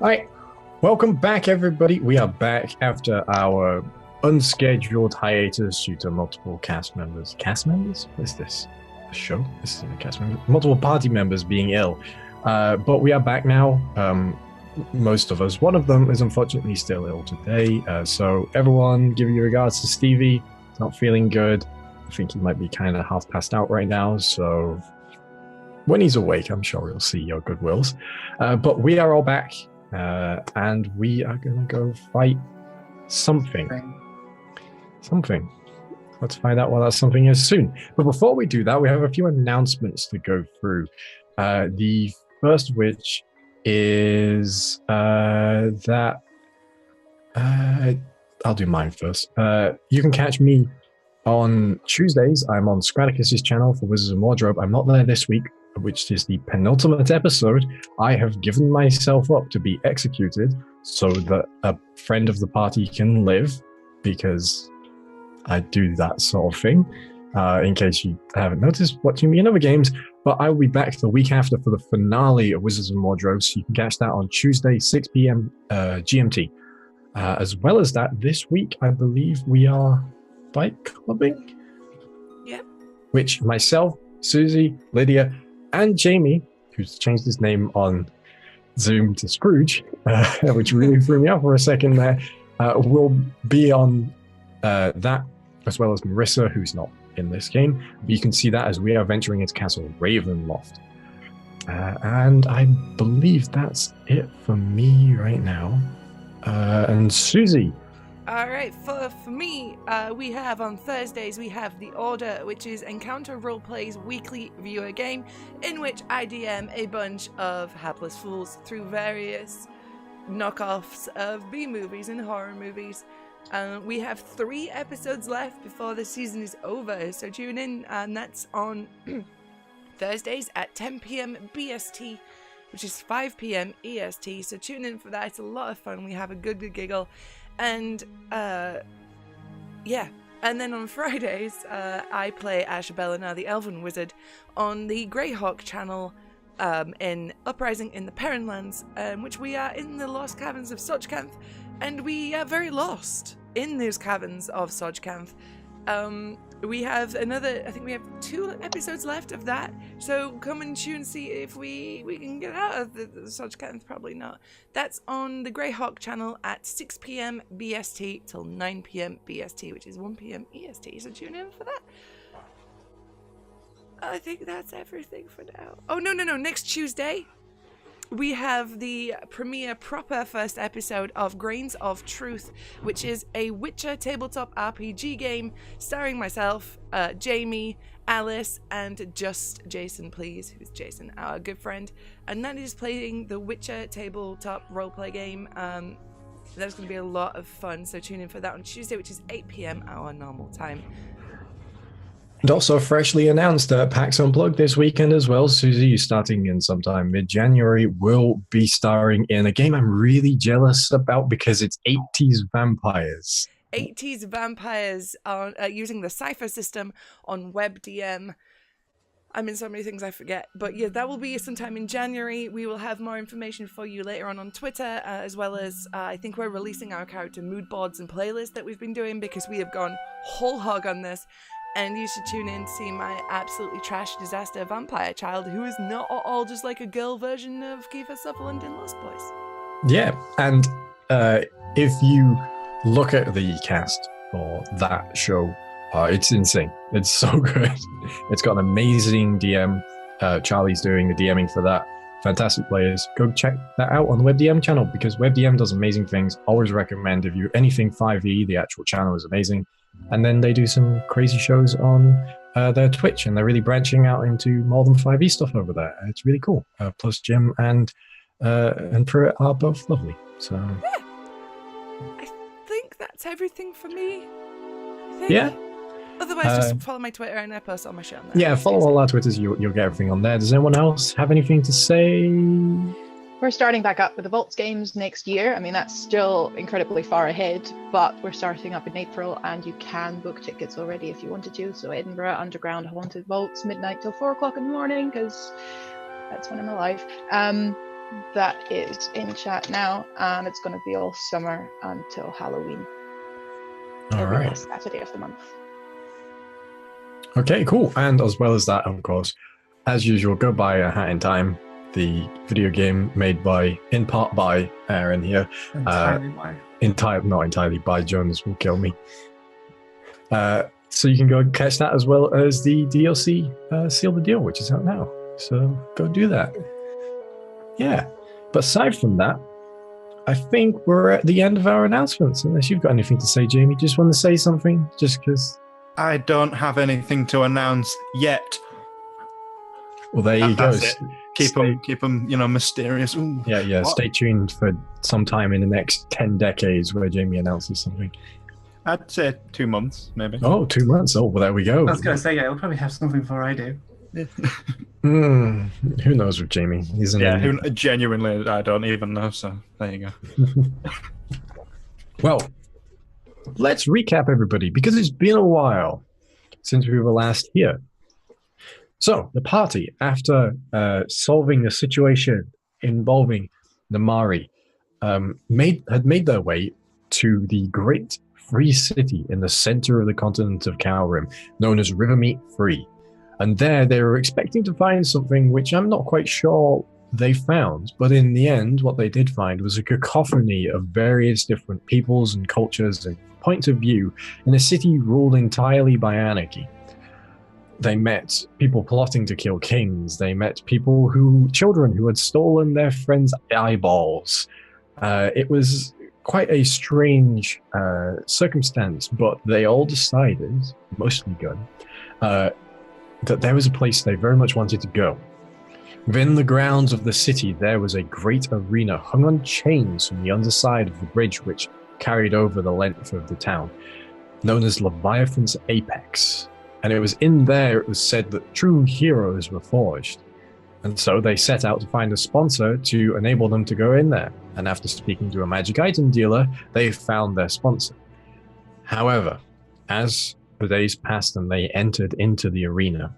All right, welcome back, everybody. We are back after our unscheduled hiatus due to multiple cast members. Cast members? What is this? A show? This isn't a cast member. Multiple party members being ill. But we are back now. Most of us. One of them is unfortunately still ill today. So everyone, give your regards to Stevie. He's not feeling good. I think he might be kind of half passed out right now. So when he's awake, I'm sure he'll see your goodwills. But we are all back. And we are going to go fight something. Let's find out what that something is soon. But before we do that, we have a few announcements to go through. The first of which is that I'll do mine first. You can catch me on Tuesdays. I'm on Scraticus's channel for Wizards and Wardrobe. I'm not there this week, which is the penultimate episode. I have given myself up to be executed so that a friend of the party can live, because I do that sort of thing, in case you haven't noticed watching me in other games. But I will be back the week after for the finale of Wizards and Wardrobe, so you can catch that on Tuesday, 6 p.m. GMT. As well as that, this week, I believe we are fight clubbing? Yep. Which myself, Susie, Lydia, and Jamie, who's changed his name on Zoom to Scrooge, which really threw me off for a second there, will be on that, as well as Marissa, who's not in this game. But you can see that as we are venturing into Castle Ravenloft. And I believe that's it for me right now. And Susie. All right, for me, we have on Thursdays, we have The Order, which is Encounter Roleplay's weekly viewer game, in which I DM a bunch of hapless fools through various knockoffs of B-movies and horror movies. We have 3 episodes left before the season is over, so tune in, and that's on Thursdays at 10 p.m. BST, which is 5 p.m. EST, so tune in for that. It's a lot of fun. We have a good giggle. And, yeah. And then on Fridays, I play Ashabelina, the Elven Wizard, on the Greyhawk channel in Uprising in the Perrinlands, which we are in the Lost Caverns of Sojkanth, and we are very lost in those caverns of Sojkanth. We have I think we have 2 episodes left of that, so come and tune, see if we can get out of the Sojkanth. Probably not. That's on the Greyhawk channel at 6 p.m. BST till 9 p.m. BST, which is 1 p.m. EST, so tune in for that. I think that's everything for now. Oh, no, next Tuesday, we have the premiere proper first episode of Grains of Truth, which is a Witcher tabletop RPG game starring myself, Jamie, Alice, and just Jason, please, who's Jason, our good friend. And that is playing the Witcher tabletop roleplay game. That's going to be a lot of fun, so tune in for that on Tuesday, which is 8 p.m. our normal time. And also freshly announced at PAX Unplugged this weekend as well. Susie, you starting in sometime mid-January, will be starring in a game I'm really jealous about because it's 80s vampires. 80s vampires are using the Cypher system on WebDM. I'm in so many things I forget. But yeah, that will be sometime in January. We will have more information for you later on Twitter, as well as I think we're releasing our character mood boards and playlists that we've been doing, because we have gone whole hog on this. And you should tune in to see my absolutely trash disaster vampire child, who is not at all just like a girl version of Kiefer Sutherland in Lost Boys. Yeah, and if you look at the cast for that show, it's insane. It's so good. It's got an amazing DM. Charlie's doing the DMing for that. Fantastic players. Go check that out on the WebDM channel, because WebDM does amazing things. Always recommend, if you anything 5e, the actual channel is amazing. And then they do some crazy shows on their Twitch, and they're really branching out into more than 5e stuff over there. It's really cool. Plus Jim and Pruitt are both lovely. So yeah, I think that's everything for me. Yeah. Otherwise, just follow my Twitter and I post all my shit on there. Yeah, follow all our Twitters. You'll get everything on there. Does anyone else have anything to say? We're starting back up with the Vaults games next year. I mean, that's still incredibly far ahead, but we're starting up in April, and you can book tickets already if you wanted to. So Edinburgh Underground Haunted Vaults, midnight till 4 o'clock in the morning, because that's when I'm alive. That is in chat now, and it's going to be all summer until Halloween. All Every right. last Saturday of the month. Okay, cool. And as well as that, of course, as usual, go buy A Hat in Time, the video game made in part by Aaron here. Not entirely by. Jonas will kill me. So you can go catch that as well as the DLC Seal the Deal, which is out now. So go do that. Yeah. But aside from that, I think we're at the end of our announcements. Unless you've got anything to say, Jamie. Just want to say something? Just because... I don't have anything to announce yet. Well, there you go. Keep them, mysterious. Ooh, yeah. what? Stay tuned for some time in the next 10 decades where Jamie announces something. I'd say 2 months, maybe. Oh, 2 months. Oh, well, there we go. I was going to say, yeah, he'll probably have something before I do. Who knows with Jamie? Genuinely, I don't even know, so there you go. Well, let's recap everybody, because it's been a while since we were last here. So, the party, after solving the situation involving the Mari, had made their way to the great free city in the center of the continent of Calrim, known as Rivermeet Free. And there they were expecting to find something which I'm not quite sure they found, but in the end, what they did find was a cacophony of various different peoples and cultures and points of view in a city ruled entirely by anarchy. They met people plotting to kill kings. They met children who had stolen their friends' eyeballs. It was quite a strange circumstance, but they all decided, mostly good, that there was a place they very much wanted to go. Within the grounds of the city, there was a great arena hung on chains from the underside of the bridge which carried over the length of the town, known as Leviathan's Apex. And it was in there it was said that true heroes were forged. And so they set out to find a sponsor to enable them to go in there. And after speaking to a magic item dealer, they found their sponsor. However, as the days passed and they entered into the arena,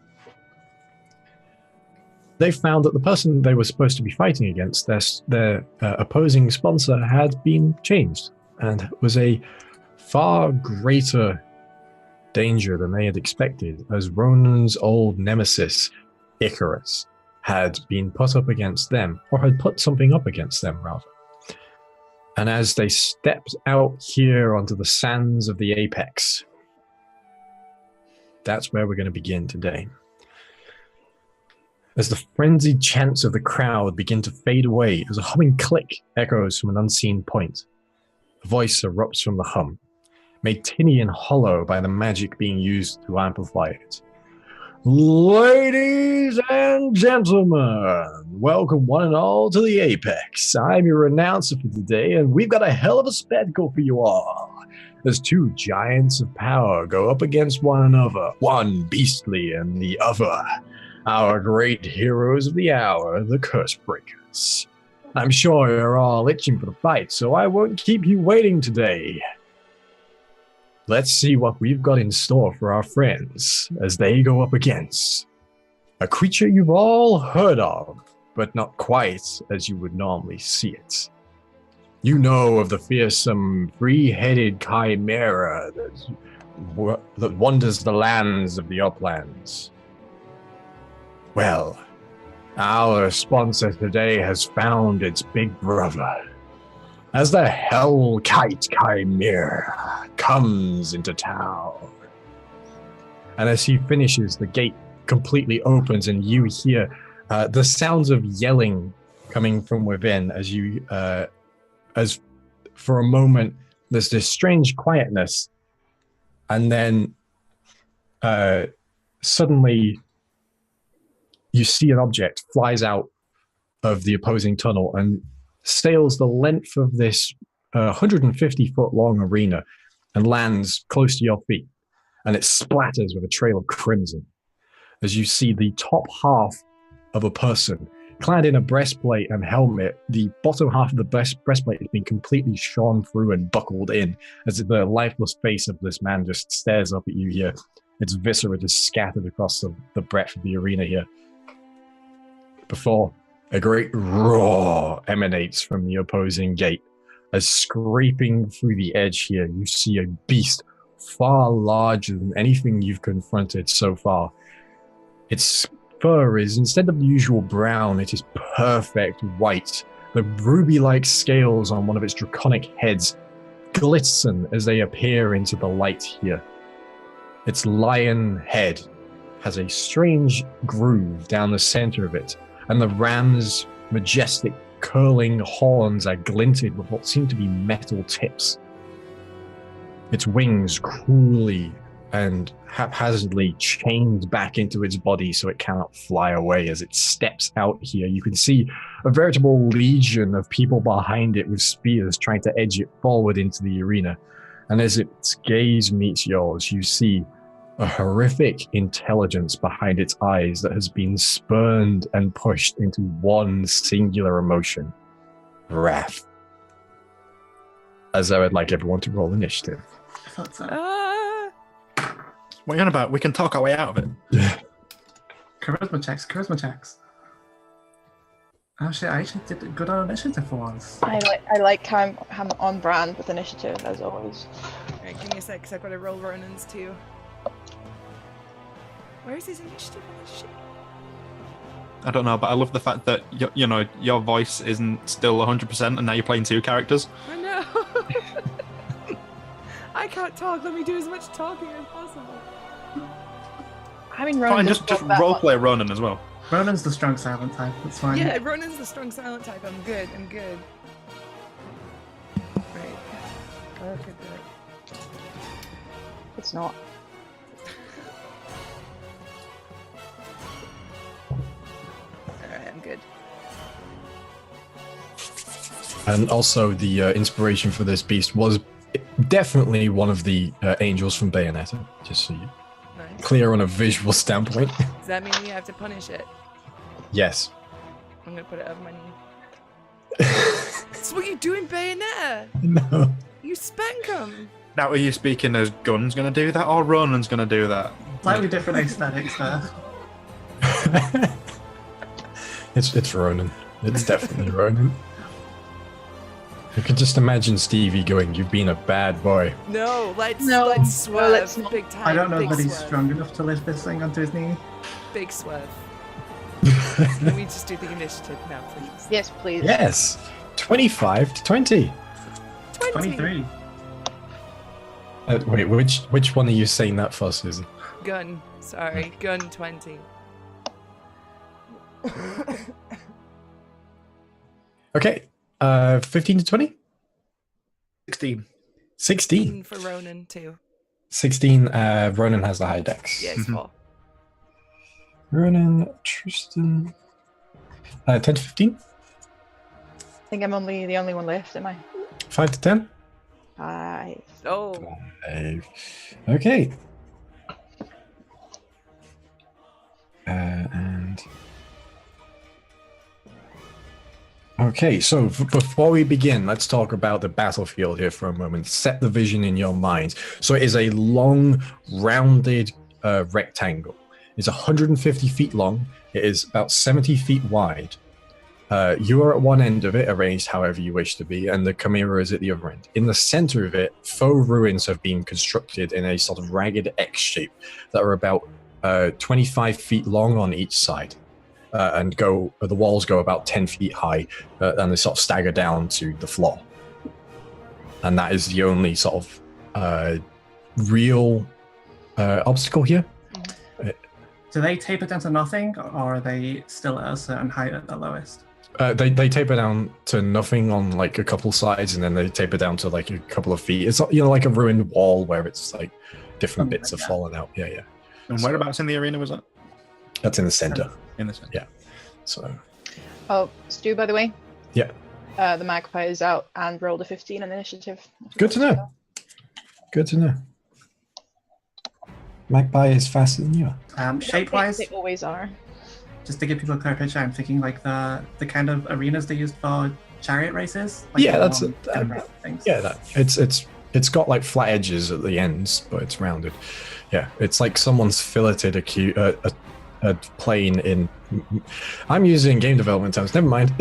they found that the person they were supposed to be fighting against, their opposing sponsor, had been changed and was a far greater danger than they had expected, as Ronan's old nemesis, Icarus, had been put up against them, or had put something up against them, rather. And as they stepped out here onto the sands of the Apex, that's where we're going to begin today. As the frenzied chants of the crowd begin to fade away, as a humming click echoes from an unseen point, a voice erupts from the hum, made tinny and hollow by the magic being used to amplify it. Ladies and gentlemen, welcome one and all to the Apex. I'm your announcer for today, and we've got a hell of a spectacle for you all. As two giants of power go up against one another, one beastly and the other, our great heroes of the hour, the Curse Breakers. I'm sure you're all itching for the fight, so I won't keep you waiting today. Let's see what we've got in store for our friends as they go up against a creature you've all heard of, but not quite as you would normally see it. You know of the fearsome, three-headed chimera that wanders the lands of the uplands. Well, our sponsor today has found its big brother, as the Hellkite Chimera comes into town. And as he finishes, the gate completely opens and you hear the sounds of yelling coming from within as for a moment there's this strange quietness, and then suddenly you see an object flies out of the opposing tunnel and sails the length of this 150-foot long arena and lands close to your feet. And it splatters with a trail of crimson as you see the top half of a person clad in a breastplate and helmet. The bottom half of the breastplate has been completely shone through and buckled in as the lifeless face of this man just stares up at you here. Its viscera just scattered across the breadth of the arena here. Before A great roar emanates from the opposing gate. As scraping through the edge here, you see a beast far larger than anything you've confronted so far. Its fur is, instead of the usual brown, it is perfect white. The ruby-like scales on one of its draconic heads glisten as they appear into the light here. Its lion head has a strange groove down the center of it, and the ram's majestic curling horns are glinted with what seem to be metal tips. Its wings cruelly and haphazardly chained back into its body so it cannot fly away. As it steps out here, you can see a veritable legion of people behind it with spears trying to edge it forward into the arena. And as its gaze meets yours, you see a horrific intelligence behind its eyes that has been spurned and pushed into one singular emotion: wrath. As I would like everyone to roll initiative. I thought so. What are you on about? We can talk our way out of it. Yeah. Charisma checks. Oh shit, I actually did good on initiative for once. I like how I'm on brand with initiative as always. Alright, give me a sec, because I've got to roll Ronan's too. Where's his initiative on this shit? I don't know, but I love the fact that your voice isn't still 100%, and now you're playing two characters. I know. I can't talk. Let me do as much talking as possible. I mean, Ronan Fine, doesn't just talk that much. roleplay Ronan as well. Ronan's the strong silent type, that's fine. Yeah, Ronan's the strong silent type. I'm good. Right. Oh, good. It's not. Alright, I'm good. And also the inspiration for this beast was definitely one of the angels from Bayonetta, just so you Nice. clear on a visual standpoint. Does that mean we have to punish it? Yes. I'm gonna put it over my knee. That's what you do in Bayonetta! No. You spank them! Now, are you speaking as Gun's going to do that, or Ronan's going to do that? Slightly different aesthetics there. It's Ronan. It's definitely Ronan. You can just imagine Stevie going, "You've been a bad boy." No, let's No, swerve. let's not. Big time. I don't know big that he's swerve. strong enough to lift this thing onto his knee. Big swerve. Can we just do the initiative now, please? Yes, please. Yes. 25 to 20. 23. Wait, which one are you saying that for, Susan? Gun. Sorry, gun 20. Okay. 15 to 20? 16. 16. For Ronan too. 16. Ronan has the high dex. Yes, Mhm. 4. Ronan, Tristan. 10 to 15? I think I'm the only one left, am I? 5 to 10? 5. Oh, 5. Okay. And okay, so before we begin, let's talk about the battlefield here for a moment. Set the vision in your minds. So it is a long, rounded rectangle. It's 150 feet long. It is about 70 feet wide. You are at one end of it, arranged however you wish to be, and the Chimera is at the other end. In the center of it, faux ruins have been constructed in a sort of ragged X shape that are about 25 feet long on each side, and the walls go about 10 feet high, and they sort of stagger down to the floor. And that is the only sort of real obstacle here. Do they taper down to nothing, or are they still at a certain height at the lowest? They taper down to nothing on like a couple sides, and then they taper down to like a couple of feet. It's like a ruined wall where it's like different bits have fallen out. Yeah. And whereabouts in the arena was that? That's in the center. In the center. Yeah. So Oh, Stu, by the way. Yeah. The magpie is out and rolled a 15 on initiative. good to know. Good to know. Magpie is faster than you are. Shape-wise, They always are. just to give people a clear picture, I'm thinking like the kind of arenas they used for chariot races. Like Yeah, the that's long, it. deliberate things. Yeah, it's got like flat edges at the ends, but it's rounded. Yeah, it's like someone's filleted a playing in. I'm using game development terms. Never mind.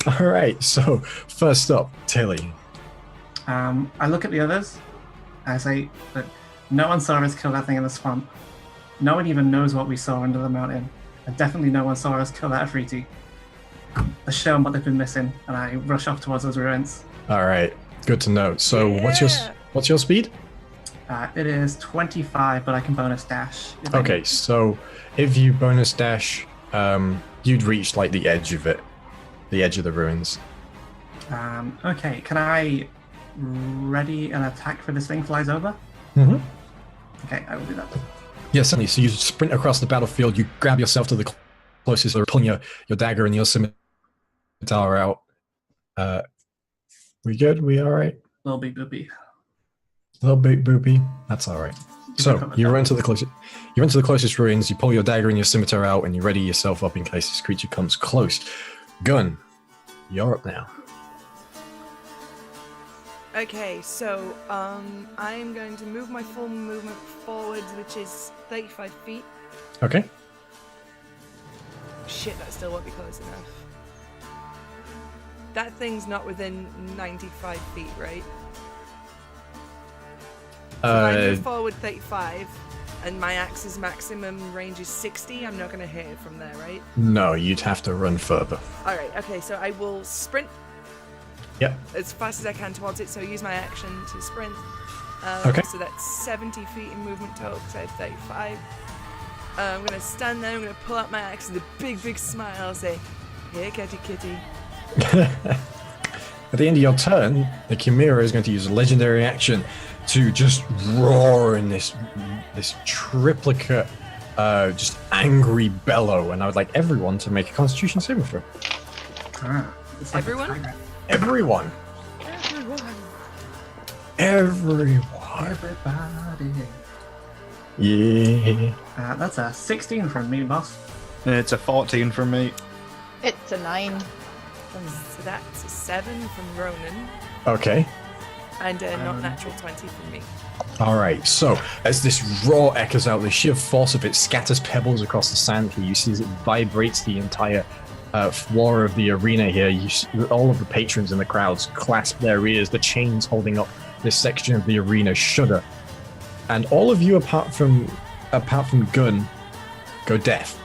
All right. So first up, Tilly. I look at the others. I say that no one saw us kill that thing in the swamp. No one even knows what we saw under the mountain. And definitely no one saw us kill that Afriti. Let's show them what they've been missing, and I rush off towards those ruins. All right. Good to know. So what's your speed? It is 25, but I can bonus dash. Okay, so if you bonus dash, you'd reach like the edge of it, the edge of the ruins. Okay, can I ready an attack for this thing flies over? Mm-hmm. Okay, I will do that. Yeah, certainly. So you sprint across the battlefield, you grab yourself to the closest, or pulling your dagger and your scimitar out. We good? We all right? Little bit boopy. Little bit boopy. That's all right. So you run to the closest ruins. You pull your dagger and your scimitar out, and you ready yourself up in case this creature comes close. Gun, you're up now. Okay, so I'm going to move my full movement forwards, which is 35 feet. Okay. Shit, that still won't be close enough. That thing's not within 95 feet, right? If I move forward 35, and my axe's maximum range is 60, I'm not going to hit it from there, right? No, you'd have to run further. Alright, okay, so I will sprint as fast as I can towards it, so I use my action to sprint. Okay. So that's 70 feet in movement total, because I have 35. I'm going to stand there, I'm going to pull out my axe with a big, big smile, say, "Here, kitty, kitty." At the end of your turn, the Chimera is going to use a legendary action to just roar in this triplicate, just angry bellow, and I would like everyone to make a Constitution saving throw. It's like Everyone? a tiger. Everyone. Everybody. Yeah. That's a 16 from me, boss. It's a 14 from me. It's a 9. So that's a 7 from Ronan, Okay. and a not natural 20 from me. All right. So as this roar echoes out, the sheer force of it scatters pebbles across the sand here. You see as it vibrates the entire floor of the arena here. You see all of the patrons in the crowds clasp their ears. The chains holding up this section of the arena shudder, and all of you, apart from Gun, go deaf.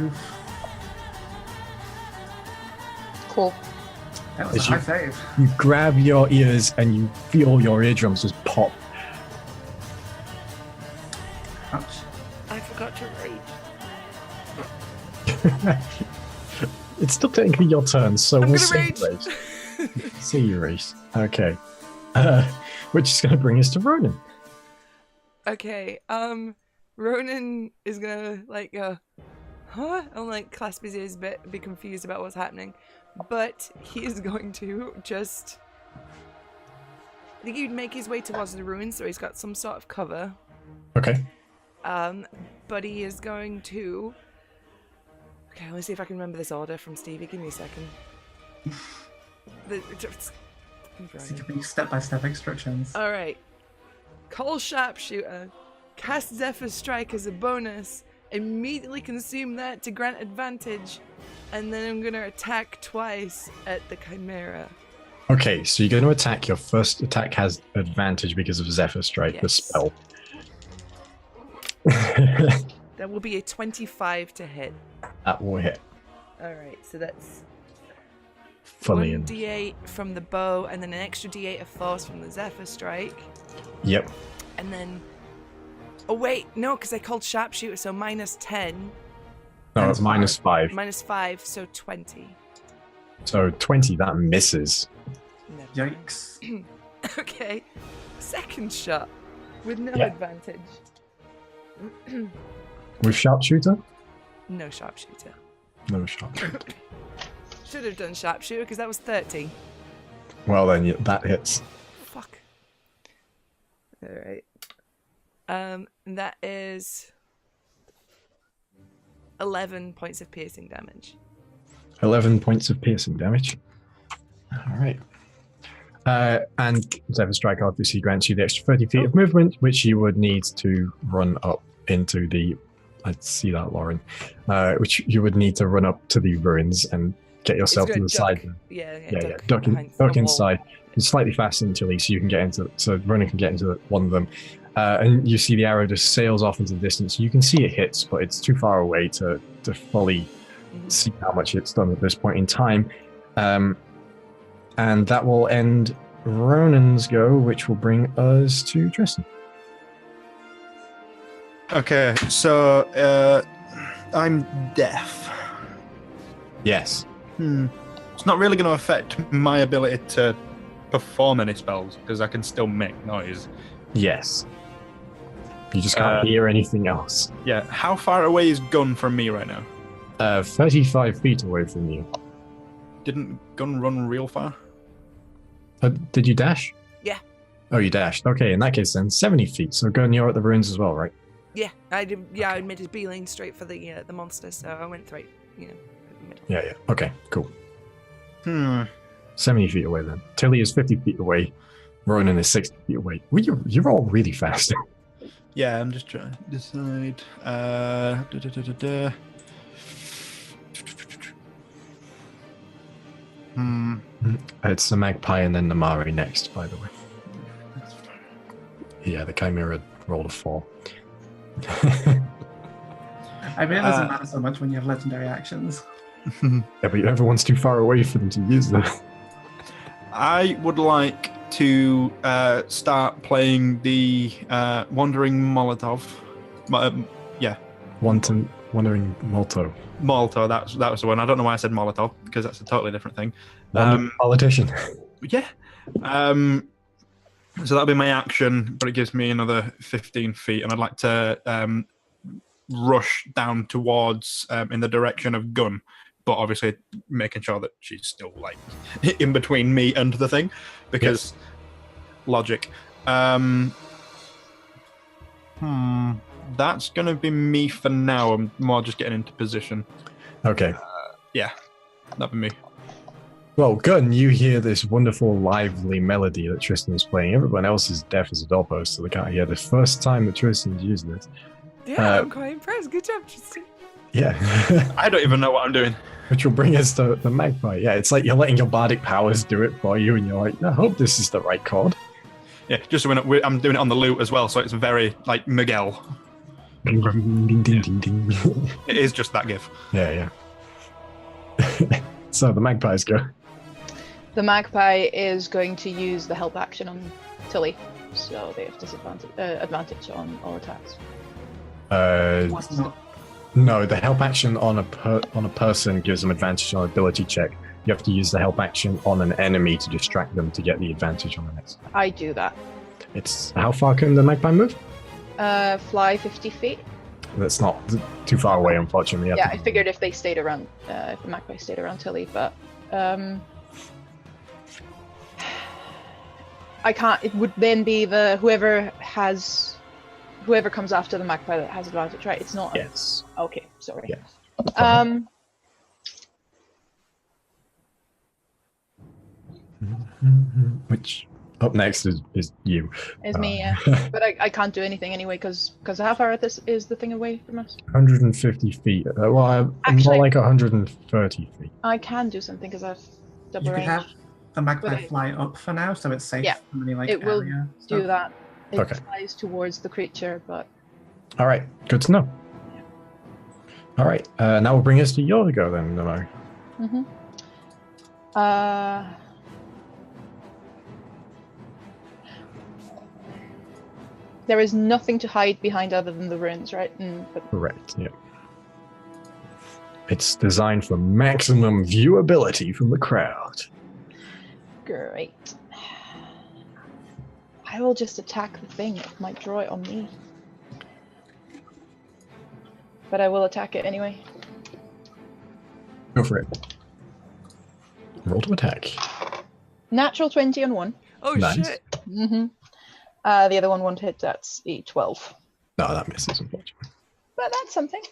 Oof. Cool. That was As a high save. You grab your ears and you feel your eardrums just pop. Ouch. I forgot to rage. It's still technically your turn, so I'm we'll gonna see rage. you race. See you race. Okay. Which is going to bring us to Ronan. Okay, Ronan is gonna like go, huh? And like clasp his ears a bit, be confused about what's happening. But he is going to just, I think he'd make his way towards the ruins, so he's got some sort of cover. Okay. But he is going to, okay, let me see if I can remember this order from Stevie. Give me a second. So give me step-by-step instructions. Alright. Call Sharpshooter. Cast Zephyr Strike as a bonus. Immediately consume that to grant advantage. And then I'm going to attack twice at the Chimera. Okay, so you're going to attack. Your first attack has advantage because of Zephyr Strike, the Yes. spell. That will be a 25 to hit. That will hit. Alright, so that's Funny. 1d8 from the bow, and then an extra d8 of force from the Zephyr Strike. Yep. And then... Oh wait, no, because I called Sharpshooter, so minus 10. No, it's -5. Minus 5, so 20. So 20, that misses. No. Yikes. Okay. Second shot. With no Yeah. advantage. With Sharpshooter? No Sharpshooter. No Sharpshooter. Should have done Sharpshooter, because that was 30. Well, then that hits. Fuck. Alright. That is 11 points of piercing damage. 11 points of piercing damage. All right. And Zephyr Strike obviously grants you the extra 30 feet of movement, which you would need to run up into the. I see that, Lauren. Which you would need to run up to the ruins and get yourself to the side. Yeah. Duck behind the wall. inside. It's slightly faster than Tilly, so you can get into. So Ronan can get into one of them, and you see the arrow just sails off into the distance. You can see it hits, but it's too far away to fully see how much it's done at this point in time. And that will end Ronan's go, which will bring us to Tristan. Okay, so I'm deaf. Yes. It's not really going to affect my ability to perform any spells because I can still make noise. Yes. You just can't hear anything else. Yeah. How far away is Gun from me right now? 35 feet away from you. Didn't Gun run real far? Did you dash? Yeah. Oh, you dashed. Okay, in that case then, 70 feet. So Gun, you're at the ruins as well, right? Yeah, I did. Yeah, I made a beeline straight for the monster, so I went right, in the middle. Yeah. Okay, cool. 70 feet away then. Tilly is 50 feet away. Ronan is 60 feet away. Well, you're all really fast. Yeah, I'm just trying to decide. It's the Magpie and then the Mari next, by the way. Yeah, the Chimera rolled a 4. I mean, it doesn't matter so much when you have legendary actions. Yeah, but everyone's too far away for them to use them. I would like to start playing the Wandering Molotov. Wandering Molto. Molotov, that was the one. I don't know why I said Molotov, because that's a totally different thing. Wandering politician. Yeah. So that'll be my action, but it gives me another 15 feet, and I'd like to rush down towards in the direction of Gun, but obviously making sure that she's still like in between me and the thing, because logic. That's gonna be me for now. I'm more just getting into position. Okay. Yeah, that'd be me. Well, Gun, you hear this wonderful, lively melody that Tristan is playing. Everyone else is deaf as a doorpost, so they can't hear. The first time that Tristan's used this. Yeah, I'm quite impressed. Good job, Tristan. Yeah. I don't even know what I'm doing. Which will bring us to the Magpie. Yeah, it's like you're letting your bardic powers do it for you, and you're like, I hope this is the right chord. Yeah, just so I'm doing it on the lute as well, so it's very like Miguel. Ding, ding, ding, ding, ding. It is just that gif. Yeah. So the Magpies go. The Magpie is going to use the help action on Tilly, so they have advantage on all attacks. No, the help action on a person gives them advantage on ability check. You have to use the help action on an enemy to distract them to get the advantage on the next. I do that. It's how far can the Magpie move? Fly 50 feet. That's not too far away, unfortunately. Yeah, I figured if they stayed around, if the Magpie stayed around Tilly, but I can't. It would then be whoever comes after the Magpie that has advantage, right? It's not. Yes. Okay, sorry. Yeah. Which up next is you. Is me, yeah. But I can't do anything anyway because how far this is the thing away from us? 150 feet. Well, Actually, more like 130 feet. I can do something because I've double You could range. have the Magpie But fly up for now, so it's safe Yeah, from any like it will area do stuff. that. It Okay. flies towards the creature, but All right, good to know. All right, now we'll bring us to your go then, Nemo. There is nothing to hide behind other than the ruins, right? Correct, yeah. It's designed for maximum viewability from the crowd. Great. I will just attack the thing. It might draw it on me. But I will attack it anyway. Go for it. Roll to attack. Natural 20 on one. Oh Nice. shit! The other one won't hit. That's a 12. No, that misses, unfortunately. But that's something.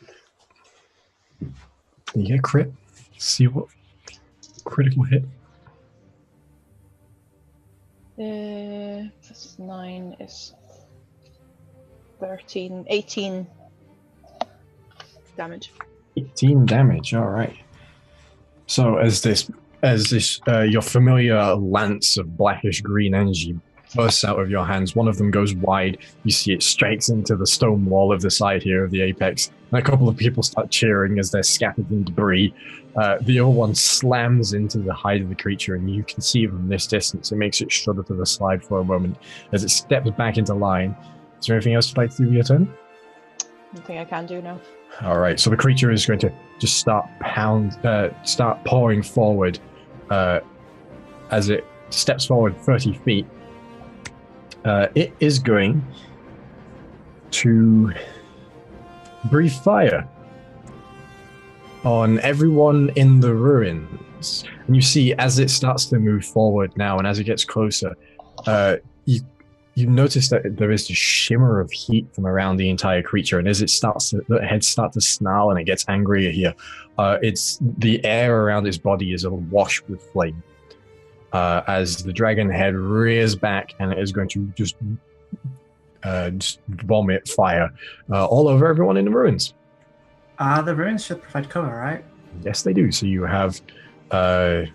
You get a crit. See what critical hit. Plus 9 is 13, 18 damage. 18 damage. All right. So as this your familiar lance of blackish green energy bursts out of your hands, one of them goes wide. You see it strikes into the stone wall of the side here of the apex, and a couple of people start cheering as they're scattered in debris. The other one slams into the hide of the creature, and you can see from this distance it makes it shudder to the side for a moment as it steps back into line. Is there anything else you'd like to do with your turn? Nothing I can do now. All right, so the creature is going to just start pouring forward as it steps forward 30 feet. It is going to breathe fire on everyone in the ruins. And you see, as it starts to move forward now, and as it gets closer, you notice that there is this shimmer of heat from around the entire creature, and as the heads start to snarl and it gets angrier here, it's the air around its body is awash with flame. As the dragon head rears back, and it is going to just vomit fire all over everyone in the ruins. The ruins should provide cover, right? Yes, they do. So you have. How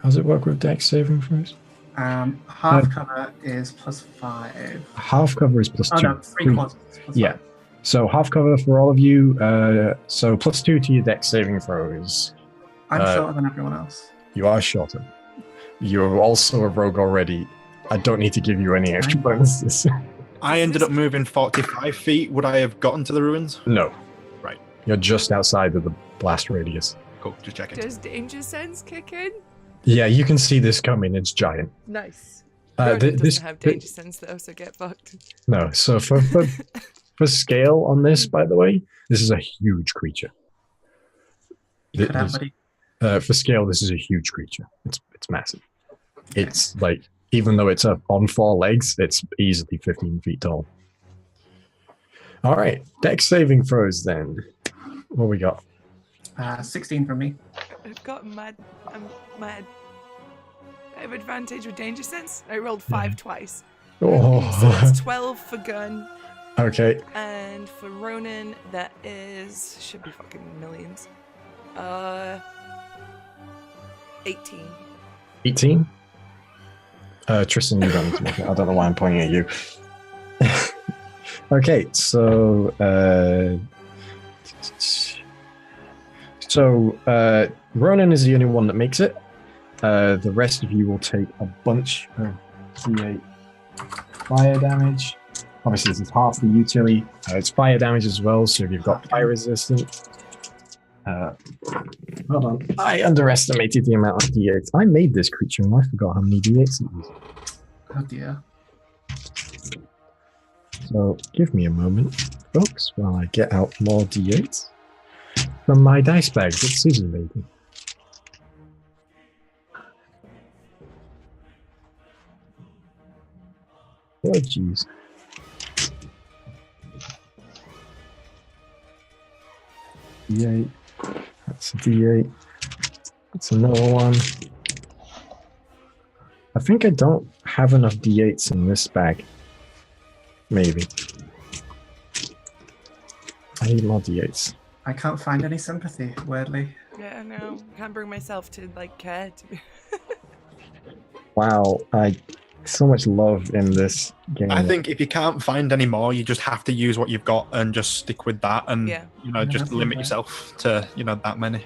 does it work with dex saving throws? Half cover is +5. Half cover is +2. Oh no, 3/4 is +5. Yeah. So half cover for all of you. So +2 to your dex saving throws. I'm shorter than everyone else. You are shorter. You're also a rogue already. I don't need to give you any extra bonuses. I ended up moving 45 feet. Would I have gotten to the ruins? No. Right. You're just outside of the blast radius. Cool, just checking. Does danger sense kick in? Yeah, you can see this coming. It's giant. Nice. This doesn't have danger sense though, so get fucked. No. So for scale on this, by the way, this is a huge creature. For scale, this is a huge creature. It's massive. It's like, even though it's on 4 legs, it's easily 15 feet tall. All right, dex saving throws then. What we got? 16 from me. I've got mad. I have advantage with danger sense. I rolled 5 twice. Oh. So that's 12 for gun. Okay. And for Ronan, that should be fucking millions. 18. 18? Tristan, you don't need to make it. I don't know why I'm pointing at you. Okay, so Ronan is the only one that makes it. The rest of you will take a bunch of D8 fire damage. Obviously, this is half for you, Tilly. It's fire damage as well, so if you've got fire resistance. Hold on. I underestimated the amount of D8s. I made this creature and I forgot how many D8s it was. Oh dear. So give me a moment, folks, while I get out more D8s from my dice bag that Susan made me. Oh, jeez. D8. That's a D8. That's another one. I think I don't have enough D8s in this bag. Maybe. I need more D8s. I can't find any sympathy, weirdly. Yeah, no, can't bring myself to care. Wow, so much love in this game. I think if you can't find any more, you just have to use what you've got and just stick with that, and just limit yourself to that many.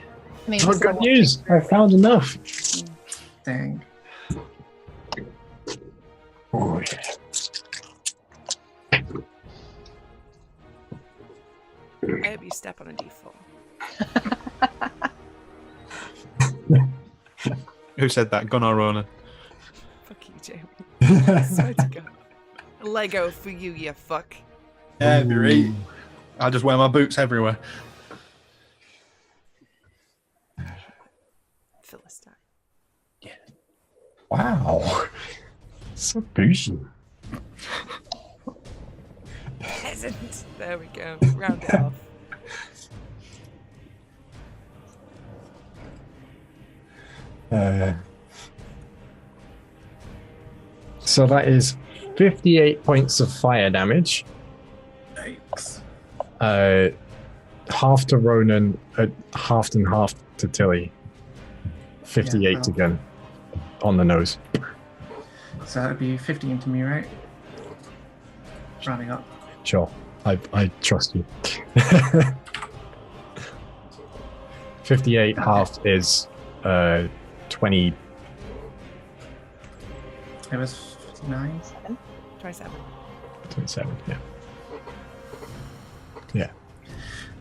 Oh, good news! I found enough. Dang. Oh yeah. I hope you step on a D4. Who said that? Gun or Ronan? Fuck you, Jamie. I swear to God. Lego for you, you fuck. Yeah, be right. I'll just wear my boots everywhere. Philistine. Yeah. Wow. So bougie. Peasant. There we go. Round it off. So that is 58 points of fire damage. Yikes. half to Ronan, half and half to Tilly. 58 to Gun on the nose. So that would be 15 to me, right? Rounding up. Sure, I trust you. 58 half is 20. It was 59. 27. 27, yeah. Yeah.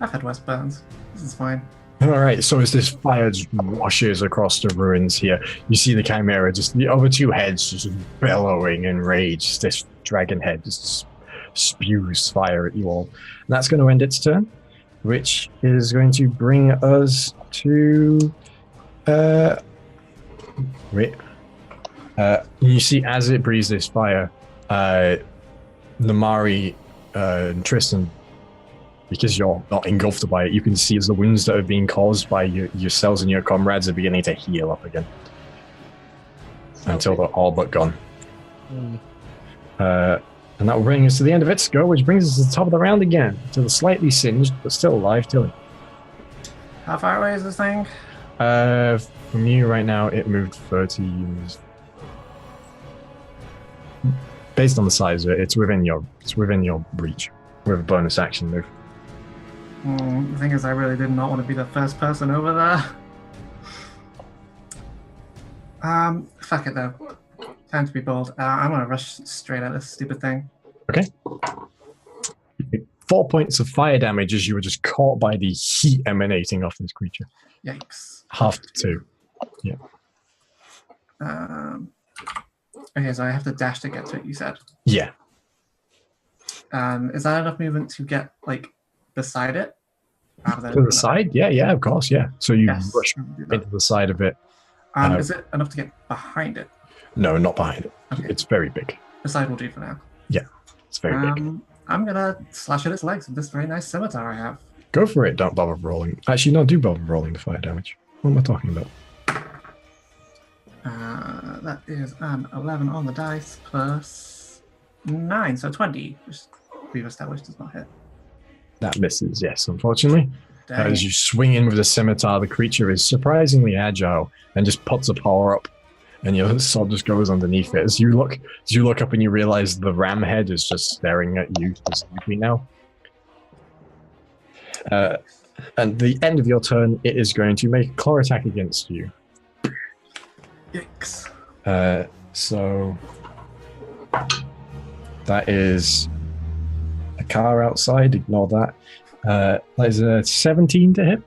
I've had West Burns. This is fine. All right, so as this fire just washes across the ruins here, you see the Chimera, just the other two heads just bellowing in rage. This dragon head just spews fire at you all. And that's going to end its turn, which is going to bring us to... you see, as it breathes this fire, Namari and Tristan, because you're not engulfed by it, you can see as the wounds that are being caused by yourselves and your comrades are beginning to heal up again. Until they're all but gone. And that will bring us to the end of its go, which brings us to the top of the round again, to the slightly singed, but still alive Tilly. How far away is this thing? From you right now, it moved 30 units. Based on the size of it, it's within your reach with a bonus action move. The thing is, I really did not want to be the first person over there. Fuck it though. Time to be bold. I'm gonna rush straight at this stupid thing. Okay. 4 points of fire damage as you were just caught by the heat emanating off this creature. Yikes. Half to 2. Yeah. Okay, so I have to dash to get to it, you said? Yeah. Is that enough movement to get, like, beside it? To the side? Yeah, of course, yeah. So you rush do that. into the side of it. Is it enough to get behind it? No, not behind it. Okay. It's very big. The side will do for now. Yeah, it's very big. I'm gonna slash at its legs with this very nice scimitar I have. Go for it, don't bother rolling. Actually, no, do bother rolling the fire damage. What am I talking about? That is an 11 on the dice plus 9, so 20, which we've established does not hit. That misses, yes, unfortunately. Dang. As you swing in with the scimitar, the creature is surprisingly agile and just puts a paw up, and your sword just goes underneath it. As you look up and you realize the ram head is just staring at you specifically now. And the end of your turn, it is going to make a claw attack against you. Yikes. So that is a car outside. Ignore that. That is a 17 to hit.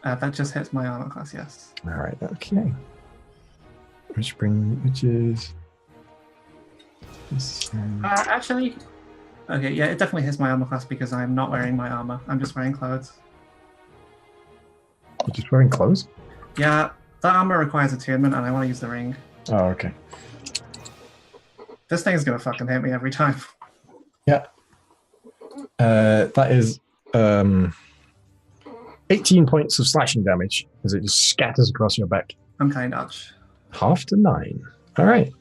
That just hits my armor class, yes. All right. Okay. Which is. Actually, okay, yeah, it definitely hits my armor class because I'm not wearing my armor. I'm just wearing clothes. You're just wearing clothes? Yeah, the armor requires attunement, and I want to use the ring. Oh, okay. This thing's gonna fucking hit me every time. Yeah. That is 18 points of slashing damage as it just scatters across your back. Uncanny dodge. Half to 9. All right.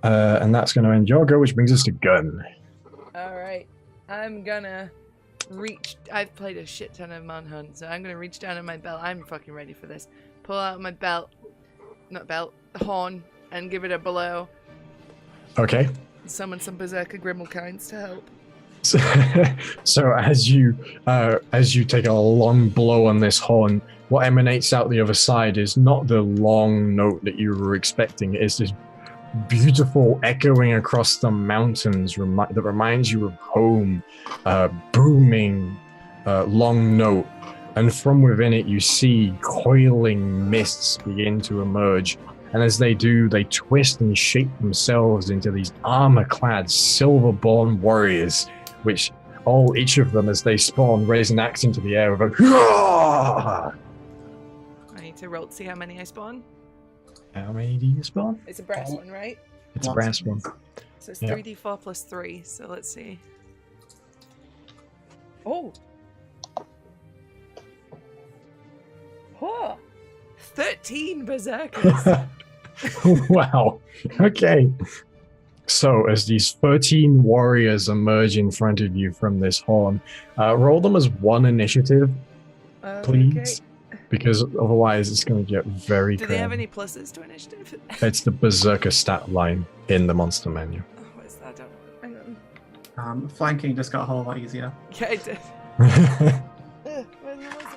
And that's going to end your go, which brings us to Gun. All right. I'm gonna reach. I've played a shit ton of Manhunt, so I'm gonna reach down in my belt. I'm fucking ready for this. Pull out my belt, not belt, the horn, and give it a blow. Okay. Summon some Berserker Grimmelkinds to help. So as you take a long blow on this horn, what emanates out the other side is not the long note that you were expecting. It's this beautiful echoing across the mountains that reminds you of home, booming long note. And from within it, you see coiling mists begin to emerge. And as they do, they twist and shape themselves into these armor-clad, silver-born warriors, which each of them, as they spawn, raise an axe into the air with a "Hurrah!" I need to roll to see how many I spawn. How many do you spawn? It's a brass one, right? It's a brass one. So it's Yeah. 3d4 plus 3, so let's see. Oh! Oh! 13 berserkers! Wow. Okay. So, as these 13 warriors emerge in front of you from this horn, roll them as one initiative, please. Okay. Because otherwise it's going to get very Do they have crazy. any pluses to initiative? It's the Berserker stat line in the monster menu. Oh, what is that? I don't know. Hang on. Flanking just got a whole lot easier. Yeah, I did. Where's the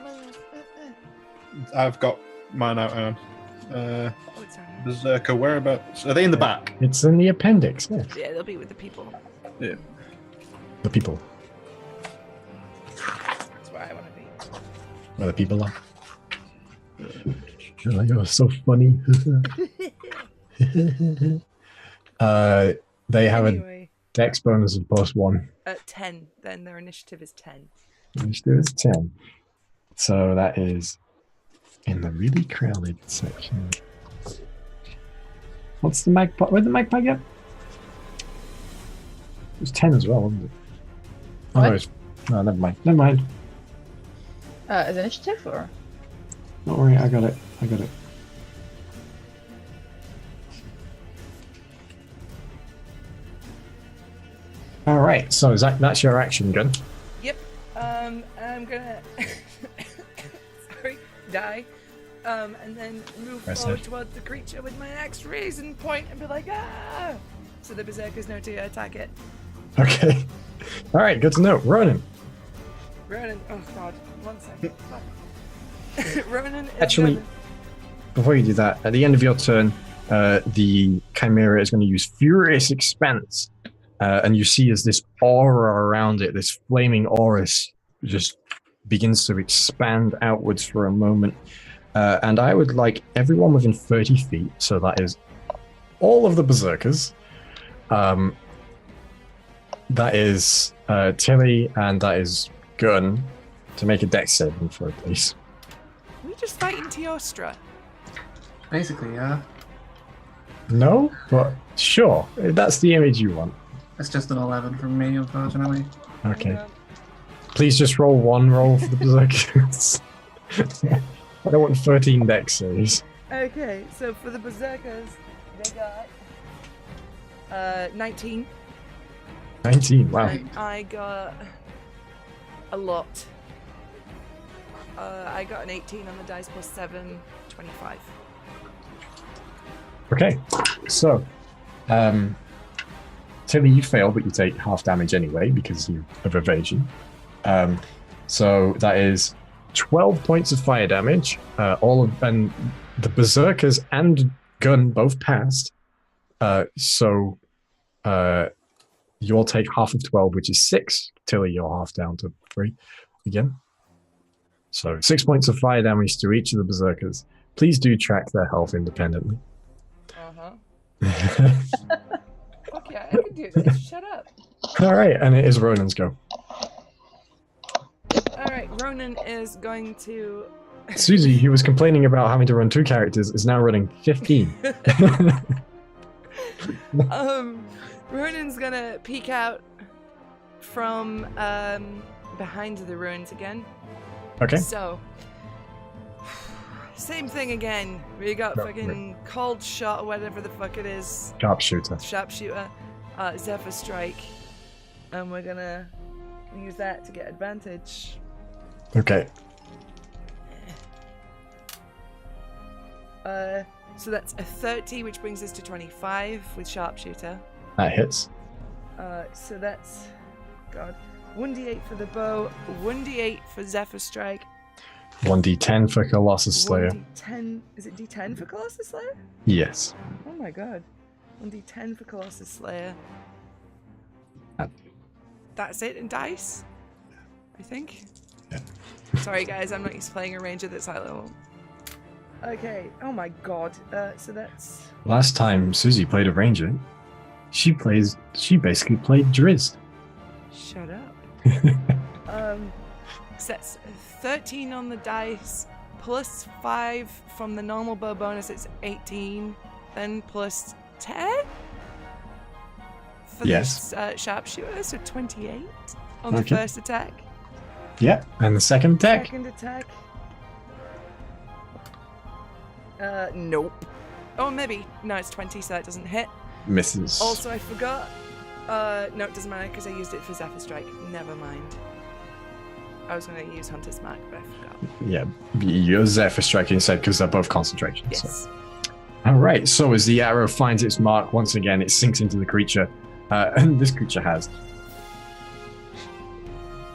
monster menu? I've got mine out. Oh, it's down here. Berserker, whereabouts? Are they in the back? It's in the appendix. Yeah. Yeah, they'll be with the people. Yeah. The people. That's where I want to be. Where the people are. You're so funny. They have a Anyway, dex bonus of +1. at 10, then their initiative is 10. Initiative is 10. So that is in the really crowded section. What's the magpie? Where'd the magpie get? It was 10 as well, wasn't it? Oh, What? no, no, never mind. Never mind. As initiative or? Don't worry, I got it. I got it. All right, so Zach, that's your action gun. Yep. I'm gonna sorry, die. And then move Press forward it. towards the creature with my axe, raise and point, and be like, ah! So the berserkers know to attack it. Okay. All right, good to know. Ronan. Ronan, oh god, 1 second. Fuck. Ronan is Actually, gonna- before you do that, at the end of your turn, the Chimera is going to use Furious Expanse. And you see as this aura around it, this flaming aura just begins to expand outwards for a moment. And I would like everyone within 30 feet, so that is all of the berserkers. That is Tilly and that is Gun, to make a dex saving throw, please. Are we just fighting Teostra? Basically, yeah. No, but sure, that's the image you want. It's just an 11 from me, unfortunately. Okay. Please just roll one roll for the berserkers. I don't want 13 dex saves. Okay, so for the berserkers, they got 19. 19, wow. And I got a lot. I got an 18 on the dice plus 7, 25. Okay, so Tilly, you fail, but you take half damage anyway because you have evasion. So that is 12 points of fire damage. And the berserkers and Gun both passed. So you'll take half of 12, which is 6. Tilly, you're half down to 3 again. So 6 points of fire damage to each of the berserkers. Please do track their health independently. Fuck yeah, I can do this. Shut up. All right, and it is Ronan's go. Alright, Ronan is going to. Susie, who was complaining about having to run 2 characters, is now running 15. Ronan's gonna peek out from behind the ruins again. Okay. So, same thing again. We got No, fucking cold shot or whatever the fuck it is. Sharpshooter. Sharpshooter, Zephyr Strike, and we're gonna use that to get advantage. Okay. So that's a 30, which brings us to 25 with Sharpshooter. That hits. So that's, God, 1d8 for the bow, 1d8 for Zephyr Strike, 1d10 for Colossus Slayer. 1d10, is it d10 for Colossus Slayer? Yes. Oh my god. 1d10 for Colossus Slayer. That's it in dice? I think? Yeah. Sorry guys, I'm not used to playing a ranger that's high level. Okay, oh my god. So that's... Last time Susie played a ranger, she basically played Drizzt. Shut up. So that's 13 on the dice, plus 5 from the normal bow bonus, it's 18, then plus 10 for Yes. this sharpshooter, so 28 on the Okay. first attack. Yeah, and the second attack. Second attack. Nope. Oh, maybe. No, it's 20, so that doesn't hit. misses. Also, I forgot. No, it doesn't matter because I used it for Zephyr Strike. Never mind. I was going to use Hunter's Mark, but I forgot. Yeah, you're Zephyr striking instead because they're both concentration. Yes. So. All right. So as the arrow finds its mark once again, it sinks into the creature, and this creature has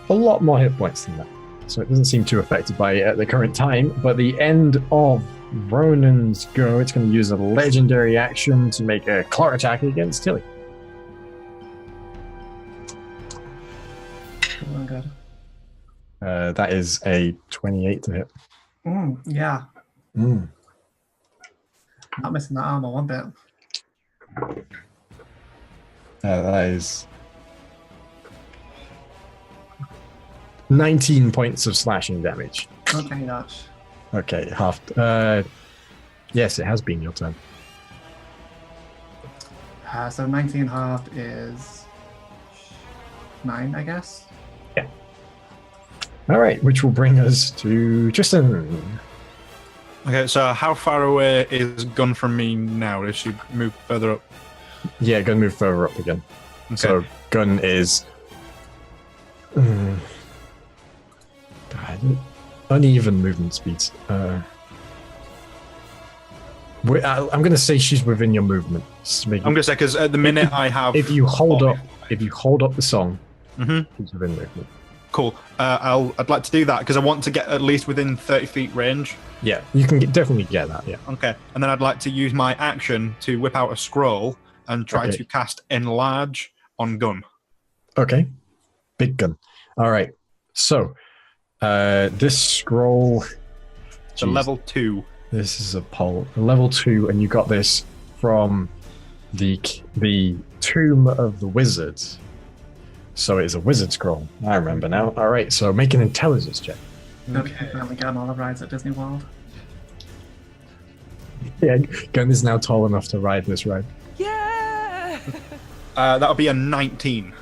a lot more hit points than that, so it doesn't seem too affected by it at the current time. But the end of Ronan's go, it's going to use a legendary action to make a claw attack against Tilly. Oh my god. That is a 28 to hit. Yeah. Not missing that armor one bit. That is 19 points of slashing damage. Okay, Dutch. Okay, half. Yes, it has been your turn. So 19 halved is 9, I guess. Yeah. All right, which will bring us to Tristan. Okay, so how far away is Gun from me now? Does she move further up? Yeah, gonna move further up again. Okay. So Gun is uneven movement speeds. I'm gonna say she's within your movement. I'm gonna say because at the minute I have. If you hold up the song, she's within movement. Cool. I'd like to do that because I want to get at least within 30 feet range. Yeah, you can definitely get that. Yeah. Okay, and then I'd like to use my action to whip out a scroll and try to cast Enlarge on Gun. Okay. Big Gun. All right. So, this scroll. It's a level 2. This is a level 2, and you got this from the Tomb of the Wizard. So it is a wizard scroll. I remember now. All right. So make an intelligence check. Okay. Finally getting all the rides at Disney World. Yeah, Gun is now tall enough to ride this ride. Yeah! That'll be a 19.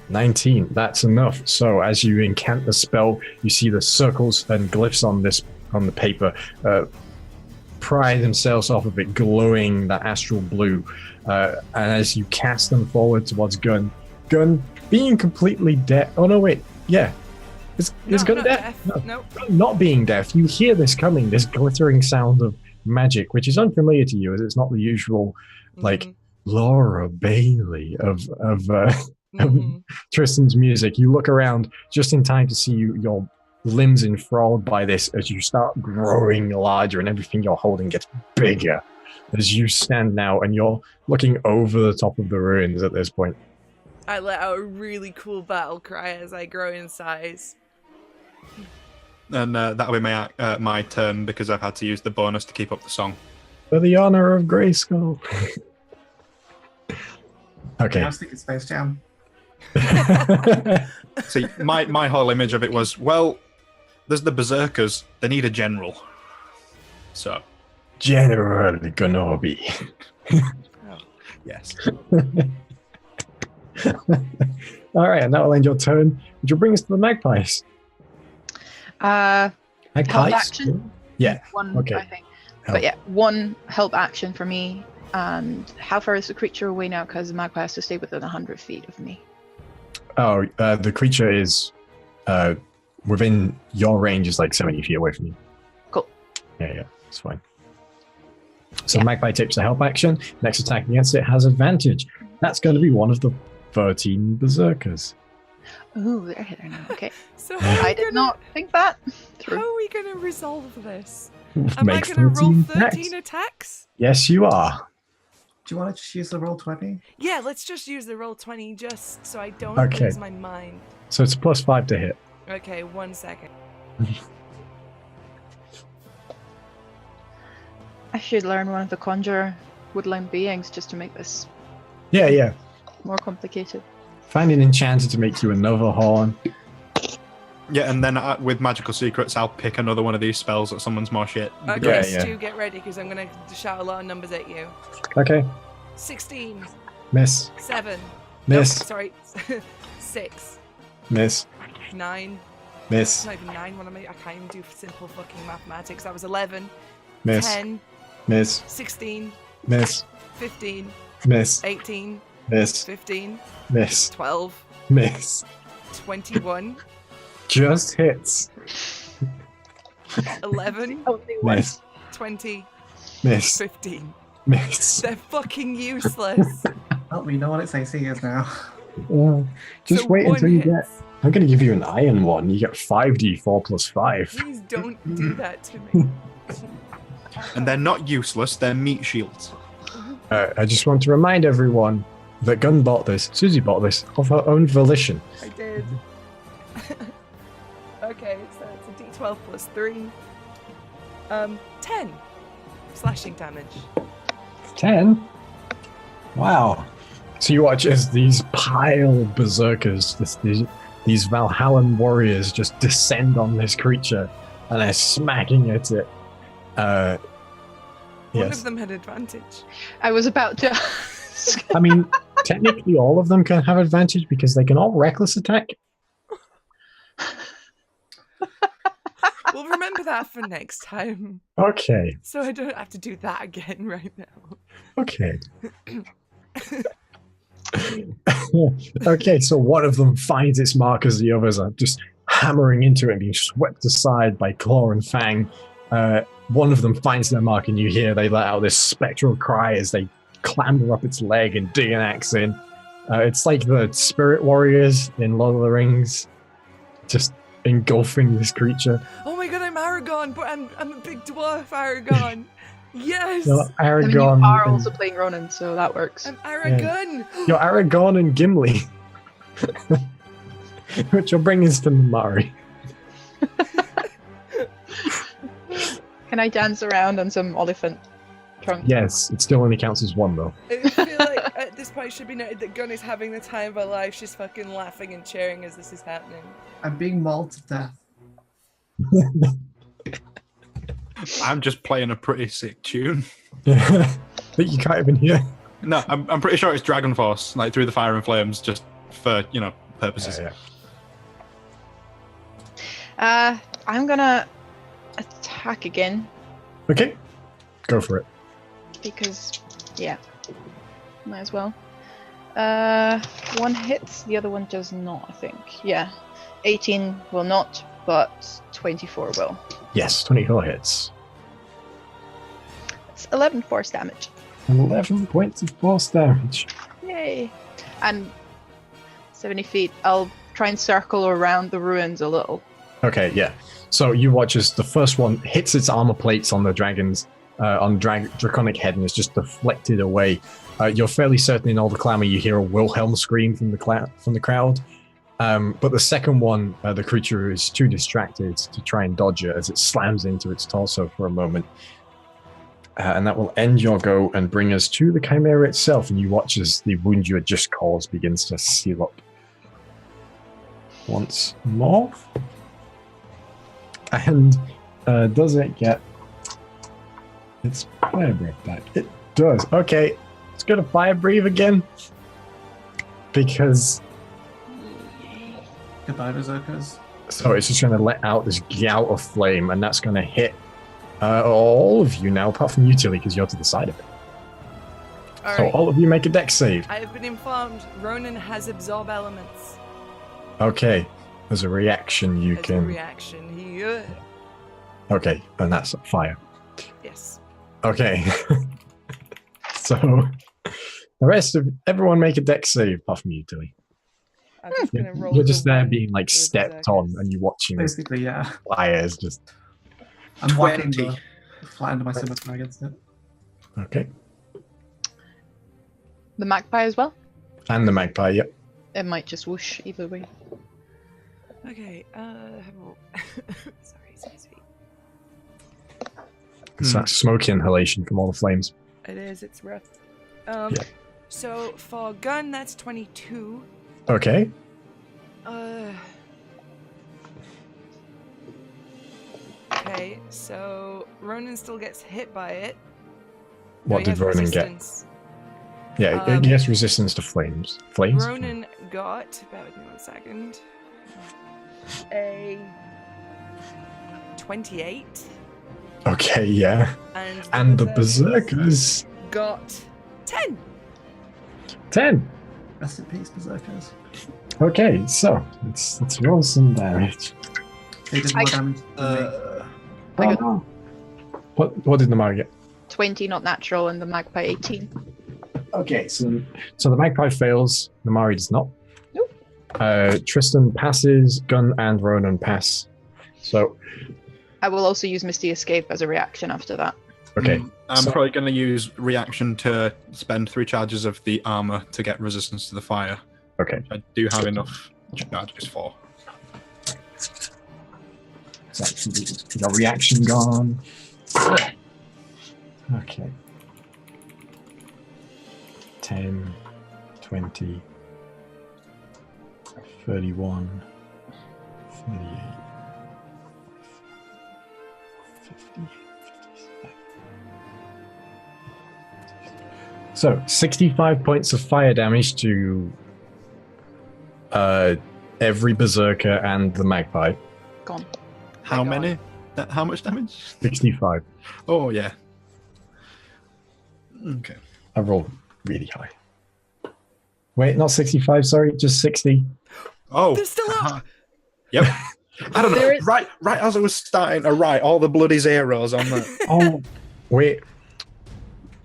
19. That's enough. So as you incant the spell, you see the circles and glyphs on the paper pry themselves off of it, glowing that astral blue. And as you cast them forward towards Gun being completely deaf. Oh no, wait. Yeah. Is Gun deaf? No. Not being deaf. You hear this coming, this glittering sound of magic, which is unfamiliar to you as it's not the usual, like, Laura Bailey of Tristan's music. You look around just in time to see your limbs enthralled by this as you start growing larger and everything you're holding gets bigger as you stand now and you're looking over the top of the ruins at this point. I let out a really cool battle cry as I grow in size. And that'll be my turn because I've had to use the bonus to keep up the song. For the honor of Grayskull. Okay. I was thinking Space Jam. See, my whole image of it was, well, there's the Berserkers. They need a general. So. General Kenobi. Yes. All right, and that will end your turn, which will bring us to the magpies. Help Magpies? action? Yeah. One, Okay. I think. Help. But yeah, one help action for me. And how far is the creature away now? Because the magpie has to stay within 100 feet of me. Oh, the creature is within your range, is like 70 feet away from you. Cool. Yeah, it's fine. So Magpie takes a help action. Next attack against it has advantage. That's going to be one of the 13 berserkers. Ooh, they're hitting now. Okay. So I did not think that through. How are we going to resolve this? Make Am I going to roll 13 13 attacks? Yes, you are. Do you want to just use the roll 20? Yeah, let's just use the roll 20 just so I don't Okay. lose my mind. So it's a +5 to hit. Okay, 1 second. I should learn one of the conjure woodland beings just to make this Yeah. more complicated. Find an enchanter to make you another horn. Yeah, and then with magical secrets, I'll pick another one of these spells that summons more shit. Okay, Yeah. Stu, get ready because I'm going to shout a lot of numbers at you. Okay. 16, Miss. 7. Miss. Nope, sorry. 6, Miss. 9. Miss. It's not even 9. I can't even do simple fucking mathematics. That was 11. Miss. 10. Miss. 16. Miss. 15. Miss. 18, Miss. 15, Miss. 12, Miss. 21, Just hits. 11, Only one. Miss. 20, Miss. 15. Miss. They're fucking useless. Oh, we know what its AC is now. Just So wait one until you hits. get. I'm going to give you an iron one. You get 5d4 plus 5. Please don't do that to me. And they're not useless, they're meat shields. I just want to remind everyone that Gunn bought this, Susie bought this, of her own volition. I did. Okay, so it's a d12 plus 3. 10 slashing damage. 10? Wow. So you watch as these pile berserkers, these Valhallan warriors just descend on this creature and they're smacking at it. One Yes. of them had advantage. I was about to ask. I mean, technically all of them can have advantage because they can all reckless attack. We'll remember that for next time. Okay. So I don't have to do that again right now. Okay. Okay, so one of them finds its mark as the others are just hammering into it and being swept aside by claw and fang. One of them finds their mark and you hear they let out this spectral cry as they clamber up its leg and dig an axe in. It's like the spirit warriors in Lord of the Rings, just engulfing this creature. Oh my god, I'm Aragon, but I'm a big dwarf Aragon. Yes! You're I mean, you Aragorn. are and- also playing Ronan, so that works. I'm Aragon! You're Aragorn and Gimli. Which you're bringing to Mari. Can I dance around on some elephant trunk? Yes, it still only counts as one though. I feel like at this point it should be noted that Gunn is having the time of her life. She's fucking laughing and cheering as this is happening. I'm being mauled to death. I'm just playing a pretty sick tune. That you can't even hear. No, I'm pretty sure it's Dragon Force, like Through the Fire and Flames, just for, purposes. Yeah. I'm gonna attack again Okay, go for it. because, yeah, might as well. One hits, the other one does not, I think. Yeah, 18 will not, but 24 will. Yes, 24 hits. It's 11 force damage. 11 points of force damage. Yay! And 70 feet. I'll try and circle around the ruins a little. Okay, yeah. So you watch as the first one hits its armor plates on the dragon's draconic head and is just deflected away. You're fairly certain in all the clamor you hear a Wilhelm scream from the crowd. But the second one, the creature is too distracted to try and dodge it as it slams into its torso for a moment. And that will end your go and bring us to the chimera itself. And you watch as the wound you had just caused begins to seal up once more. And does it get its fire breath back? It does. Okay, let's go to fire breathe again. Because Goodbye, berserkers. so it's just going to let out this gout of flame, and that's going to hit all of you now, apart from you, Tilly, because you're to the side of it. All So right. all of you make a dex save. I have been informed Ronan has absorb elements Okay, as a reaction you as a can. reaction. Okay, and that's fire. Yes. Okay. So the rest of everyone make a dex save, apart from you, Tilly. I'm just gonna roll. You're just the there one being like for the stepped on, berserkers. and you're watching this Basically, yeah. fire is just. I'm whacking 20. the flat end of my scimitar against it. Okay. The magpie as well? And the magpie, yep. It might just whoosh either way. Okay. Sorry, excuse me. It's that smoky inhalation from all the flames. It is. It's rough. Yeah. So for gun, that's 22. Okay. Okay, so Ronan still gets hit by it. What he did has Ronan resistance. get? Yeah, it gets resistance to flames. Flames? Ronan got, bear with me 1 second, a 28. Okay, yeah. And And the berserkers. got 10. 10. Rest in peace, berserkers. Okay, so let's roll some damage. They did more damage than me. I got- no. What did Namari get? 20 not natural and the magpie 18. Okay, so the magpie fails. Namari does not. Nope. Tristan passes. Gun and Ronan pass. So I will also use Misty Escape as a reaction after that. okay, I'm probably going to use reaction to spend 3 charges of the armor to get resistance to the fire. okay. I do have enough charges for. So your reaction gone. Okay. 10, 20, 31, 38, 50, 57. So 65 points of fire damage to every berserker and the magpie. Gone. How My God. many? How much damage? 65. Oh, yeah. Okay. I rolled really high. Wait, not 65, sorry, just 60. Oh. They're still up. Yep. I don't know. There is- Right as I was starting to write all the bloody zeros on that. Oh, wait.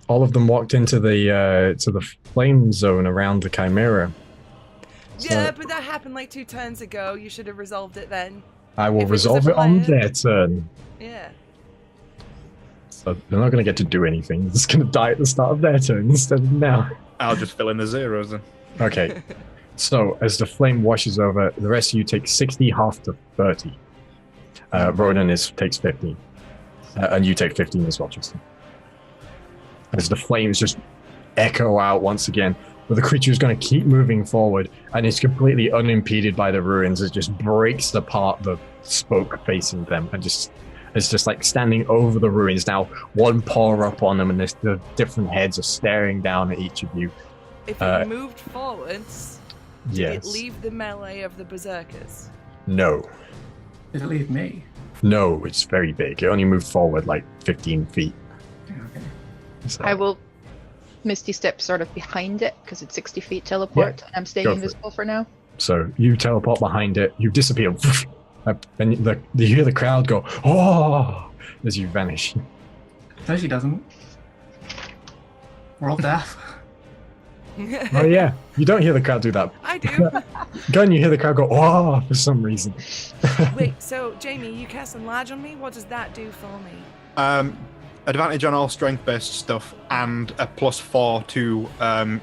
All of them walked into the to the flame zone around the Chimera. Yeah, but that happened like 2 turns ago. You should have resolved it then. I will If it was resolve a it on player- their turn. Yeah. So they're not going to get to do anything. They're just going to die at the start of their turn instead of now. I'll just fill in the zeros then. Okay. So as the flame washes over, the rest of you take 60, half to 30. Ronan takes 15. And you take 15 as well, Tristan. As the flames just echo out once again, but the creature is going to keep moving forward, and it's completely unimpeded by the ruins. It just breaks apart the spoke facing them, and it's just like standing over the ruins now, one paw up on them, and the different heads are staring down at each of you. If it moved forwards, did it Yes. leave the melee of the berserkers? No. Did it leave me? No, it's very big. It only moved forward like 15 feet. Yeah, okay. So- I will Misty Step sort of behind it because it's 60 feet teleport. And I'm staying go for it. invisible for now. So you teleport behind it, you disappear, and you hear the crowd go, "Oh!" as you vanish. No, she doesn't. We're all deaf. Oh yeah, you don't hear the crowd do that. I do. Gun, you hear the crowd go, "Oh!" for some reason. Wait, so Jamie, you cast Enlarge on me? What does that do for me? Advantage on all strength-based stuff and a +4 to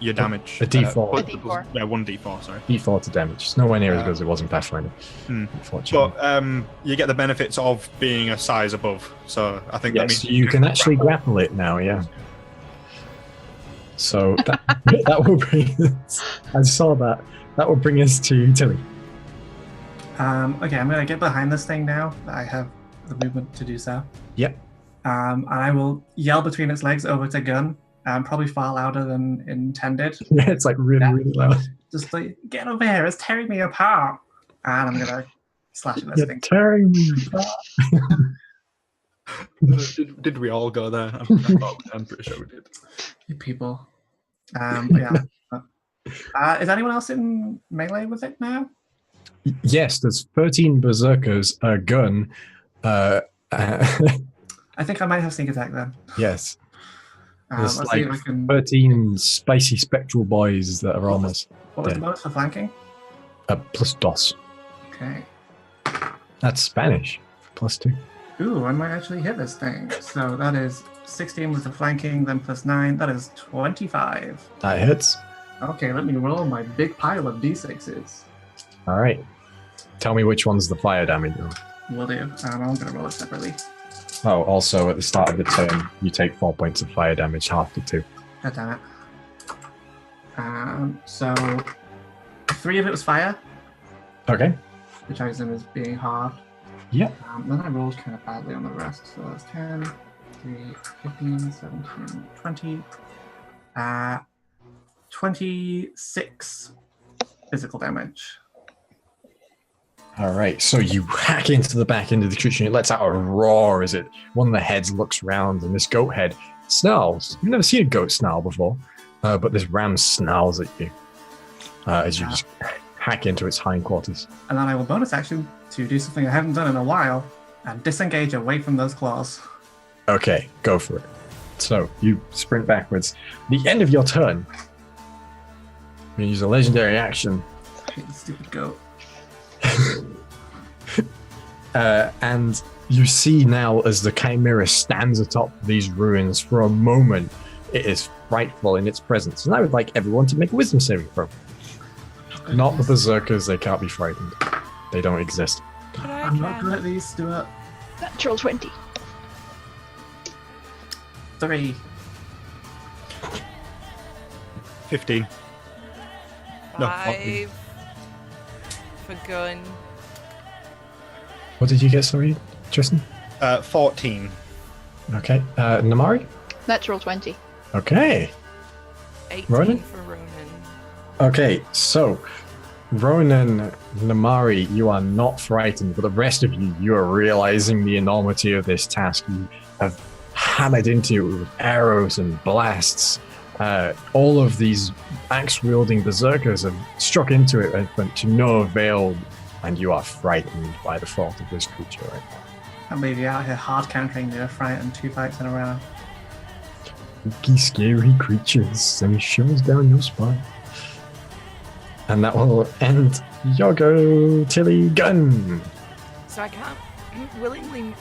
your damage. A D4. A D4. Yeah, 1d4, sorry. D4 to damage. It's nowhere near as good as it was in Pathfinder. Hmm. Unfortunately. But you get the benefits of being a size above, so I think that Yes, means you can actually grapple it now, yeah. So that will bring us, I saw that. That will bring us to Tilly. Okay, I'm gonna get behind this thing now. I have the movement to do so. Yep. And I will yell between its legs over to Gun. Probably far louder than intended. Yeah, it's like really, Yeah. really loud. Just like, get over here, it's tearing me apart. And I'm gonna slash at this You're thing. tearing me apart. did we all go there? I'm pretty sure we did. You people. But yeah. Is anyone else in melee with it now? Yes, there's 13 berserkers, a gun. I think I might have sneak attack then. Yes, there's Let's see like if I can. 13 spicy spectral boys that are almost What was dead. the bonus for flanking? Plus dos. Okay. That's Spanish. +2. Ooh, I might actually hit this thing. So that is 16 with the flanking, then +9. That is 25. That hits. Okay, let me roll my big pile of d6s. All right. Tell me which one's the fire damage. Will do. I'm going to roll it separately. Oh, also at the start of the turn, you take 4 points of fire damage, half to 2. God damn it. So 3 of it was fire, Okay. which I assume is being halved. Yep. Then I rolled kind of badly on the rest. So that's 10, 3, 15, 17, 20. 26 physical damage. All right. So you hack into the back end of the creature and it lets out a roar as one of the heads looks round and this goat head snarls. You've never seen a goat snarl before. but this ram snarls at you as you just hack into its hindquarters. And then I will bonus action to do something I haven't done in a while and disengage away from those claws. Okay, go for it. So you sprint backwards. The end of your turn. You use a legendary action. I hate the stupid goat. And you see now as the Chimera stands atop these ruins for a moment, it is frightful in its presence. And I would like everyone to make a wisdom saving throw. Not the berserkers, they can't be frightened. They don't exist. But I'm not good at these, Stuart. Natural 20. 3. 15. No, 14. 5 for gun. What did you get, sorry, Tristan? 14. Okay. Namari? Natural 20. Okay. 18 Ronan? for Ronan. Okay, so Ronan, Namari, you are not frightened, but the rest of you, you are realizing the enormity of this task. You have hammered into it with arrows and blasts. All of these axe-wielding berserkers have struck into it, but to no avail, and you are frightened by the thought of this creature right now. Can't believe you're out here hard countering the frightened 2 fights in a row. Spooky, scary creatures, and he shivers down your spine. And that will end your go, Tilly Gun. So I can't willingly...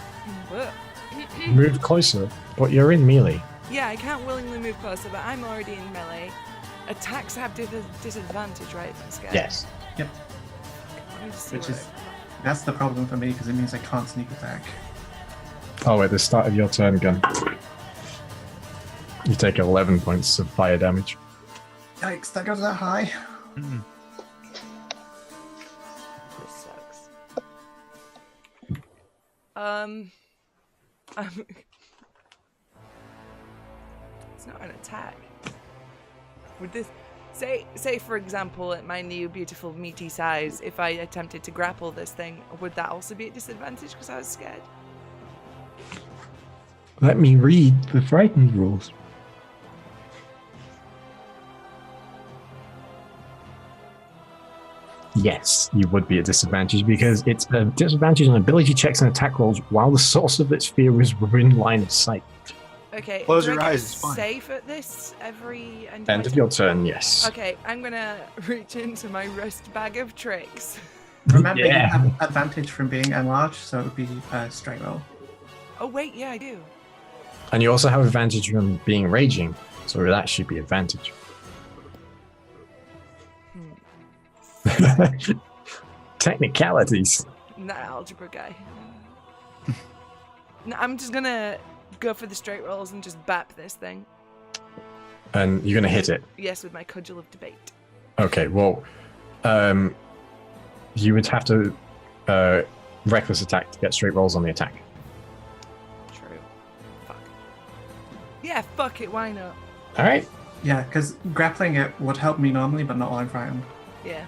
Move closer, but you're in melee. Yeah, I can't willingly move closer, but I'm already in melee. Attacks have disadvantage, right? If I'm scared. Yes. Yep. Let me just see Which what is... That's the problem for me, because it means I can't sneak attack. Oh, at the start of your turn, Gun. You take 11 points of fire damage. Yikes, that goes that high. This sucks. It's not an attack. Would this say for example at my new beautiful meaty size, if I attempted to grapple this thing, would that also be a disadvantage because I was scared? Let me read the frightened rules. Yes, you would be at disadvantage because it's a disadvantage on ability checks and attack rolls while the source of its fear is within line of sight. Okay. Close do your I get eyes, it's fine. safe at this every end End of your turn, yes. Okay, I'm gonna reach into my rust bag of tricks. Remember, Yeah. you have advantage from being enlarged, so it would be straight roll. Oh wait, yeah, I do. And you also have advantage from being raging, so it would actually be advantage. Technicalities. That algebra guy. No, I'm just gonna go for the straight rolls and just bap this thing. And you're going to hit it. Yes, with my cudgel of debate. Okay, well, you would have to reckless attack to get straight rolls on the attack. True. Fuck. Yeah, fuck it, why not? All right. Yeah, because grappling it would help me normally, but not while I'm frightened. Yeah.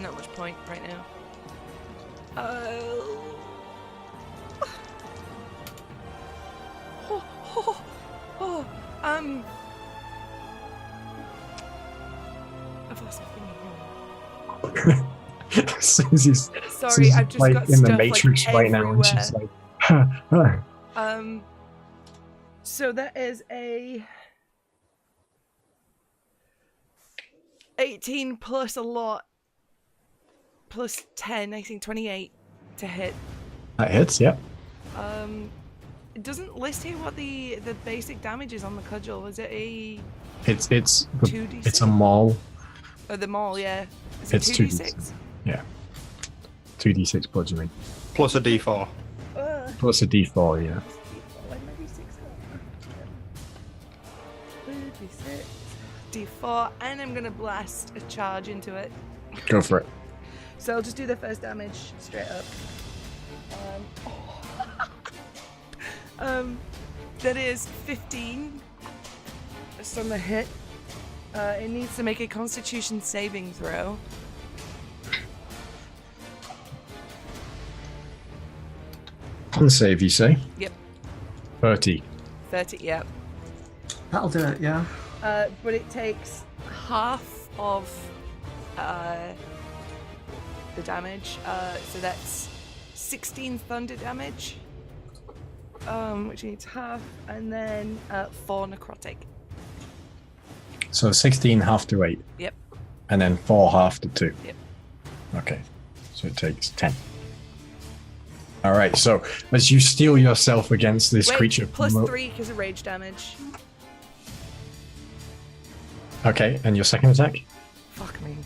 Not much point right now. I've lost my thingy. Susie's Sorry, I've just like got in stuff the Matrix like right now, and everywhere. she's like, So that is a 18 plus a lot plus 10, I think 28 to hit. that hits. Yep. It doesn't list here what the basic damage is on the cudgel. Is it a It's 2d6? it's a maul. Oh, the maul, yeah. Is It's it 2d6? Yeah. 2d6 bludgeoning Plus a d4. plus a d4. Yeah. D4, and I'm gonna blast a charge into it. Go for it. So I'll just do the first damage straight up. That is 15. Just on the hit. It needs to make a Constitution saving throw. Con save, you say? Yep. 30. 30. Yep. That'll do it, yeah. but it takes half of the damage. So that's 16 thunder damage, which needs half, and then 4 necrotic. So 16 half to 8. Yep. And then 4 half to 2. Yep. Okay. So it takes 10. All right. So as you steel yourself against this creature, plus 3 because of rage damage. Okay, and your second attack? Fuck me.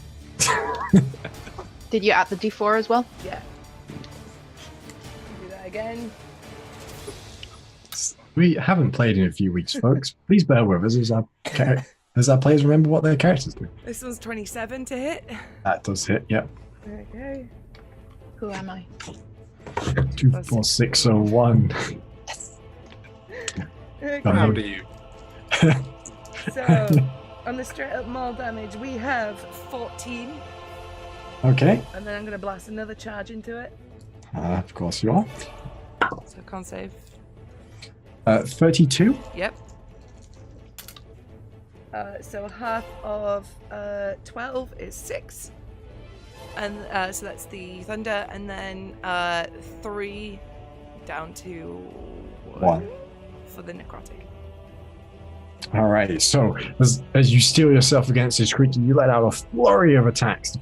Did you add the D4 as well? Yeah. Do that again. We haven't played in a few weeks, folks. Please bear with us as our players remember what their characters do. This one's 27 to hit. That does hit, yep. Okay. Who am I? 2, 4, 6, 0, 1. Okay. How do you? So, on the straight up maul damage, we have 14. Okay. And then I'm going to blast another charge into it. Of course you are. So I can't save. 32. Yep. So half of 12 is 6. And so that's the thunder. And then 3 down to 1 for the necrotic. All right. So as you steel yourself against this creature, you let out a flurry of attacks.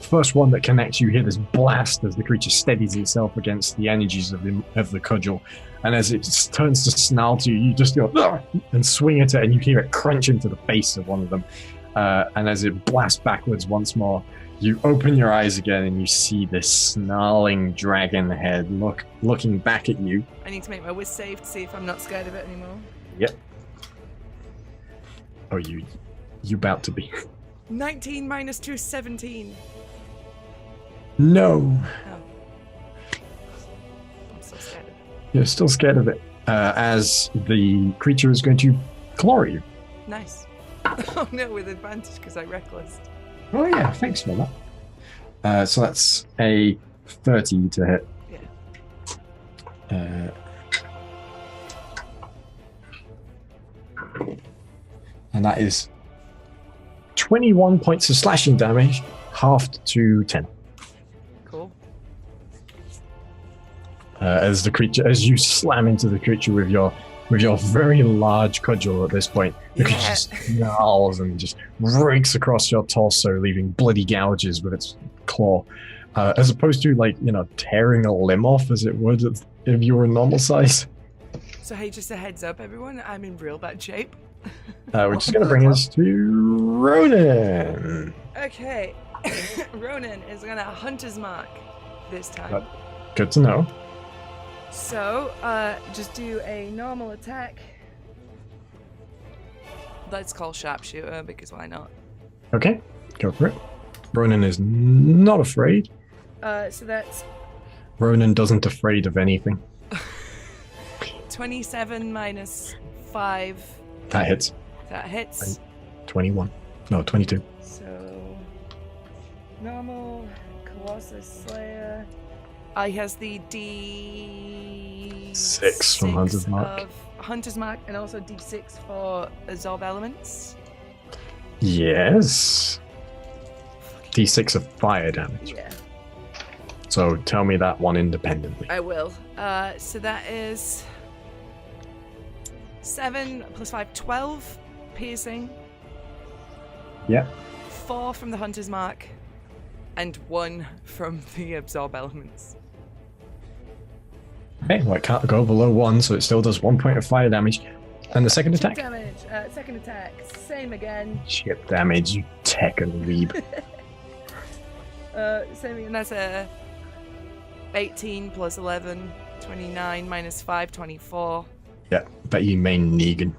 First one that connects, you hear this blast as the creature steadies itself against the energies of the cudgel, and as it turns to snarl to you, you just go and swing at it, and you hear it crunch into the face of one of them. And as it blasts backwards once more, you open your eyes again, and you see this snarling dragon head looking back at you. I need to make my whiz save to see if I'm not scared of it anymore. Yep. Oh, you about to be? 19 minus 2, 17. No. Oh. I'm so scared of it. You're still scared of it, as the creature is going to claw you. Nice. Oh no, with advantage because I reckless. Oh yeah, thanks for that. So that's a 30 to hit. Yeah. And that is 21 points of slashing damage, halved to 10. Cool. As you slam into the creature with your very large cudgel at this point, the creature just snarls and just rakes across your torso, leaving bloody gouges with its claw, as opposed to tearing a limb off as it would if you were normal size. So hey, just a heads up, everyone, I'm in real bad shape. We're just going to bring us to Ronan. Okay, Ronan is going to Hunter's Mark this time. Good to know. So, just do a normal attack. Let's call Sharpshooter, because why not? Okay, go for it. Ronan is not afraid. So that's... Ronan doesn't afraid of anything. 27 minus 5. That hits. That hits. 21. No, 22. So, normal, Colossus Slayer. He has the D6 from Hunter's Mark. Of Hunter's Mark, and also D6 for Absorb Elements. Yes. D6 of fire damage. Yeah. So tell me that one independently. I will. So that is 7 plus 5, 12 piercing. Yeah. 4 from the Hunter's Mark, and 1 from the Absorb Elements. Okay, well, it can't go below 1, so it still does 1 point of fire damage. And the second attack? Damage. Second attack, same again. Chip damage, you tech and weeb. Same, and that's a 18 plus 11, 29 minus 5, 24. Yeah, bet you main Negan.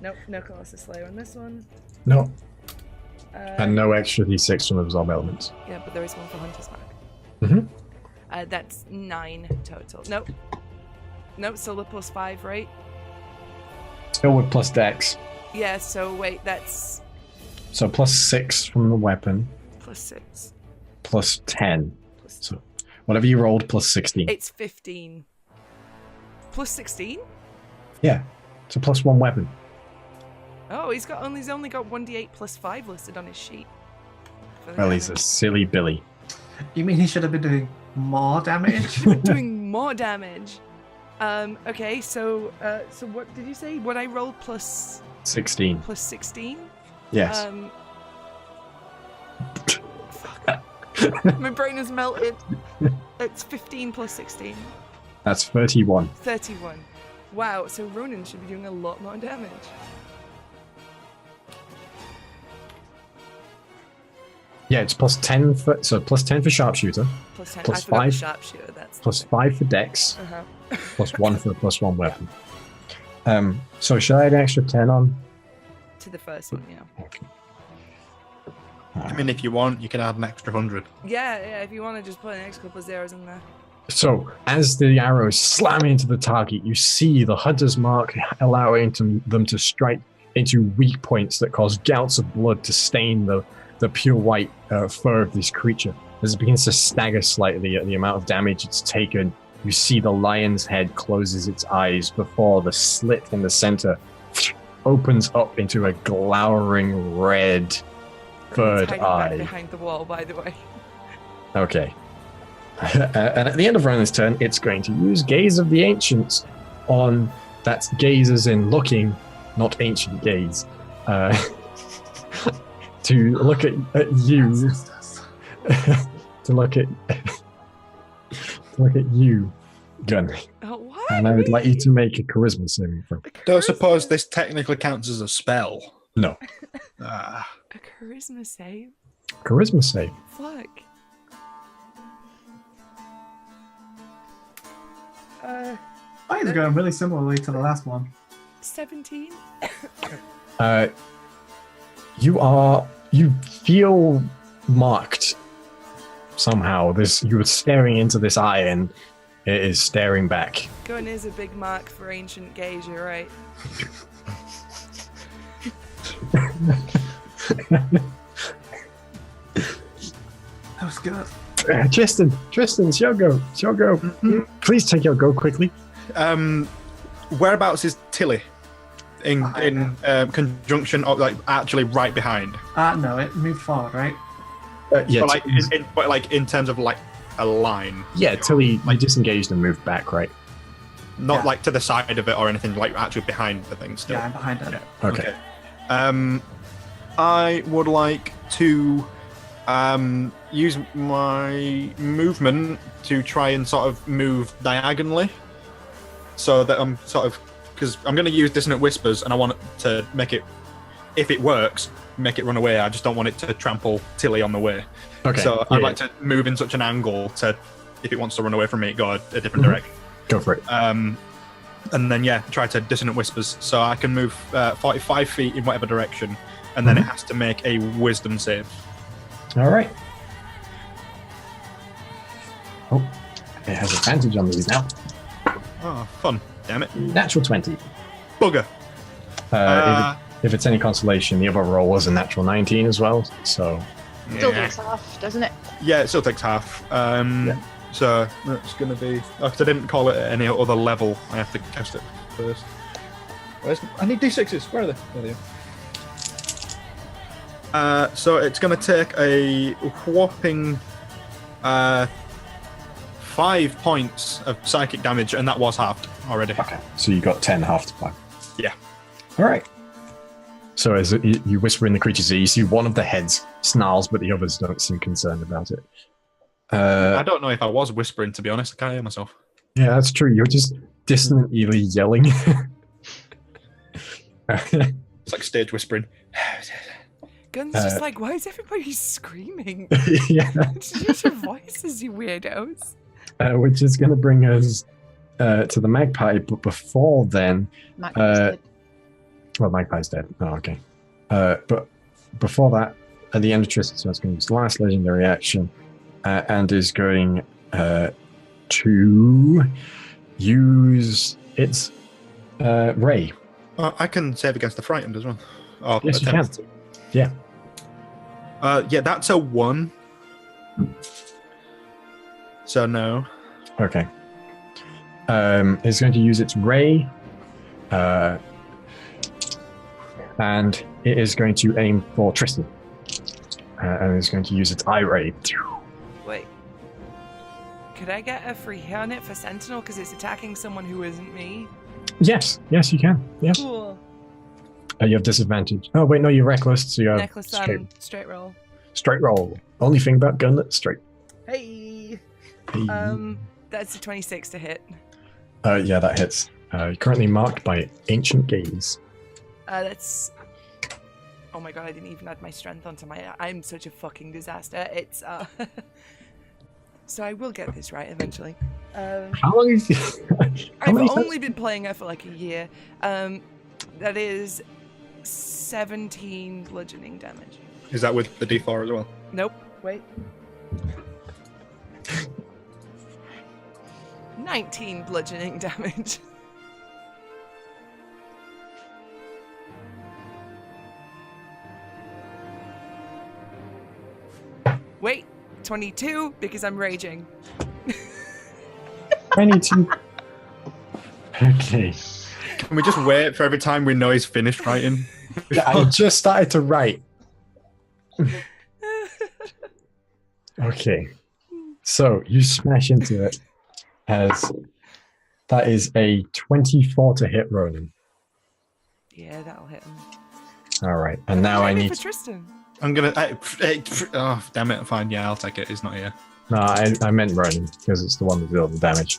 Nope, no Colossus Slayer on this one. No. And no extra D6 from Absorb Elements. Yeah, but there is one for Hunter's Mark. Mm-hmm. That's 9 total. Nope. Nope, still the plus 5, right? Still with plus dex. Yeah, so wait, that's... So plus 6 from the weapon. Plus 6. Plus 10. So whatever you rolled, plus 16. It's 15. plus 16? Yeah, it's a +1 weapon. Oh, he's only got 1d8 plus 5 listed on his sheet. Well, he's a silly Billy. You mean he should have been doing more damage? Doing more damage. Okay, so what did you say? What I rolled plus 16. plus 16? Yes. Fuck. My brain has melted. It's 15 plus 16. That's 31. 31. Wow, so Ronan should be doing a lot more damage. Yeah, it's +10 for +10 for sharpshooter, Plus 10. Plus I forgot the 5. sharpshooter. That's +5 for dex, Uh-huh. +1 for the +1 weapon. So should I add an extra 10 on? To the first one, yeah. Okay. I mean, if you want, you can add an extra 100. Yeah, if you want to just put an extra couple of zeros in there. So, as the arrows slam into the target, you see the hunter's mark allowing them to strike into weak points that cause gouts of blood to stain the pure white fur of this creature. As it begins to stagger slightly at the amount of damage it's taken, you see the lion's head closes its eyes before the slit in the center opens up into a glowering red third Hiding eye. back behind the wall, by the way. Okay. And at the end of Ronan's turn, it's going to use Gaze of the Ancients on... That's gaze as in looking, not ancient gaze. To look at you. to look at you, Gun. Oh, what? And I would like you to make a charisma saving throw. Don't suppose this technically counts as a spell. No. Ah. A charisma save? Charisma save. Fuck. Mine's going really similarly to the last one. 17? You feel marked somehow. You were staring into this eye and it is staring back. Gun is a big mark for ancient gaze, you're right. That was good. Tristan, it's your go. It's your go. Please take your go quickly. Whereabouts is Tilly? In conjunction, or like actually right behind? No, it moved forward, right? Yeah, But like in terms of like a line. yeah, Tilly, you disengaged and moved back, right? Not Yeah. like to the side of it or anything, like actually behind the thing still. Yeah, I'm behind it. Okay. I would like to use my movement to try and sort of move diagonally, so that I'm sort of, because I'm going to use Dissonant Whispers, and I want it to make it, if it works, make it run away. I just don't want it to trample Tilly on the way. Okay. So I'd like to move in such an angle to, if it wants to run away from me, go a different direction. Go for it. And then try to Dissonant Whispers, so I can move 45 feet in whatever direction, and then it has to make a Wisdom save. All right. Oh, it has advantage on these now. Oh, fun! Damn it! Natural 20. Bugger! If it's any consolation, the other roll was a natural 19 as well. So Still takes half, doesn't it? Yeah, it still takes half. So that's going to be. Because I didn't call it at any other level, I have to cast it first. I need d6s. Where are they? There they are. So it's going to take a whopping 5 points of psychic damage, and that was halved already. okay. So you got 10 half to 5. Yeah. All right. So as you whisper in the creature's ear, you see one of the heads snarls, but the others don't seem concerned about it. I don't know if I was whispering, to be honest. I can't hear myself. Yeah, that's true. You're just dissonantly yelling. It's like stage whispering. Gun's just like, why is everybody screaming? Yeah. Use your voices, you weirdos. Which is going to bring us to the magpie, but before then... Magpie's dead. Well, magpie's dead. Oh, okay. But before that, at the end of Tristan, so it's going to use the last legendary action, and is going to use its ray. I can save against the frightened as well. Oh, Yes, you can. Yeah. Yeah, that's a 1. So no. Okay. is going to use its ray, and it is going to aim for Tristan, and it's going to use its eye ray. Wait. Could I get a free hit on it for Sentinel because it's attacking someone who isn't me? Yes, you can. Yeah. Cool. You have disadvantage. Oh wait, no, you're reckless, so you have Necklace straight roll. Straight roll. Only thing about gunlet straight. Hey. Hey. That's a 26 to hit. Yeah, that hits. Currently marked by Ancient Gaze. That's. Oh my god, I didn't even add my strength onto my. I'm such a fucking disaster. It's. So I will get this right eventually. How long is I've only been playing her for like a year. That is 17 bludgeoning damage. Is that with the D4 as well? Nope. Wait. 19 bludgeoning damage. Wait, 22 because I'm raging. 22. Okay. Can we just wait for every time we know he's finished writing? Yeah, I just started to write. Okay. So you smash into it as that is a 24 to hit Ronan. Yeah, that'll hit him. All right. And now I need for Tristan. I'm gonna. Oh, damn it! Fine. Yeah, I'll take it. He's not here. No, I meant Ronan because it's the one that did all the damage.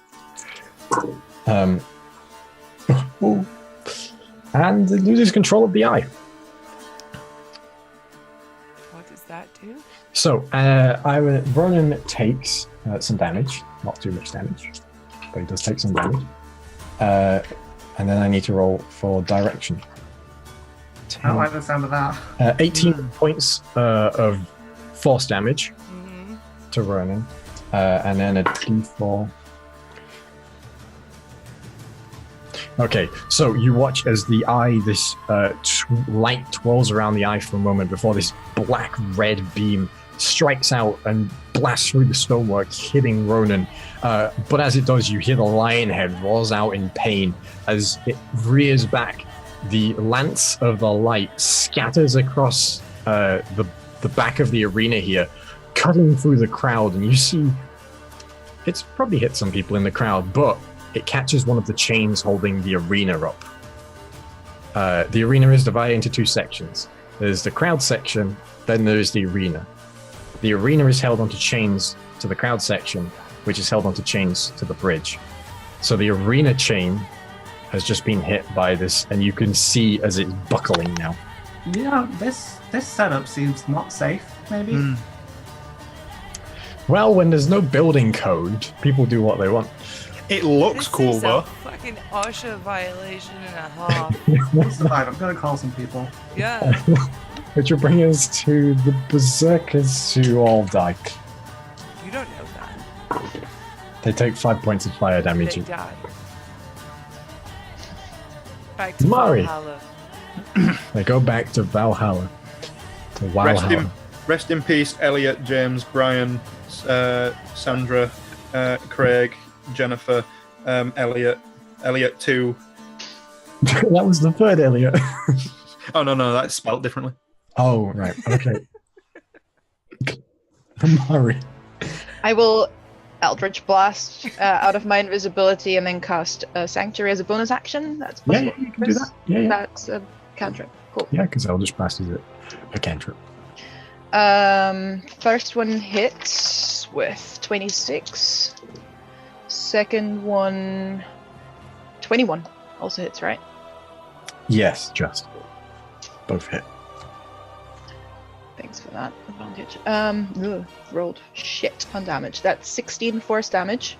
Oh. And it loses control of the eye. What does that do? So, Ronan takes some damage. Not too much damage, but he does take some damage. And then I need to roll for direction. I don't like the sound of that. 18 points of force damage to Ronan, and then a d4. Okay, so you watch as the eye, this light twirls around the eye for a moment before this black red beam strikes out and blasts through the stonework, hitting Ronan. But as it does, you hear the lion head rolls out in pain as it rears back. The lance of the light scatters across the back of the arena here, cutting through the crowd, and you see it's probably hit some people in the crowd, but it catches one of the chains holding the arena up. The arena is divided into two sections. There's the crowd section, then there's the arena. The arena is held onto chains to the crowd section, which is held onto chains to the bridge. So the arena chain has just been hit by this, and you can see as it's buckling now. Yeah, this setup seems not safe, maybe. Well, when there's no building code, people do what they want. It looks cool, is though. a fucking OSHA violation and a half. We'll survive. I'm gonna call some people. Yeah. Which will bring us to the berserkers who all die. You don't know that. They take 5 points of fire damage. They die. Back to Mari. Valhalla. They go back to Valhalla. To Valhalla. Rest in peace, Elliot, James, Brian, Sandra, Craig, Jennifer, Elliot 2. That was the third Elliot. Oh, no, that's spelled differently. Oh, right. Okay. Mari. I will Eldritch Blast out of my invisibility and then cast Sanctuary as a bonus action. That's Yeah, possible. you can do that. Yeah. That's a cantrip. Cool. Yeah, because Eldritch Blast is a cantrip. First one hits with 26. Second one, 21. Also hits, right? Yes, just. Both hit. Thanks for that advantage. Rolled shit on damage. That's 16 force damage.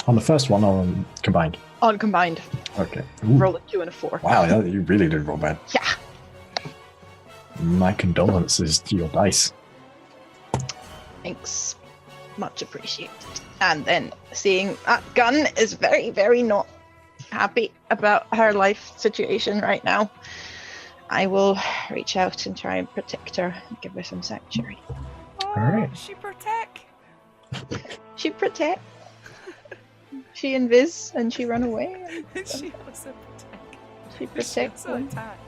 On the first one or on combined? On combined. Okay. Roll a 2 and a 4. Wow, you really did roll bad. Yeah. My condolences to your dice. Thanks. Much appreciated. And then seeing that Gun is very, very not happy about her life situation right now, I will reach out and try and protect her and give her some sanctuary. Oh, All right. She protect. She protect. She invis and she run away. And she also protect. She She protects also them. attack.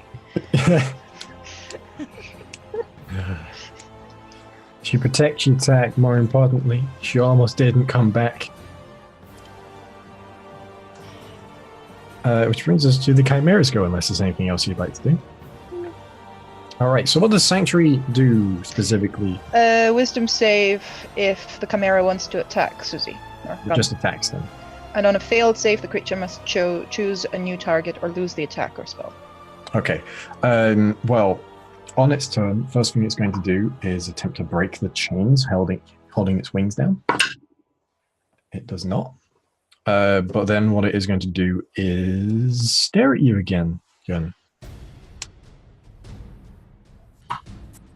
She protects, she attack. More importantly, she almost didn't come back. Which brings us to the Chimeras go, unless there's anything else you'd like to do. Alright, so what does Sanctuary do specifically? Wisdom save if the Chimera wants to attack Susie. Or It run. just attacks them. And on a failed save, the creature must choose a new target or lose the attack or spell. Okay. Well, on its turn, first thing it's going to do is attempt to break the chains holding its wings down. It does not. But then what it is going to do is stare at you again, Gun.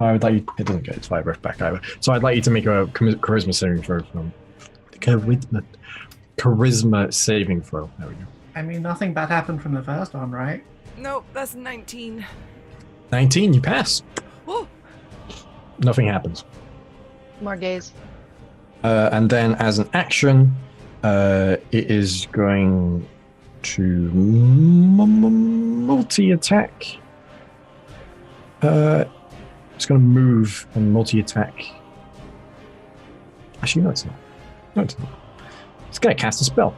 I would like you, it doesn't get its fire breath back either. So I'd like you to make a charisma saving throw from charisma saving throw. There we go. I mean, nothing bad happened from the first one, right? Nope, that's 19. 19, you pass. Oh, Nothing happens. More gaze. And then as an action, it is going to multi-attack. It's going to move and multi-attack. Actually, no, it's not. No, it's not. It's going to cast a spell.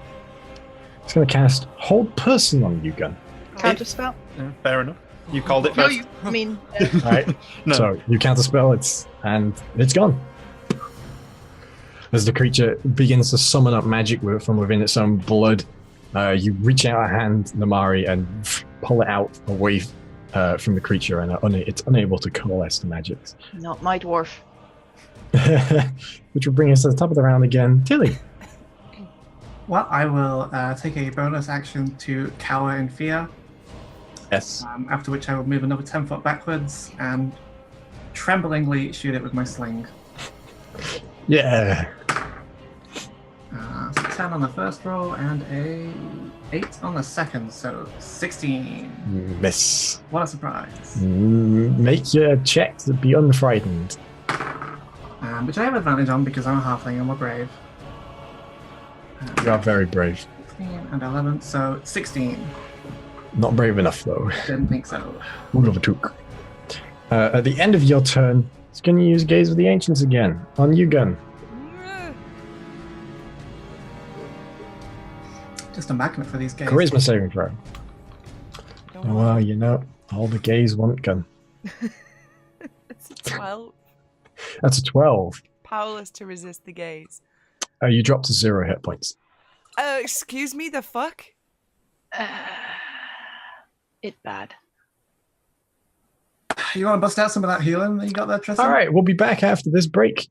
It's going to cast Hold Person on you, Gun. Counter spell? Yeah, fair enough. You called it No, first. I mean, All right. No. So you counter spell, it's gone. As the creature begins to summon up magic from within its own blood, you reach out a hand, Namari, and pull it out away from the creature, and it's unable to coalesce the magics. not my dwarf. Which will bring us to the top of the round again. Tilly. Well, I will take a bonus action to cower in fear, Yes. after which I will move another 10 foot backwards and tremblingly shoot it with my sling. Yeah. So 10 on the first roll and a 8 on the second, so 16. Miss. What a surprise. Make your check to be unfrightened. Which I have advantage on because I'm a halfling and we're brave. You are very brave. 16 and 11, so 16. Not brave enough, though. Didn't think so. Rule of a took. At the end of your turn, it's going to use Gaze of the Ancients again. On you, Gun. Just a magnet for these guys. Charisma saving throw. don't Oh, well, you know, all the gays want Gun. It's a 12. That's a 12. Powerless to resist the gaze. You drop to 0 hit points. Excuse me, the fuck? It bad. You want to bust out some of that healing that you got there, Tristan? All right, we'll be back after this break.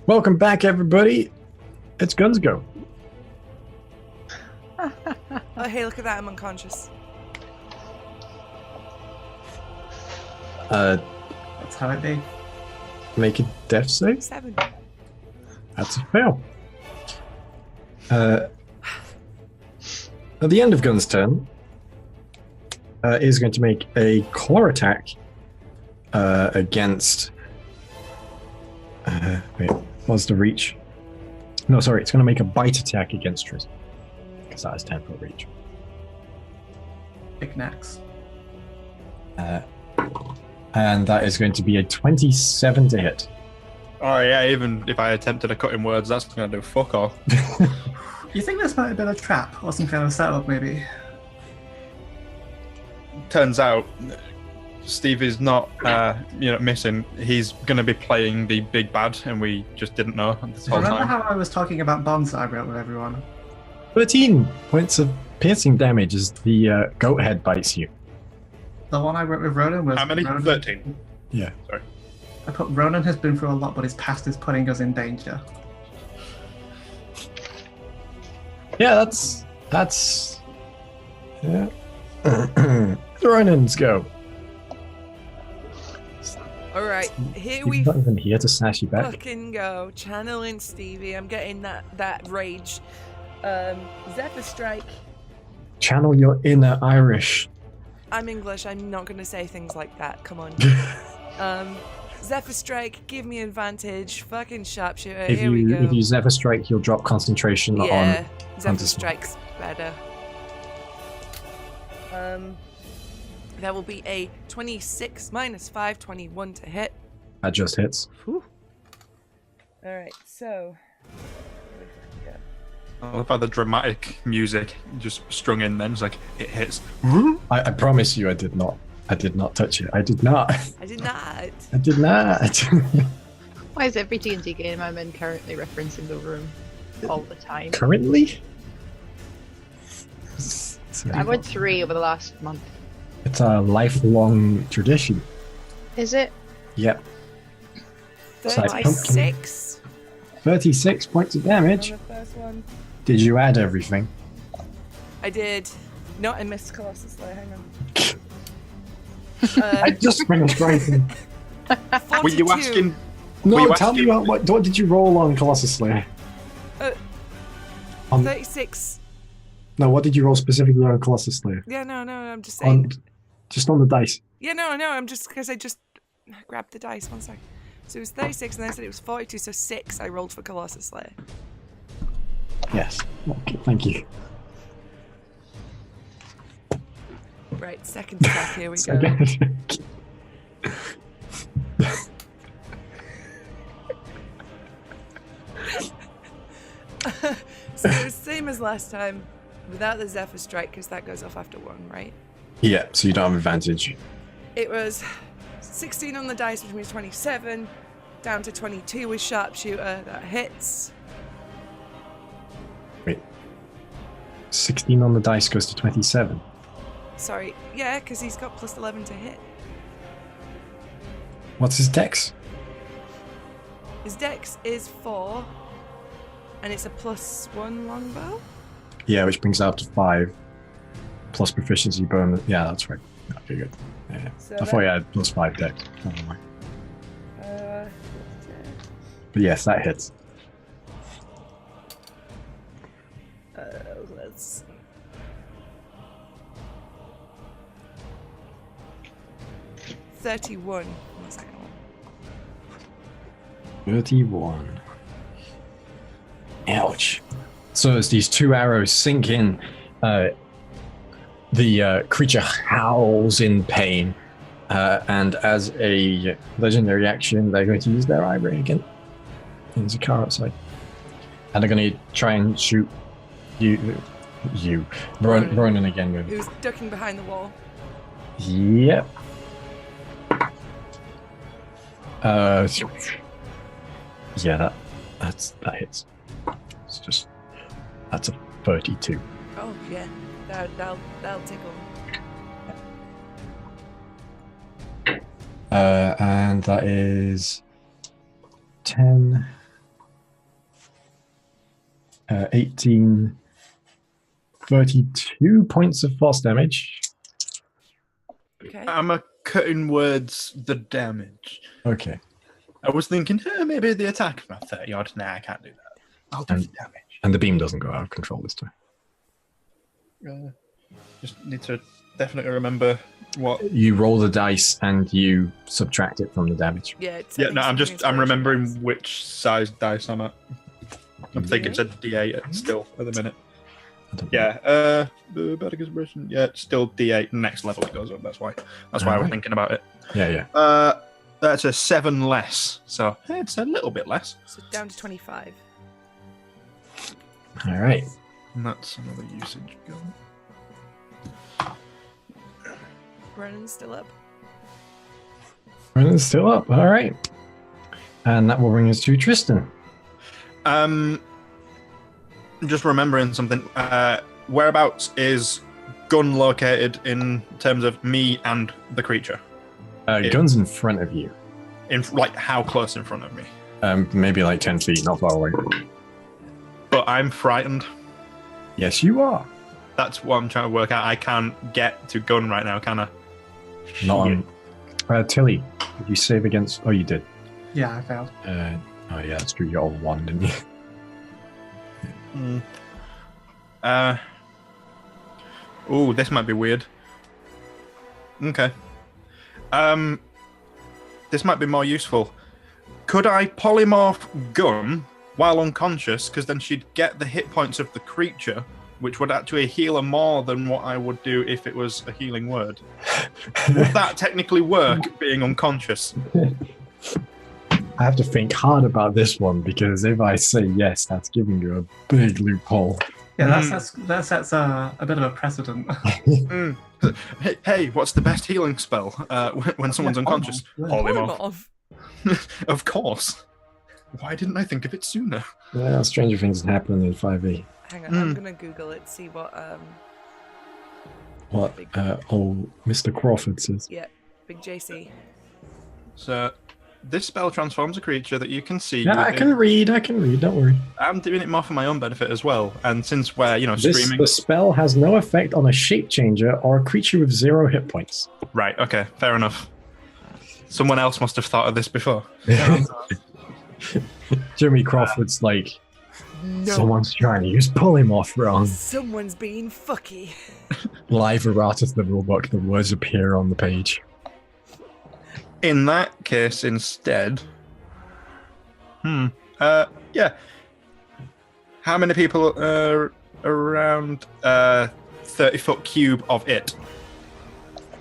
Welcome back, everybody. It's Guns Go. Oh, hey, look at that. I'm unconscious. That's how it be. Make a death save. 7. That's a fail. At the end of Gun's turn, is going to make a claw attack against. Wait, what's the reach? No, sorry, it's going to make a bite attack against Tris. Because that has 10-foot reach. Big necks. And that is going to be a 27 to hit. Oh yeah, even if I attempted to cut in words, that's going to do fuck all. You think this might have been a trap or some kind of setup, maybe? Turns out, Steve is not, missing. He's going to be playing the big bad, and we just didn't know this whole Remember time. how I was talking about bonds that I wrote with everyone? 13 points of piercing damage as the goat head bites you. The one I wrote with Ronan was... How many? Ronan, 13. Yeah. Sorry. I put Ronan has been through a lot, but his past is putting us in danger. Yeah, that's yeah. Ronan's go. Alright, here He's we not even here to sash you back. fucking go. Channeling Stevie. I'm getting that rage. Zephyr Strike. Channel your inner Irish. I'm English. I'm not going to say things like that. Come on. Zephyr Strike. Give me advantage. Fucking sharpshooter. Here we go. If you Zephyr Strike, you'll drop concentration Yeah, on. Zephyr Strike's better. That will be a 26 minus 5, 21 to hit. That just hits. Alright, so. I love how the dramatic music just strung in then. It's like, it hits. I promise you, I did not touch it. I did not. I did not. I did not. Why is every D&D game I'm in currently referencing the room all the time? Currently? I went 3 over the last month. It's a lifelong tradition. Is it? Yep. It's like 36 36 points of damage. on the first one. Did you add everything? I did. No, I missed Colossus though. Hang on. I just finished writing. 42. Were you asking? No, Were you tell me asking- what did you roll on Colossus Slayer? 36. No, what did you roll specifically on Colossus Slayer? Yeah, no, I'm just saying. Just on the dice. Yeah, no, I'm just because I just grabbed the dice. One sec. So it was 36, and then I said it was 42, so 6 I rolled for Colossus Slayer. Yes. Okay, thank you. Right, second attack. Here we go. So it was same as last time, without the Zephyr Strike, because that goes off after 1, right? Yeah, so you don't have advantage. It was 16 on the dice, which means 27, down to 22 with Sharpshooter. That hits. Wait. 16 on the dice goes to 27. Sorry, yeah, because he's got plus 11 to hit. What's his dex? His dex is 4, and it's a +1 longbow. Yeah, which brings it up to 5. Plus proficiency bonus. Yeah, that's right. Okay, good. Yeah. So I thought you had +5 dex. Oh, my. But yes, that hits. Let's. 31. One second. 31. Ouch. So as these 2 arrows sink in, the creature howls in pain. And as a legendary action, they're going to use their eye ray again. There's a car outside. And they're going to try and shoot Ronan again. With. Who's ducking behind the wall. Yep. Yeah, that hits. It's just that's a 32. Oh yeah, that'll tickle. And that is 10, 18, 32 points of force damage. Okay. I'm cutting words the damage. Okay. I was thinking, maybe the attack about 30 odd. Nah, I can't do that. I'll do the damage. And the beam doesn't go out of control this time. Just need to definitely remember what. You roll the dice and you subtract it from the damage. Yeah. It's, Yeah, no, I'm remembering which size dice I'm at. I'm thinking it's a D8 still at the minute. Yeah, better expression. Yeah, it's still D8. Next level it goes up. That's why I was thinking about it. Yeah. That's a 7 less, so it's a little bit less. So down to 25. All right. And that's another usage gun. Brennan's still up. Brennan's still up. All right. And that will bring us to Tristan. Just remembering something. Whereabouts is gun located in terms of me and the creature? Gun's in front of you. How close in front of me? Maybe like 10 feet, not far away. But I'm frightened. Yes, you are. That's what I'm trying to work out. I can't get to gun right now, can I? Not on. Tilly, did you save against? Oh, you did. Yeah, I failed. Oh yeah, that's true. You rolled 1, didn't you? Oh, this might be weird. Okay. This might be more useful. Could I polymorph gun while unconscious? Because then she'd get the hit points of the creature, which would actually heal her more than what I would do if it was a healing word. Would that technically work, being unconscious? I have to think hard about this one, because if I say yes, that's giving you a big loophole. Yeah, that sets a bit of a precedent. Hey, what's the best healing spell when someone's unconscious? Polymorph. Of course. Why didn't I think of it sooner? Yeah, stranger things happen in 5e. Hang on, I'm gonna Google it, see what What? Mr. Crawford says. Yeah, Big JC. So, this spell transforms a creature that you can see. Yeah, I can read, don't worry. I'm doing it more for my own benefit as well. And since we're, streaming... The spell has no effect on a shape changer or a creature with 0 hit points. Right, okay, fair enough. Someone else must have thought of this before. Jeremy Crawford's like, No. someone's trying to use polymorph wrong. Someone's being fucky. Live errata to the rulebook, the words appear on the page. In that case, instead... yeah. How many people are around 30-foot cube of it?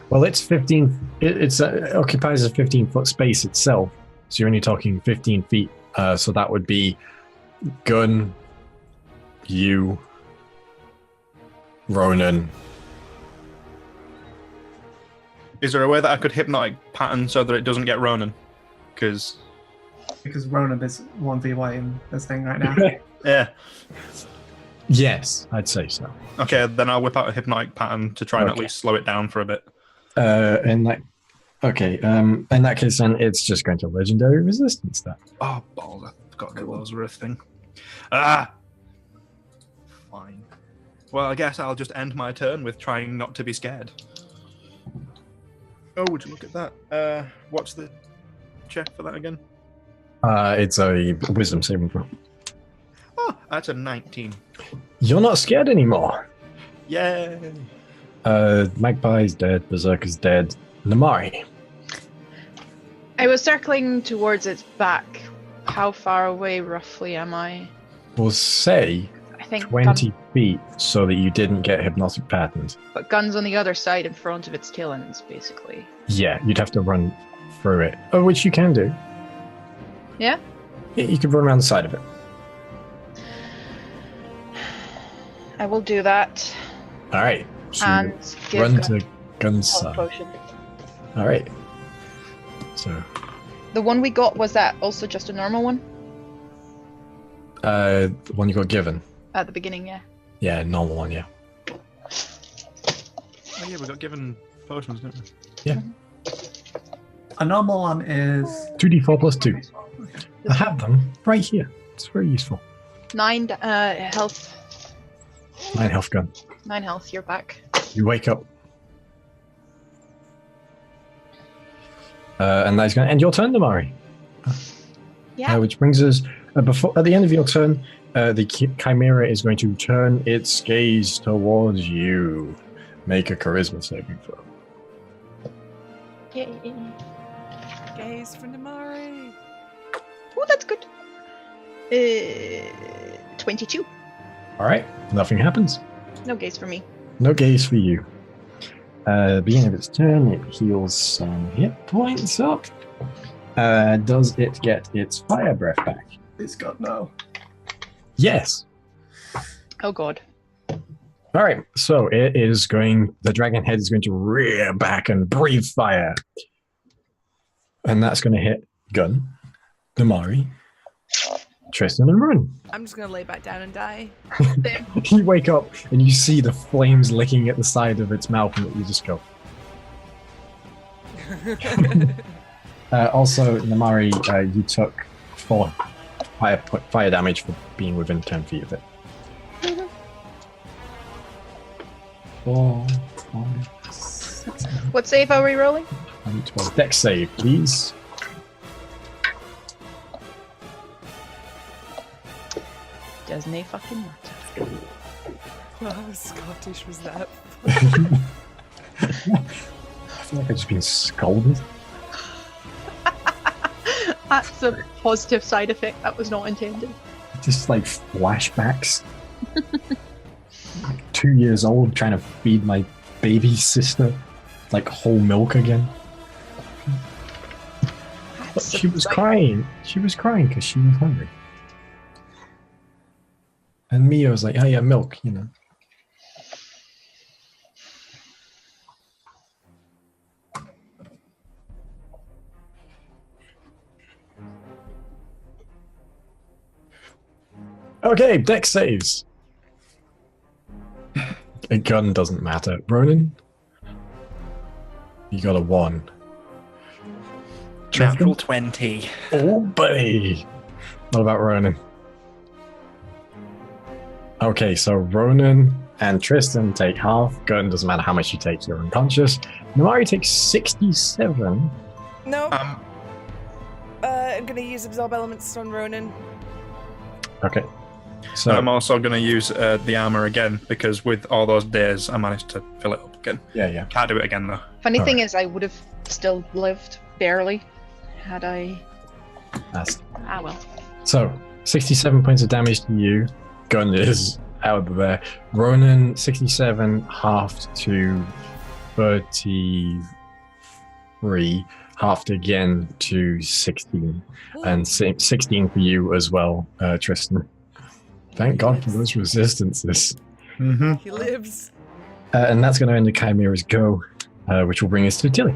Well, it's 15. It occupies a 15-foot space itself, so you're only talking 15 feet. So that would be Gun, you, Ronan. Is there a way that I could hypnotic pattern so that it doesn't get Ronan? Because Ronan is 1v1 in this thing right now. Yeah. Yes, I'd say so. Okay, then I'll whip out a hypnotic pattern to try and at least slow it down for a bit. In that case, then it's just going to legendary resistance. That. Oh, balls! I forgot that those were a thing. Ah. Fine. Well, I guess I'll just end my turn with trying not to be scared. Oh, would you look at that? What's the check for that again? It's a wisdom saving throw. Oh, that's a 19. You're not scared anymore. Yay! Magpie's dead. Berserker's dead. Namari. I was circling towards its back. How far away roughly am I? We'll say I think 20 feet so that you didn't get hypnotic patterned. But Gun's on the other side in front of its tail ends, basically. Yeah, you'd have to run through it. Oh, which you can do. Yeah? Yeah, you can run around the side of it. I will do that. All right. So And give run Gun to Gun's a side. potion. All right. So, The one we got, was that also just a normal one? the one you got given. At the beginning, yeah. Yeah, normal one, yeah. Oh yeah, we got given potions, didn't we? Yeah. A normal one is 2d4 plus 2. I have them right here. It's very useful. 9 health. 9 health, Gun. 9 health, you're back. You wake up. And that's going to end your turn, Damari. Yeah. Which brings us, at the end of your turn, the Chimera is going to turn its gaze towards you. Make a charisma saving throw. Yay. Gaze for Namari. Oh, that's good. 22. All right, nothing happens. No gaze for me. No gaze for you. Beginning of its turn, it heals some hit points up. Does it get its fire breath back? It's got no. Yes. Oh god. All right, so it is going. The dragon head is going to rear back and breathe fire, and that's going to hit Gun, Damari, Tristan, and Run. I'm just gonna lay back down and die. You wake up and you see the flames licking at the side of its mouth, and you just go. Also, Namari, you took 4 fire damage for being within 10 feet of it. 4, 5, 6, What save are we rolling? 12. Dex save, please. Doesn't it fucking matter. How Scottish was that? I feel like I've just been scolded. That's a positive side effect. That was not intended. Just like flashbacks. Like 2 years old trying to feed my baby sister like whole milk again. But she was crying. She was crying because she was hungry. And Mia was like, oh yeah, milk, you know. Okay, dex saves. A gun doesn't matter. Ronan? You got a 1. Natural 20. Oh, buddy. What about Ronan? Okay, so Ronan and Tristan take half. Gun doesn't matter how much you take, you're unconscious. Namari takes 67. No. I'm gonna use absorb elements on Ronan. Okay. So I'm also going to use the armor again because with all those days, I managed to fill it up again. yeah. Can't do it again though. Funny thing Alright. is, I would have still lived barely had I. That's Well. So, 67 points of damage to you. Gun is out of there. Ronan, 67, halved to 33, halved again to 16. And 16 for you as well, Tristan. Thank God for those resistances. Mm-hmm. He lives. And that's going to end the Chimera's go, which will bring us to Tilly.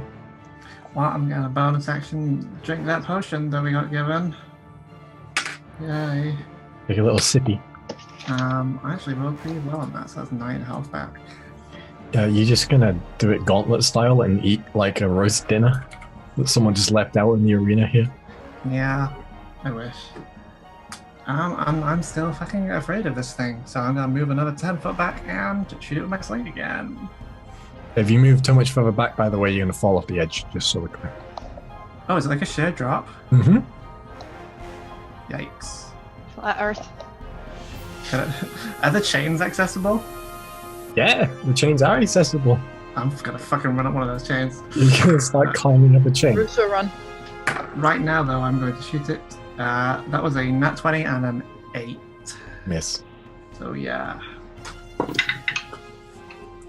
Well, I'm going to bonus action drink that potion that we got given. Yay. Take a little sippy. I actually rolled pretty well on that, so that's 9 health back. You're just going to do it gauntlet style and eat like a roast dinner that someone just left out in the arena here? Yeah, I wish. I'm still fucking afraid of this thing, so I'm gonna move another 10 foot back and shoot it with my sling again. If you move too much further back, by the way, you're going to fall off the edge, just so we're clear. Oh, is it like a shared drop? Mm-hmm. Yikes. Flat Earth. Are the chains accessible? Yeah, the chains are accessible. I'm gonna fucking run up one of those chains. You can start climbing up a chain. Russo run. Right now, though, I'm going to shoot it. That was a nat 20 and an 8. Miss. So, yeah.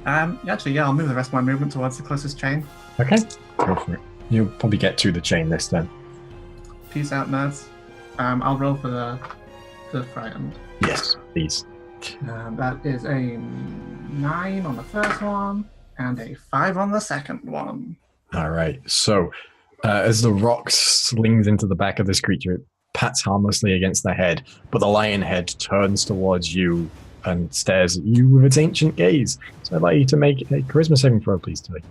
Actually, I'll move the rest of my movement towards the closest chain. Okay, go for it. You'll probably get to the chain this turn. Peace out, nerds. I'll roll for the frightened. Yes, please. That is a 9 on the first one and a 5 on the second one. All right. So, as the rock slings into the back of this creature, it pats harmlessly against the head, but the lion head turns towards you and stares at you with its ancient gaze. So I'd like you to make a charisma saving throw, please, Tilly.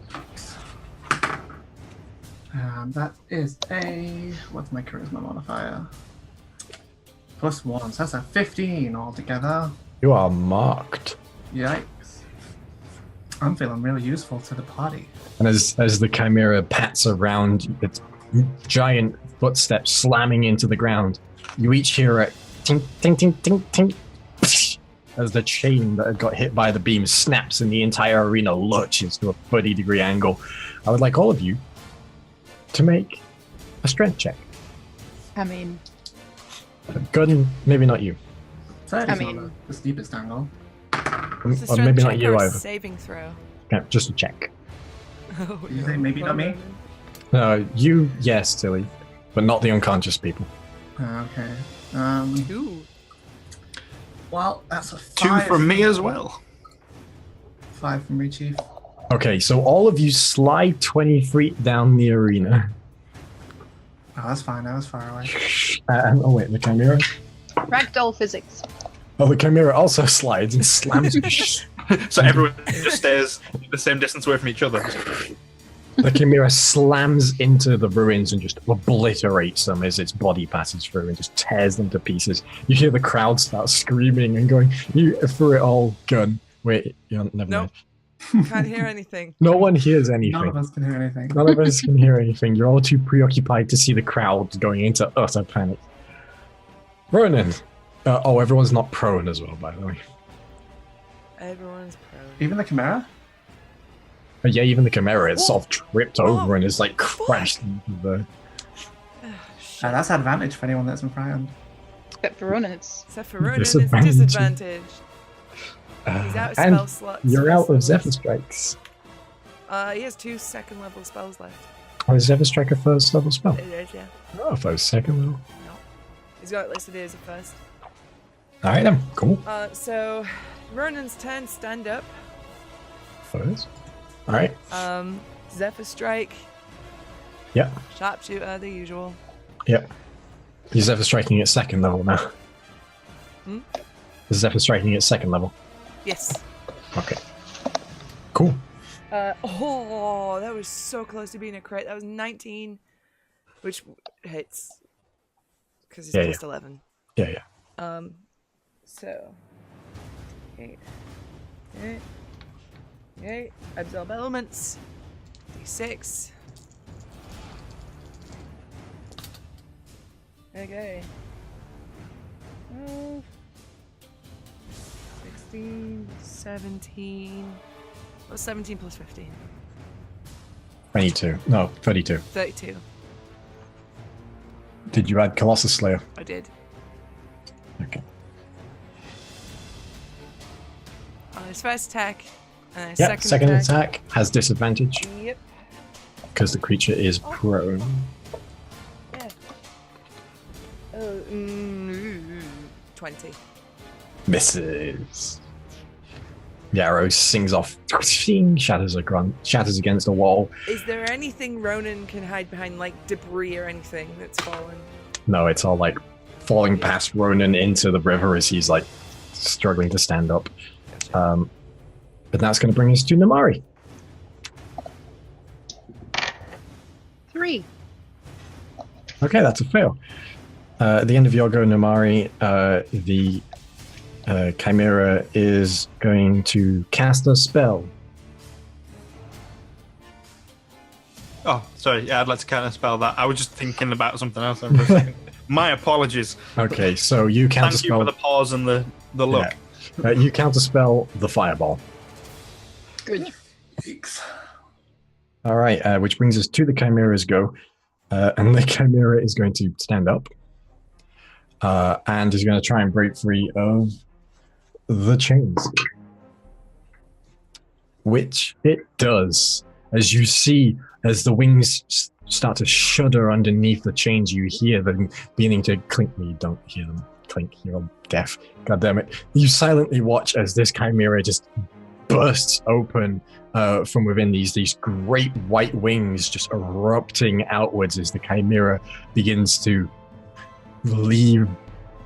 That is a... What's my charisma modifier? +1, so that's a 15 altogether. You are marked. Yikes. I'm feeling really useful to the party. And as the chimera pats around, its giant footsteps slamming into the ground, you each hear a tink, tink, tink, tink, tink, as the chain that had got hit by the beam snaps and the entire arena lurches to a 30-degree angle. I would like all of you to make a strength check. I mean, Gun, maybe not you. 30 I is mean- not the steepest angle. It's a Or strength maybe not check you or a either. saving throw. Yeah, just a check. Oh, You say maybe not me? You, yes, silly, but not the unconscious people. Okay. Ooh. Well, that's a 2 5. from me as well. 5 from me, Chief. Okay, so all of you slide 20 feet down the arena. Oh, that's fine. I was far away. Oh wait, the chimera? ragdoll physics. Oh, the chimera also slides and slams. So everyone just stays the same distance away from each other. The chimera slams into the ruins and just obliterates them as its body passes through and just tears them to pieces. You hear the crowd start screaming and going, "You threw it all, Gun." Wait, never Nope. mind. Can't hear anything. No one hears anything. None of us can hear anything. None of us can hear anything. You're all too preoccupied to see the crowd going into utter panic. Ronan. Everyone's not prone as well, by the way. Everyone's prone. Even the Chimera? But yeah, even the chimera is sort of tripped over Oh, and is like crashed into the... Shit. That's advantage for anyone that's frightened. Except for Ronan, it's Except for Ronan, it's Disadvantage. disadvantage. He's out of and spell slots. you're out of First Zephyr level. Strikes. He has 2 second-level spells left. Oh, is Zephyr Strike a first level spell? It is, yeah. Oh, if I was second level. No. He's got it listed here as a first. Alright then, cool. So, Ronan's turn, stand up. First. Alright. Zephyr Strike. Yep. Sharpshooter, the usual. Yep. Is Zephyr Striking at second level now? Hmm? Is Zephyr Striking at second level? Yes. Okay. Cool. That was so close to being a crit. That was 19, which hits. Because it's Yeah, plus 11. Yeah, yeah. So. 8. 8. 8. Absorb elements. D6. Okay. 12. 16. 17. What's 17 plus 15? 22. No, 32. 32. Did you add Colossus Slayer? I did. Okay. On his first attack. And his Yeah, second attack has disadvantage Yep. because the creature is prone. Yeah. 20. Misses. The arrow sings off, shatters against a wall. Is there anything Ronan can hide behind, like debris or anything that's fallen? No, it's all like falling past Ronan into the river as he's like struggling to stand up. But that's going to bring us to Namari. 3. Okay, that's a fail. At the end of your go, Namari, the Chimera is going to cast a spell. Oh, sorry. Yeah, I'd like to counter spell that. I was just thinking about something else then for a second. My apologies. Okay, so you counter Thank you for spell. the pause and the look. You counter spell the fireball. Good. Yikes. All right, which brings us to the Chimera's go, and the Chimera is going to stand up and is going to try and break free of the chains, which it does. As you see, as the wings start to shudder underneath the chains, you hear them beginning to clink. You don't hear them clink. You're all deaf. God damn it! You silently watch as this Chimera just bursts open from within these great white wings, just erupting outwards as the Chimera begins to leave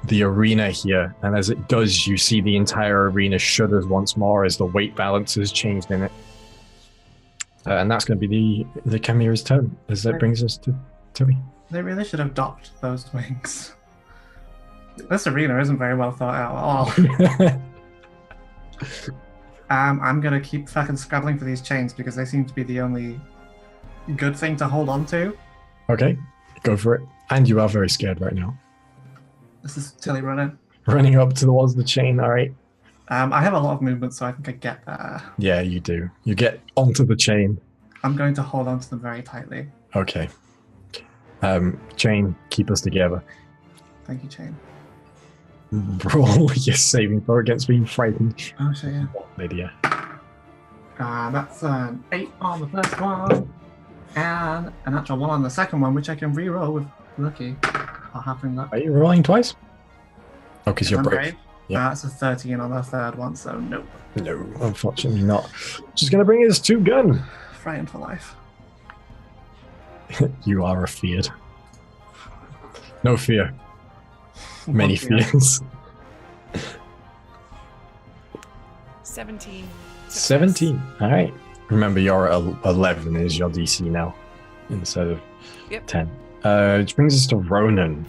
the arena here. And as it does, you see the entire arena shudders once more as the weight balance has changed in it. And that's going to be the Chimera's turn, as that brings us to Toby. They really should have docked those wings. This arena isn't very well thought out at all. I'm gonna keep fucking scrabbling for these chains because they seem to be the only good thing to hold on to. Okay, go for it. And you are very scared right now. This is Tilly running. Running up towards the chain, all right. I have a lot of movement, so I think I get there. Yeah, you do. You get onto the chain. I'm going to hold on to them very tightly. Okay. Chain, keep us together. Thank you, Chain. Roll your saving throw against being frightened. Oh, shit, yeah. Lydia. That's an 8 on the first one, and a natural 1 on the second one, which I can re-roll with Lucky. I'll happen that. Are you rolling twice? Oh, because you're I'm brave. Yeah. That's a 13 on the third one, so nope. No, unfortunately not. Just gonna bring his 2 gun. Frightened for life. You are afeared. No fear. Many One fear. fears. 17. Success. 17. All right. Remember, you're at 11 is your DC now instead of Yep. 10. Which brings us to Ronan.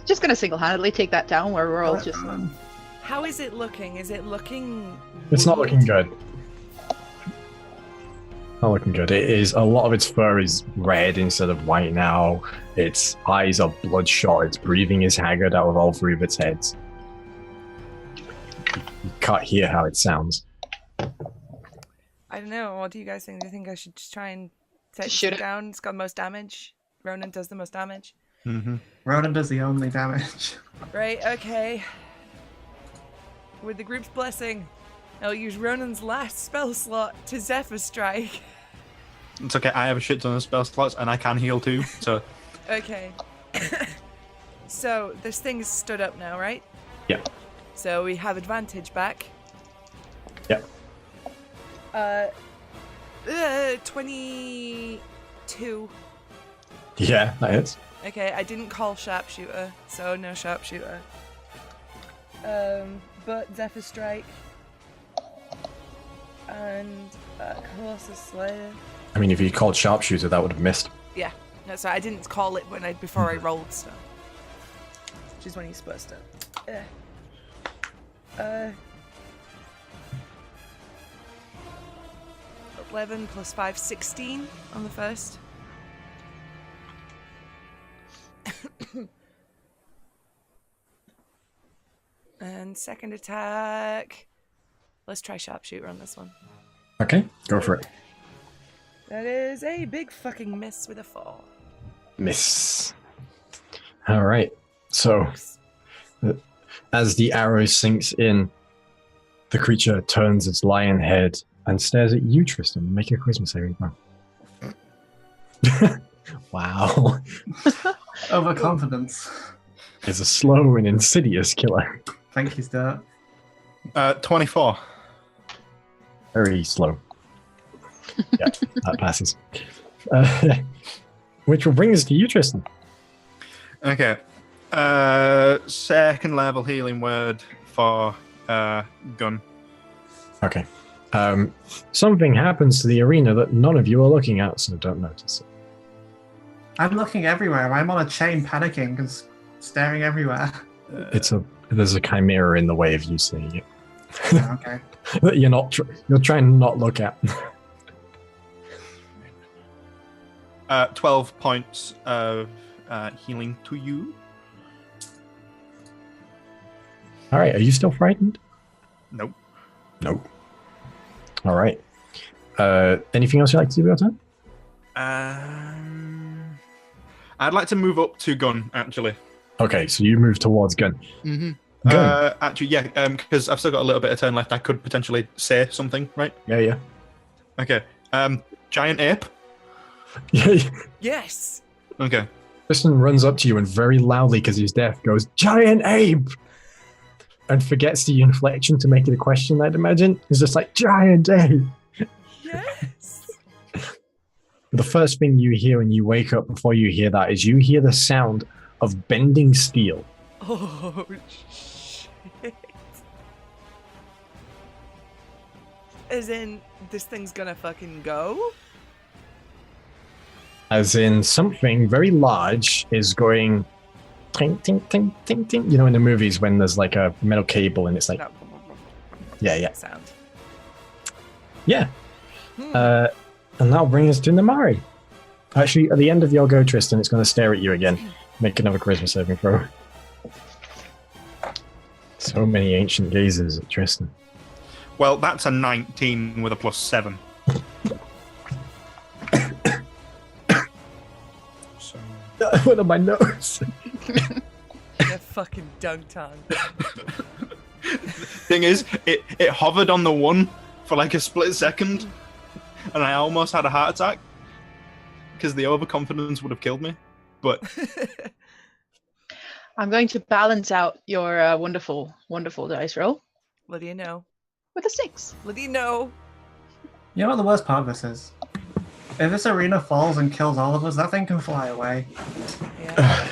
Just gonna single-handedly take that down where we're all just. How is it looking? Is it looking... It's not wood? looking good. Not looking good. It is, a lot of its fur is red instead of white now. Its eyes are bloodshot. Its breathing is haggard out of all 3 of its heads. You can't hear how it sounds. I don't know. What do you guys think? Do you think I should just try and take Shoot it it. down? It's got the most damage. Ronan does the most damage. Mm-hmm. Ronan does the only damage. Right, okay. With the group's blessing, I'll use Ronan's last spell slot to Zephyr Strike. It's okay. I have a shit ton of spell slots, and I can heal too. So Okay. So, this thing's stood up now, right? Yeah. So, we have advantage back. Yeah. 22. Yeah, that is. Okay, I didn't call sharpshooter, so no sharpshooter. But Zephyr Strike and Colossus Slayer. I mean, if you called sharpshooter, that would have missed. Yeah, no, sorry, I didn't call it before I rolled stuff. Which is when you're supposed to. 11 plus 5, 16 on the first. And second attack. Let's try sharpshooter on this one. Okay, go for it. That is a big fucking miss with a 4. Miss. All right. So, as the arrow sinks in, the creature turns its lion head and stares at you, Tristan. Make a charisma saving throw. Wow. Overconfidence. It's a slow and insidious killer. Thank you, Sturt. 24. Very slow. Yeah, that passes. Which will bring us to you, Tristan. Okay. Second level healing word for gun. Okay. Something happens to the arena that none of you are looking at, so don't notice it. I'm looking everywhere. I'm on a chain panicking and staring everywhere. There's a chimera in the way of you seeing it. Okay. That you're trying to not look at. 12 points of healing to you. All right. Are you still frightened? Nope. Nope. All right. Anything else you'd like to do about that? I'd like to move up to gun, actually. Okay, so you move towards gun. Mm-hmm. Gun. Actually, yeah, because I've still got a little bit of turn left. I could potentially say something, right? Yeah. Okay. Giant ape. Yeah. Yes! Okay. Tristan runs up to you and very loudly, because he's deaf, goes, "Giant ape!" And forgets the inflection to make it a question, I'd imagine. It's just like, "Giant ape!" Yes! The first thing you hear when you wake up before you hear that is you hear the sound of bending steel. Oh, shit. As in, this thing's gonna fucking go? as in something very large is going ting, ting, ting, ting, ting. You know, in the movies when there's like a metal cable and it's like, No. yeah. Sound. Yeah. And that'll bring us to Namari. Actually, at the end of your go, Tristan, it's going to stare at you again. Make another charisma saving throw. So many ancient gazes at Tristan. Well, that's a 19 with a +7. So... What on my nose? Your fucking dunk tongue. Thing is, it hovered on the 1 for like a split second, and I almost had a heart attack because the overconfidence would have killed me. But I'm going to balance out your wonderful, wonderful dice roll What do you know? with a 6. What do you know? You know what the worst part of this is? If this arena falls and kills all of us, that thing can fly away. Yeah.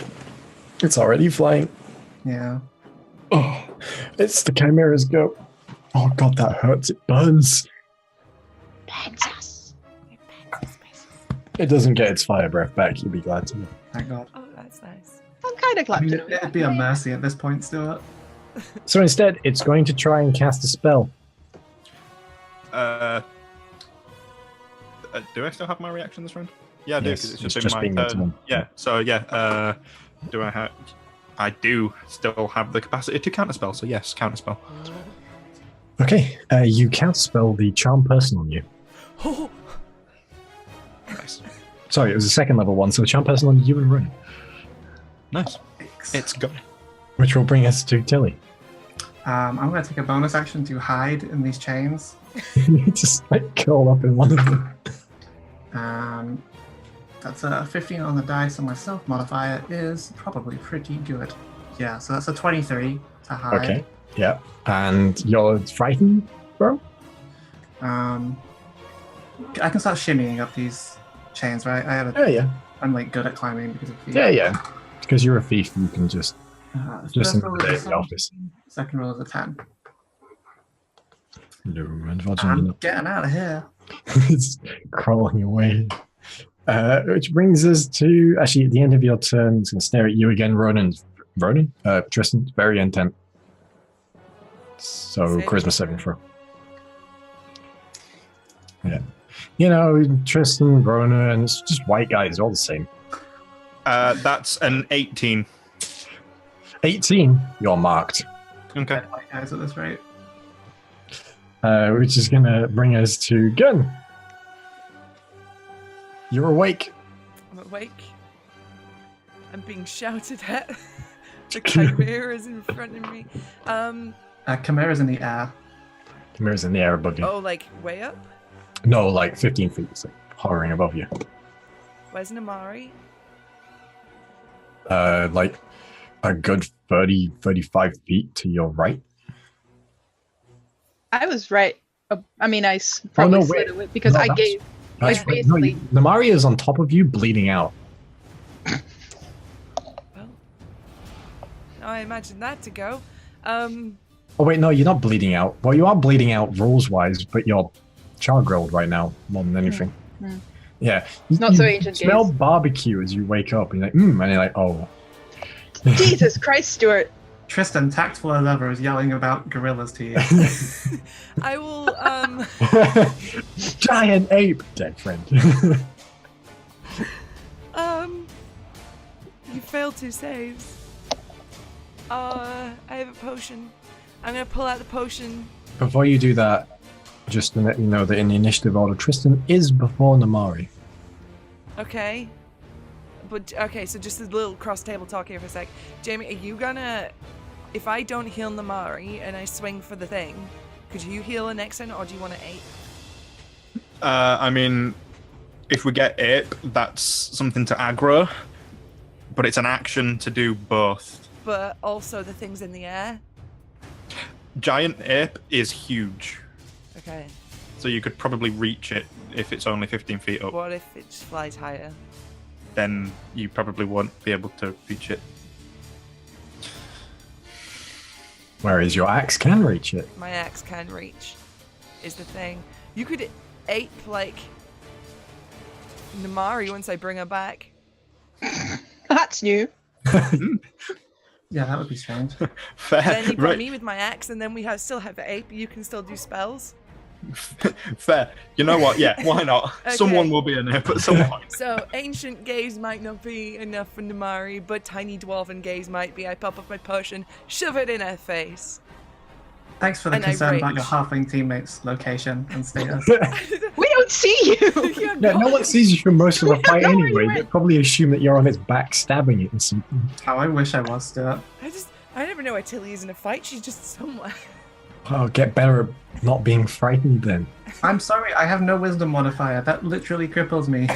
It's already flying. Yeah. Oh, it's the Chimera's go. Oh god, that hurts. It burns. Burns us. It doesn't get its fire breath back. You'll be glad to know. Thank God. Oh, that's nice. I'm kind of I glad mean, to know. it'd be a mercy at this point, Stuart. So instead, it's going to try and cast a spell. Do I still have my reaction this round? Yeah, I do, Yes, because it's it's just in been my your turn. turn. Yeah, so yeah, do I have... I do still have the capacity to counterspell, so yes, counterspell. Okay, you counterspell the charm person on you. Oh, Nice. Sorry, it was a second level one, so charm person on you and Run, Nice. Thanks. It's good. which will bring us to Tilly. I'm going to take a bonus action to hide in these chains. Just like curl up in one of them. That's a 15 on the dice, and my self modifier is probably pretty good. Yeah, so that's a 23 to hide. Okay, yeah. And you're frightened, bro? I can start shimmying up these chains, right? Yeah. I'm like good at climbing because of the Yeah. Because you're a thief, you can just first in roll the is day a at the office. second roll is a 10. No, unfortunately I'm getting out of here. it's crawling away. Which brings us to actually at the end of your turn. It's going to stare at you again, Ronan. Tristan, very intent. So Saving charisma throw. saving throw. Yeah, you know Tristan, Ronan, it's just white guys, all the same. That's an 18. 18, you're marked. Okay. Dead white guys at this rate. Which is going to bring us to Gun. You're awake. I'm awake. I'm being shouted at. The chimera is in front of me. Chimera's in the air. Chimera's in the air above you. Oh, like way up? No, like 15 feet. It's like hovering above you. Where's Namari? Like a good 30, 35 feet to your right. I was right. I mean, I probably no, slid wait. away because No, I that's- gave. That's Like, right. No, basically- Namari is on top of you, bleeding out. Well, now I imagine that to go. Oh wait, no, you're not bleeding out. Well, you are bleeding out rules-wise, but you're char-grilled right now more than anything. Mm. Yeah. Not so ancient Smell days. barbecue as you wake up, and you're like, and you're like, oh. Jesus Christ, Stuart. Tristan, tactful as ever, is yelling about gorillas to you. I will, Giant ape, dead friend. you failed 2 saves. I have a potion. I'm gonna pull out the potion. Before you do that, just to let you know that in the initiative order, Tristan is before Namari. Okay. But, okay, so just a little cross-table talk here for a sec. Jamie, are you gonna... If I don't heal Namari and I swing for the thing, could you heal her next turn, or do you want to ape? I mean, if we get ape, that's something to aggro, but it's an action to do both. But also the thing's in the air? Giant ape is huge, Okay. so you could probably reach it if it's only 15 feet up. What if it just flies higher? Then you probably won't be able to reach it. Whereas your axe can reach it. My axe can reach, is the thing. You could ape, like... Namari once I bring her back. That's new. Yeah, that would be strange. Fair. Then you've got Right. me with my axe, and then we still have the ape. You can still do spells. Fair. You know what? Yeah, why not? Okay. Someone will be in here at some point. So ancient gaze might not be enough for Namari, but tiny dwarven gaze might be. I pop up my potion, shove it in her face. Thanks for the And I concern about rage. your halfling teammates' location and status. We don't see you. You're Yeah, no not- one sees you for most of the don't fight know where anyway. you They went. probably assume that you're on his back stabbing it or something. How I wish I was, Stuart. I never know where Tilly is in a fight. She's just somewhere. Oh, get better at not being frightened then. I'm sorry, I have no wisdom modifier. That literally cripples me.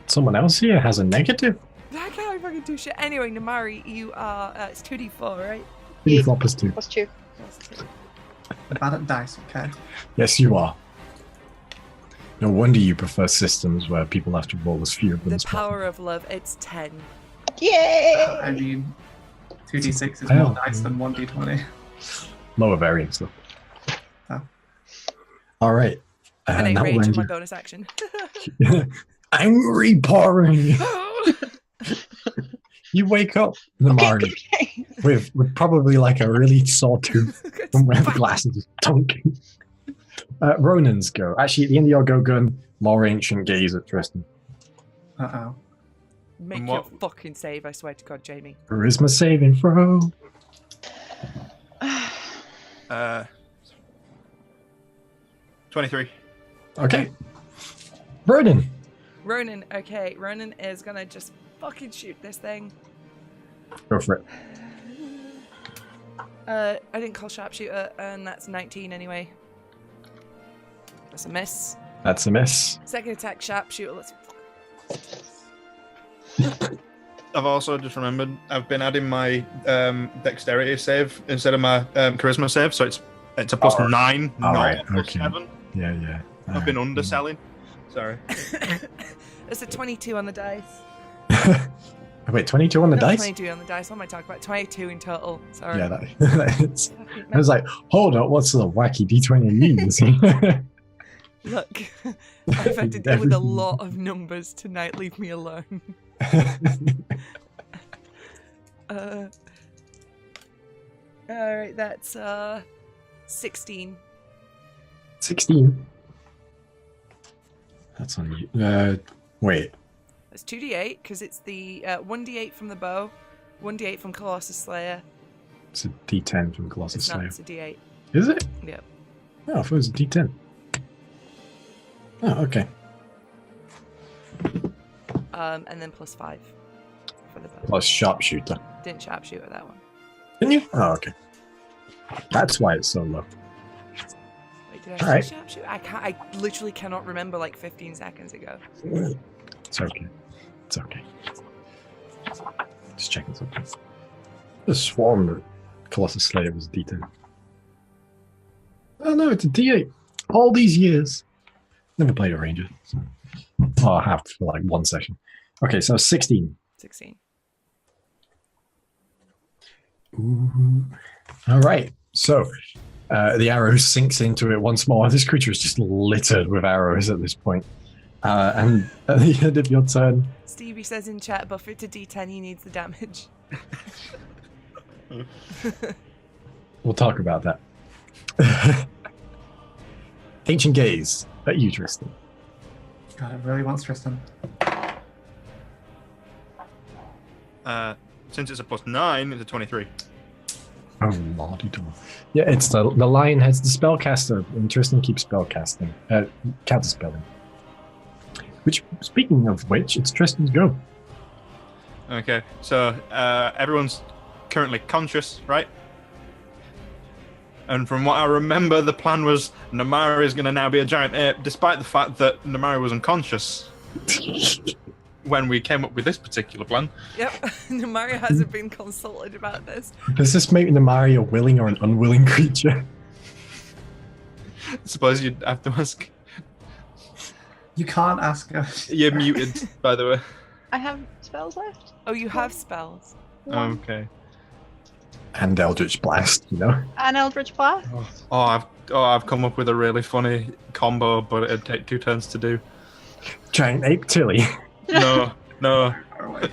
Someone else here has a negative? I can't fucking do shit. Anyway, Namari, you are. It's 2d4, right? Pretty floppers too. Plus 2. That's two. Bad at dice, okay? Yes, you are. No wonder you prefer systems where people have to roll as few of them The as possible. power of love. It's 10. Yay! I mean, 2d6 is Oh. more dice than 1d20. Lower variance though. Oh. All right. And I now rage we're in into- my bonus action. Angry pouring. You wake up, Namari, Okay. with probably like a really sore tooth from where the glasses is tonking. Ronan's go. Actually, at the end of your go gun, more ancient gaze at Tristan. Uh-oh. Make And your what- fucking save, I swear to God, Jamie. Charisma saving throw. 23. Okay. Ronan. Ronan, okay. Ronan is gonna just fucking shoot this thing. Go for it. I didn't call sharpshooter, and that's 19 anyway. That's a miss. That's a miss. Second attack, sharpshooter. Let's. I've also just remembered I've been adding my dexterity save instead of my charisma save, so it's a plus Alright. 9, not Alright, a plus okay. 7. Yeah. I've been underselling. Sorry. That's a 22 on the dice. Wait, 22 on the Not dice? 22 on the dice. What am I talking about? 22 in total. Sorry. Yeah, that is. I was like, hold up, what's the wacky D20 means? Look, I've had to deal with a lot of numbers tonight. Leave me alone. Alright, that's 16. 16. That's on you. Wait. That's 2d8 because it's the 1d8 from the bow, 1d8 from Colossus Slayer. It's a D10 from Colossus It's not, Slayer. it's a d8. Is it? Yep. Oh, I thought it was a D10. Oh, okay. And then plus 5 for the bow. Plus sharpshooter. Didn't sharpshooter that one. Didn't you? Oh, okay. That's why it's so low. Wait, did I Alright. say sharpshooter? I literally cannot remember like 15 seconds ago. It's okay. It's okay. Just checking something. The swarm that Colossus Slayer was a D10. Oh no, it's a D8. All these years. Never played a ranger. So. Oh, I have for like one session. Okay, so 16. 16. Ooh. All right. So the arrow sinks into it once more. This creature is just littered with arrows at this point. And at the end of your turn, Stevie says in chat, buff it to d10, he needs the damage. we'll talk about that. Ancient gaze at you, Tristan. God, it really wants Tristan. Since it's a plus 9, it's a 23. Oh, lordy do. Yeah, it's the lion has the spellcaster, and Tristan keeps spellcasting, counterspelling. Which, speaking of which, it's Tristan's go. Okay, so everyone's currently conscious, right? And from what I remember, the plan was Namari is going to now be a giant ape, despite the fact that Namari was unconscious when we came up with this particular plan. Yep, Namari hasn't been consulted about this. Does this make Namari a willing or an unwilling creature? I suppose you'd have to ask. You can't ask us. You're muted, by the way. I have spells left. Oh, you have spells. Okay. And Eldritch Blast, you know? An Eldritch Blast. I've come up with a really funny combo, but it'd take 2 turns to do. Giant ape Tilly. No. Far away.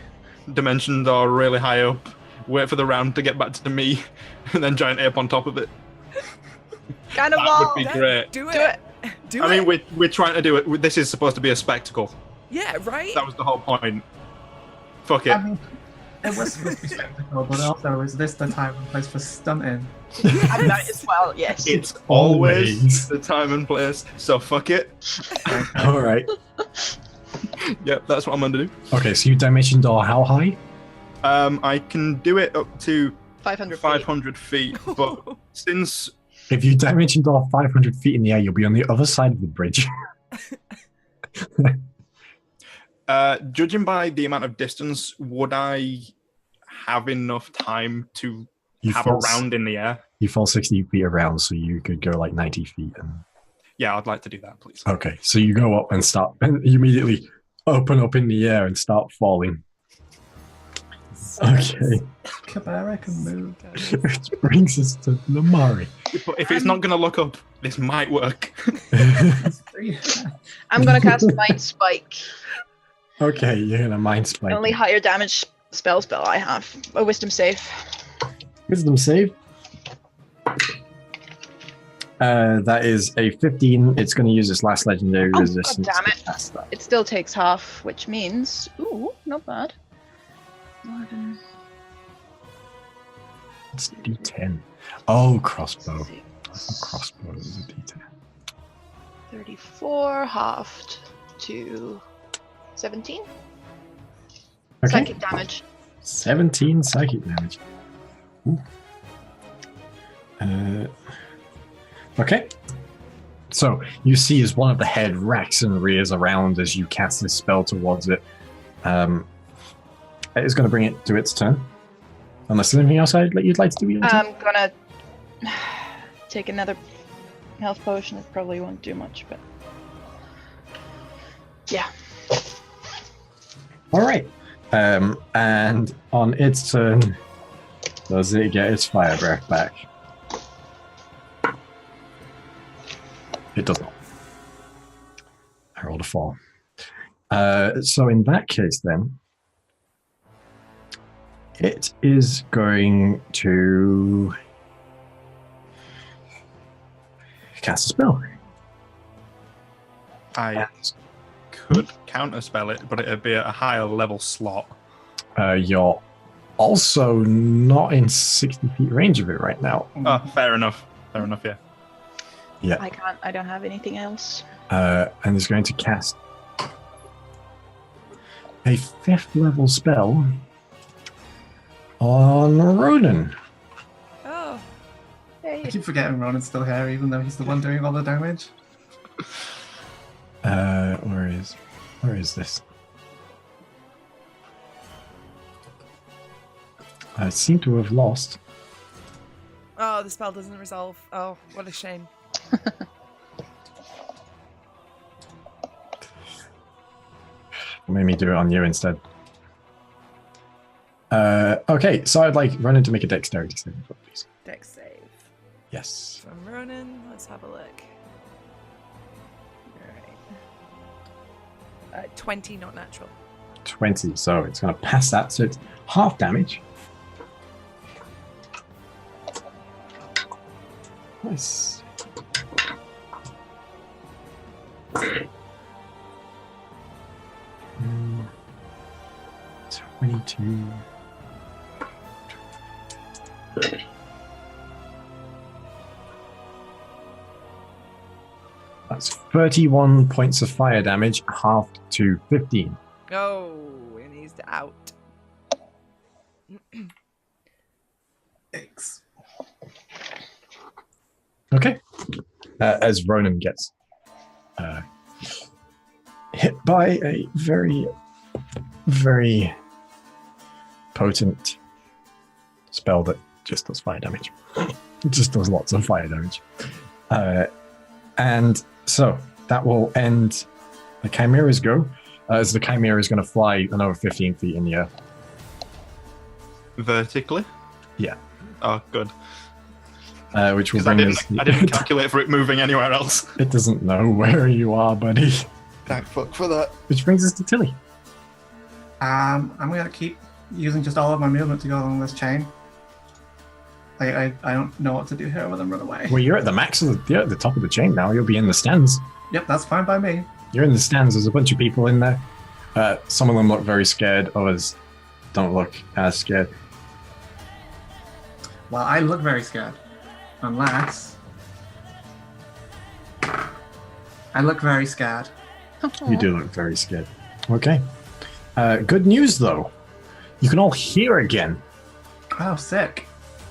Dimensions are really high up. Wait for the round to get back to me, and then giant ape on top of it. That would be great. Do Do it. it. Do I it. mean, we're trying to do it. This is supposed to be a spectacle. Yeah, right? That was the whole point. Fuck it. I mean, it was supposed to be spectacle, but also is this the time and place for stunting? I might as well, yes. It's always Always. the time and place, so fuck it. All right. Yep, that's what I'm gonna do. Okay, so you dimension door how high? I can do it up to 500 feet. 500 feet, but since If you dimension door 500 feet in the air, you'll be on the other side of the bridge. judging by the amount of distance, would I have enough time to You have a fall, round in the air? you fall 60 feet around, so you could go like 90 feet. And Yeah, I'd like to do that, please. okay, so you go up and start, and you immediately open up in the air and start falling. Okay, Cabera can move. which brings us to Lamari. But if it's not going to look up, this might work. I'm gonna cast Mind Spike. Okay, you're gonna mind The spike. only higher damage spell I have. A wisdom save. Wisdom save. That is a 15. It's going to use its last legendary Oh, resistance. God damn to it. pass that. It still takes half, which means... Ooh, not bad. 11, It's D10. Oh, crossbow. I thought 6, crossbow was a D10. 34, halved to 17. Okay. Psychic damage. 17 psychic damage. Ooh. Okay. So you see as one of the head racks and rears around as you cast this spell towards it. It is going to bring it to its turn. Unless there's anything else you'd like to do with your turn? I'm gonna take another health potion. It probably won't do much, but... Yeah. All right. And on its turn, does it get its fire breath back? It does not. I rolled a 4. So in that case, then, it is going to cast a spell. I could counterspell it, but it'd be at a higher level slot. You're also not in 60 feet range of it right now. Oh, fair enough. Fair enough, yeah. Yeah. I don't have anything else. And is going to cast a 5th level spell on Ronan. Oh, Hey. I keep forgetting Ronan's still here, even though he's the one doing all the damage. Where is this? I seem to have lost. oh, the spell doesn't resolve. Oh, what a shame. Made me do it on you instead. Okay, so I'd like Ronan to make a dexterity saving throw, please. Dex save. Yes. From Ronan, let's have a look. Alright. 20, not natural. 20, so it's going to pass that, so it's half damage. Nice. Mm, 22. That's 31 points of fire damage, halved to 15. Oh, and he's out. Thanks. Okay. As Ronan gets hit by a very, very potent spell that just does fire damage. It just does lots of fire damage. And so that will end the Chimera's go, as the Chimera is going to fly another 15 feet in the air. Vertically? Yeah. Oh, good. Which will Because bring us... I didn't calculate for it moving anywhere else. It doesn't know where you are, buddy. Thank fuck for that. Which brings us to Tilly. I'm gonna keep using just all of my movement to go along this chain. I don't know what to do here other than run away. Well, you're at the max of you're at the top of the chain now. You'll be in the stands. Yep, that's fine by me. You're in the stands. There's a bunch of people in there. Some of them look very scared. Others don't look as scared. Well, I look very scared. Unless... I look very scared. You do look very scared. Okay. Good news, though. You can all hear again. Oh, sick.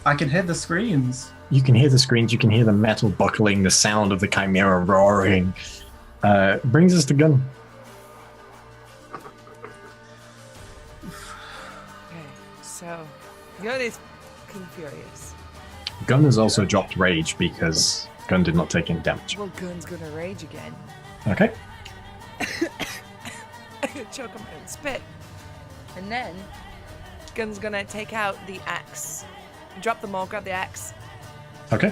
I can hear the screams. You can hear the screams. You can hear the metal buckling, the sound of the chimera roaring. Brings us to Gun. Okay, so Gun is fucking furious. Gun has also dropped rage because Gun did not take any damage. Well, Gun's gonna rage again. Okay. Choke him and spit. And then Gun's gonna take out the axe. Drop them all, grab the axe. Okay.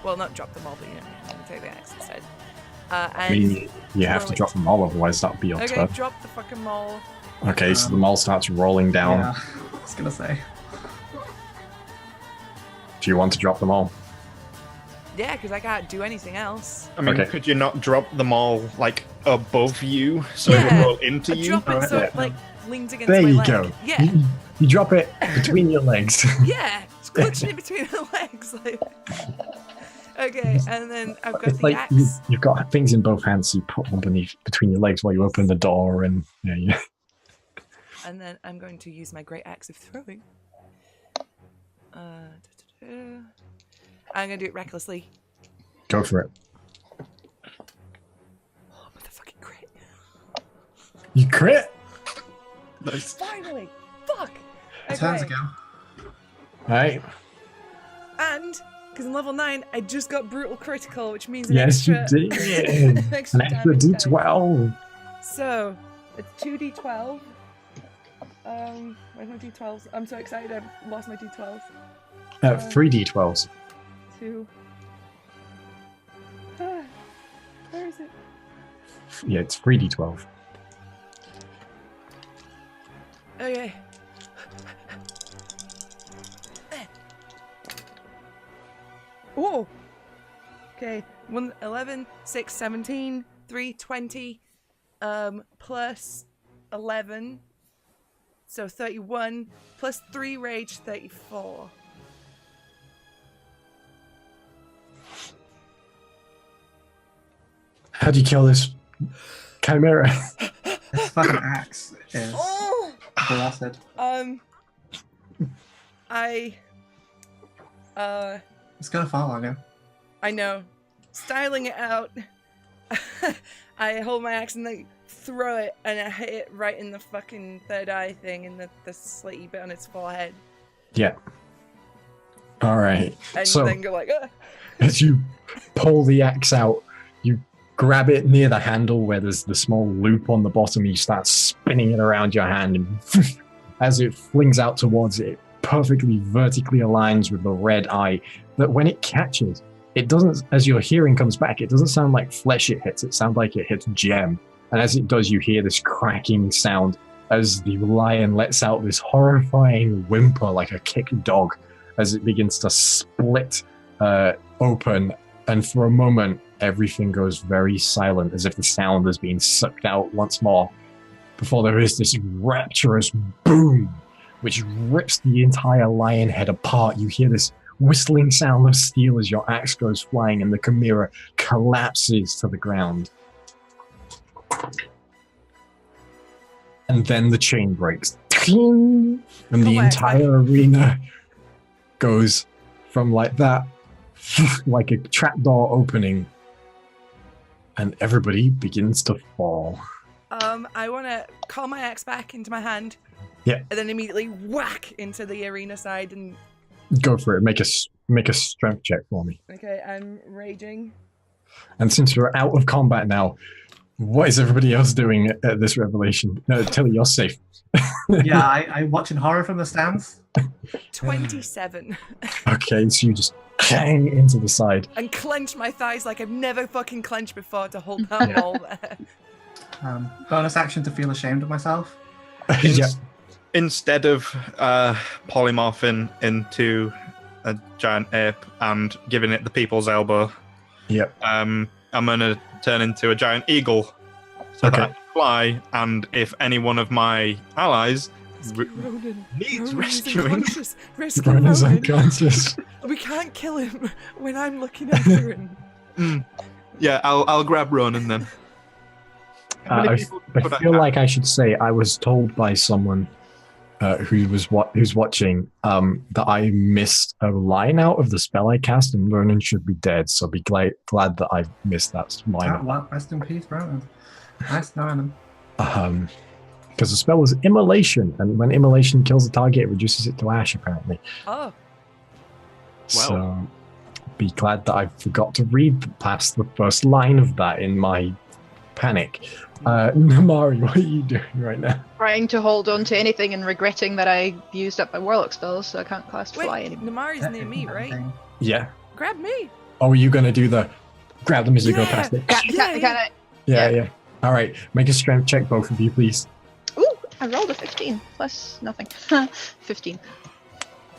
Well, not drop them all, but take the axe instead. I mean, you have to drop them all, otherwise that would be your Okay, turn. drop the fucking maul. Okay, so the mole starts rolling down. Yeah, I was gonna say. Do you want to drop them all? Yeah, because I can't do anything else. I mean, Okay. could you not drop them all like above you so it Yeah. would roll into I you? drop it so Yeah. it like leans against There my you leg. go. Yeah, You drop it between your legs. yeah. It's clutching it between the legs. Like. Okay, and then I've got It's the like axe. you've got things in both hands, so you put one between your legs while you open the door, and yeah. And then I'm going to use my great axe of throwing. I'm going to do it recklessly. Go for it. Oh, motherfucking crit. You crit. Nice. Finally! Fuck! Turns Okay. ago. All right. And, because in level 9, I just got brutal critical, which means an Yes, you extra... did. an extra An extra damage die. D12. So, it's 2d12. Where's my d12s? I'm so excited I've lost my d12s. 3d12s. 2. Where is it? Yeah, it's 3d12. Okay. Oh! Okay, 1, 11, 6, 17, 3, 20, plus 11, so 31, plus 3 rage, 34. How do you kill this chimera? This fucking axe is Oh! blessed. It's gonna fall on you. I know. Styling it out, I hold my axe and like throw it, and I hit it right in the fucking third eye thing, in the slitty bit on its forehead, Yeah. All right. and So then go like, as you pull the axe out, you grab it near the handle where there's the small loop on the bottom. You start spinning it around your hand, and as it flings out towards it, it perfectly vertically aligns with the red eye. That when it catches, it doesn't, as your hearing comes back, it doesn't sound like flesh it hits. It sounds like it hits gem. And as it does, you hear this cracking sound as the lion lets out this horrifying whimper like a kicked dog as it begins to split open. And for a moment, everything goes very silent, as if the sound has been sucked out once more, before there is this rapturous boom, which rips the entire lion head apart. You hear this whistling sound of steel as your axe goes flying, and the chimera collapses to the ground. And then the chain breaks. And the entire arena goes from like that, like a trapdoor opening, and everybody begins to fall. I want to call my axe back into my hand. Yeah. And then immediately whack into the arena side, and Go for it. Make a strength check for me. okay, I'm raging. And since we're out of combat now, what is everybody else doing at this revelation? No, Tilly, you're safe. Yeah, I'm watching horror from the stands. 27. Okay, so you just bang into the side. And clench my thighs like I've never fucking clenched before to hold that wall there. Bonus action to feel ashamed of myself. Yeah. Instead of polymorphing into a giant ape and giving it the people's elbow, Yep. I'm gonna turn into a giant eagle so that I can fly. And if any one of my allies Ronan. needs Ronan's rescuing, unconscious. Rescue Ronan's Ronan. unconscious. We can't kill him when I'm looking after him. yeah, I'll grab Ronan then. How many I people could feel have? like I should say I was told by someone who's watching that I missed a line out of the spell I cast, and Ronan should be dead. So be glad that I missed that line. Oh, well, rest in peace, Ronan. Nice knowing him. Because the spell was immolation, and when immolation kills the target, it reduces it to ash. Apparently. Oh, So be glad that I forgot to read past the first line of that in my panic. Namari, what are you doing right now? Trying to hold on to anything and regretting that I used up my warlock spells, so I can't cast wait, fly anymore. Namari's near me, right? Yeah. Grab me. Oh, are you going to do the grab them as you go past it? Can I? Yeah. All right. Make a strength check, both of you, please. Ooh, I rolled a 15 plus nothing. 15.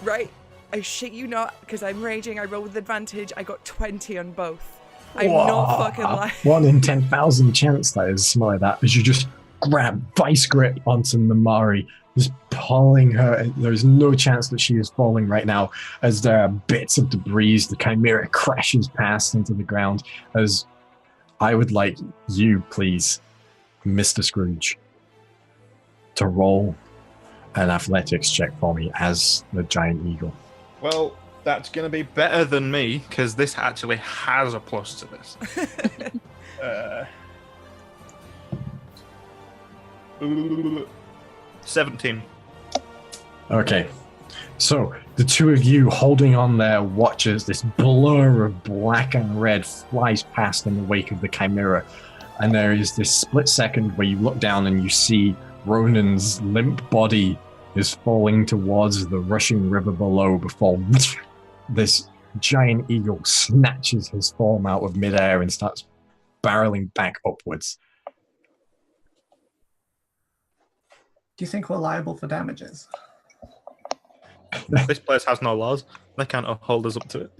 Right. I shit you not, because I'm raging. I roll with advantage. I got 20 on both. I'm not fucking lying. 1 in 10,000 chance that is something like that. As you just grab vice grip onto Namari, just pulling her. There's no chance that she is falling right now, as there are bits of debris. The chimera crashes past into the ground. As I would like you, please, Mr. Scrooge, to roll an athletics check for me as the giant eagle. Well, that's going to be better than me, because this actually has a plus to this. 17. Okay. So, the two of you holding on there watch as this blur of black and red flies past in the wake of the chimera. And there is this split second where you look down and you see Ronan's limp body is falling towards the rushing river below before this giant eagle snatches his form out of midair and starts barreling back upwards. Do you think we're liable for damages? This place has no laws. They can't hold us up to it.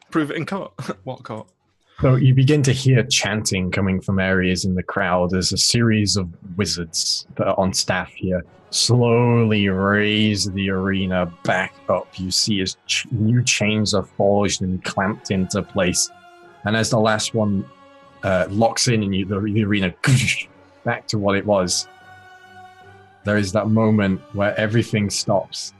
Prove it in court. What court? So you begin to hear chanting coming from areas in the crowd as a series of wizards that are on staff here slowly raise the arena back up. You see as new chains are forged and clamped into place. And as the last one locks in and the arena back to what it was, there is that moment where everything stops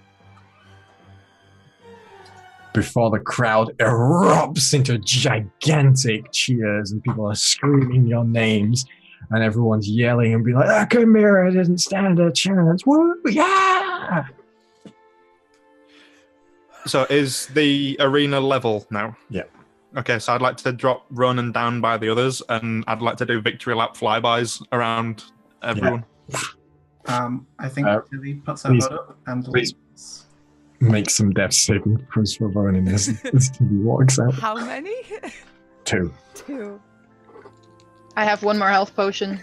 before the crowd erupts into gigantic cheers and people are screaming your names and everyone's yelling and being like, "Ah, Chimera didn't stand a chance. Woo, yeah!" So is the arena level now? Yeah. Okay, so I'd like to drop Ronan down by the others, and I'd like to do victory lap flybys around everyone. I think Tilly puts her Please. hood up and Please. leaps. Make some death saving throws for Ronan as he walks out. How many? 2. 2. I have one more health potion.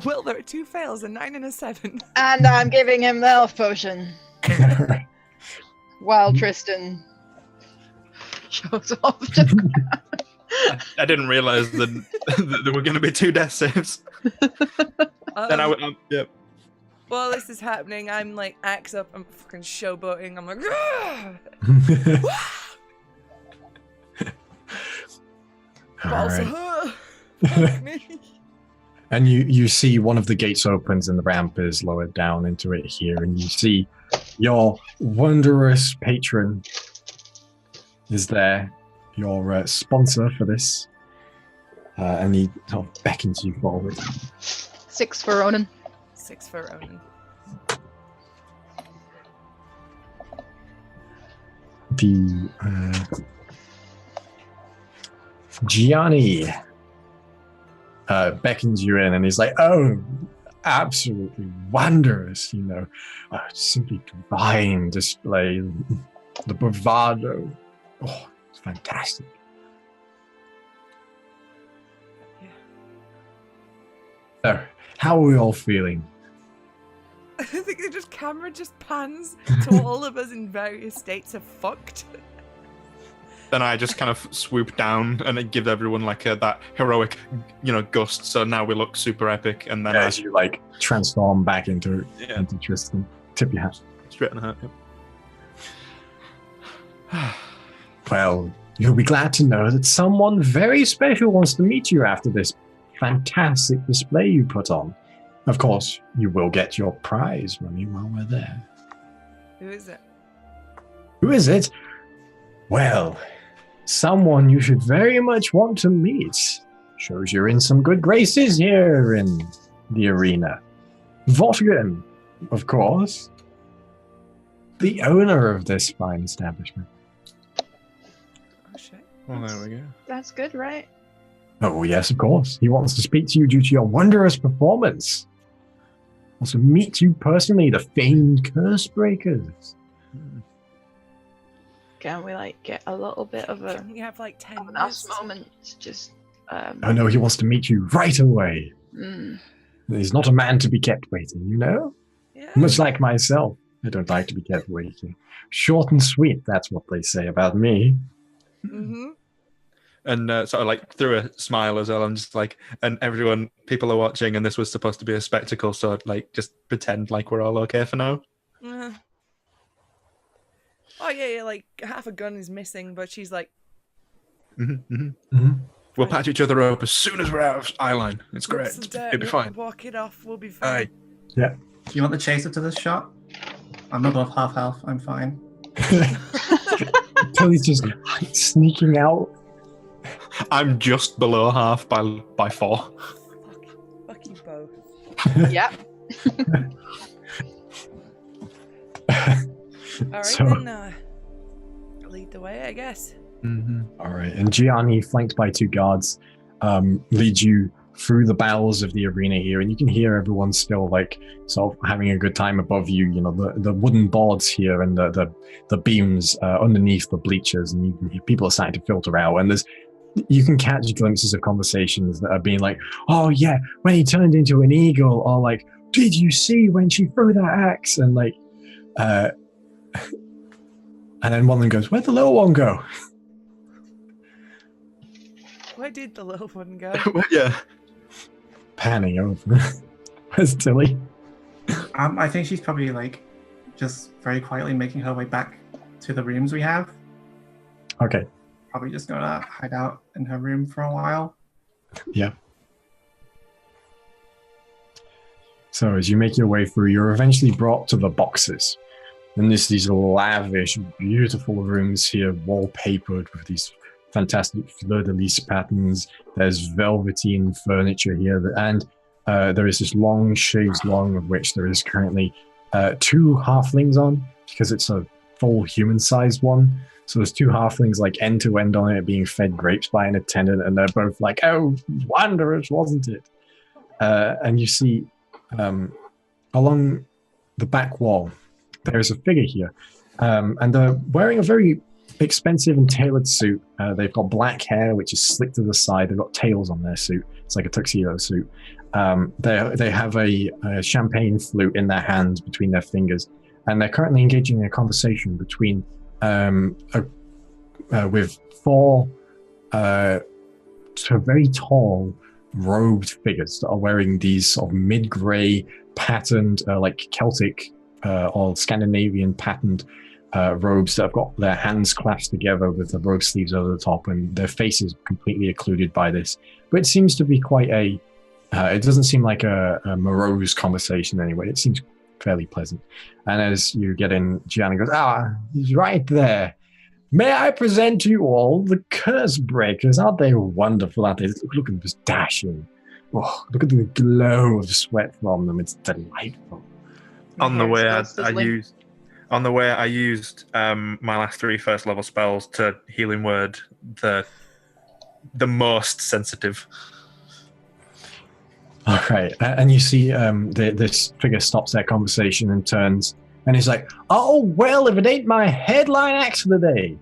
Well, there are 2 fails, a 9 and a 7. And I'm giving him the health potion. While Tristan shows off. I didn't realize that there were going to be 2 death saves. Then I would, yeah. While this is happening, I'm like axe up, I'm fucking showboating. I'm like, but also, fuck me. And you see one of the gates opens and the ramp is lowered down into it here, and you see your wondrous patron is there, your sponsor for this, and he sort of beckons you forward. 6 for Ronan. 6 for Ronan. The Gianni beckons you in, and he's like, "Oh, absolutely wondrous! Simply divine display. The bravado. Oh, it's fantastic." How are we all feeling? I think the camera just pans to all of us in various states of fucked. Then I just kind of swoop down and then give everyone like that heroic, gust. So now we look super epic. And then As you like transform back into Tristan, tip your hat. Straight on the hat. Yep. Well, you'll be glad to know that someone very special wants to meet you after this fantastic display you put on. Of course, you will get your prize money while we're there. Who is it? Who is it? Well, someone you should very much want to meet. Shows you're in some good graces here in the arena. Vortigan, of course. The owner of this fine establishment. Oh, shit. Well, there we go. That's good, right? Oh, yes, of course. He wants to speak to you due to your wondrous performance. Wants to meet you personally, the famed curse breakers. Can we get a little bit of a Can we have 10 of an minutes? us moment? Just Oh no, he wants to meet you right away. He's not a man to be kept waiting, you know? Yeah. Much like myself. I don't like to be kept waiting. Short and sweet, that's what they say about me. Mm-hmm. And sort of through a smile as well. I'm just and everyone, people are watching, and this was supposed to be a spectacle. So just pretend like we're all okay for now. Oh yeah, half a gun is missing, but she's like, We'll patch each other up as soon as we're out of eyeline. It's great. "What's the dirt? It'll be We'll fine. Walk it off. We'll be fine." Aye. Yeah. Do you want the chaser to this shot? I'm above half health. I'm fine. Tilly's just sneaking out. I'm just below half by 4. Fuck you both. Yep. All right, So- then lead the way, I guess. All right, and Gianni, flanked by 2 guards, leads you through the bowels of the arena here, and you can hear everyone still sort of having a good time above you. You know, the wooden boards here and the beams underneath the bleachers, and you can hear people are starting to filter out. And you can catch glimpses of conversations that are being like, "Oh yeah, when he turned into an eagle," or "Did you see when she threw that axe?" And and then one of them goes, "Where'd the little one go?" Where did the little one go? Yeah. Panning over. Where's Tilly? I think she's probably just very quietly making her way back to the rooms we have. Okay. Probably just gonna hide out in her room for a while. Yeah. So as you make your way through, you're eventually brought to the boxes. And there's these lavish, beautiful rooms here, wallpapered with these fantastic fleur-de-lis patterns. There's velveteen furniture here, and there is this long chaise longue of which there is currently 2 halflings on, because it's a full human-sized one. So there's 2 halflings end to end on it, being fed grapes by an attendant, and they're both "Oh, wondrous, wasn't it?" And you see along the back wall, there's a figure here, and they're wearing a very expensive and tailored suit. They've got black hair, which is slicked to the side. They've got tails on their suit. It's like a tuxedo suit. They have a champagne flute in their hands between their fingers, and they're currently engaging in a conversation between with 4 very tall robed figures that are wearing these sort of mid-grey patterned Celtic or Scandinavian patterned robes that have got their hands clasped together with the robe sleeves over the top, and their faces completely occluded by this. But it seems to be quite it doesn't seem like a morose conversation anyway. It seems fairly pleasant. And as you get in, Gianni goes, he's right there. May I present to you all the curse breakers? Aren't they wonderful? Aren't they? Look at them, just dashing. Oh, look at the glow of sweat from them. It's delightful. On the way, On the way, I used my last 3 first level spells to healing word the most sensitive. All right, and you see this figure stops their conversation and turns, and he's like, "Oh well, if it ain't my headline act for the day,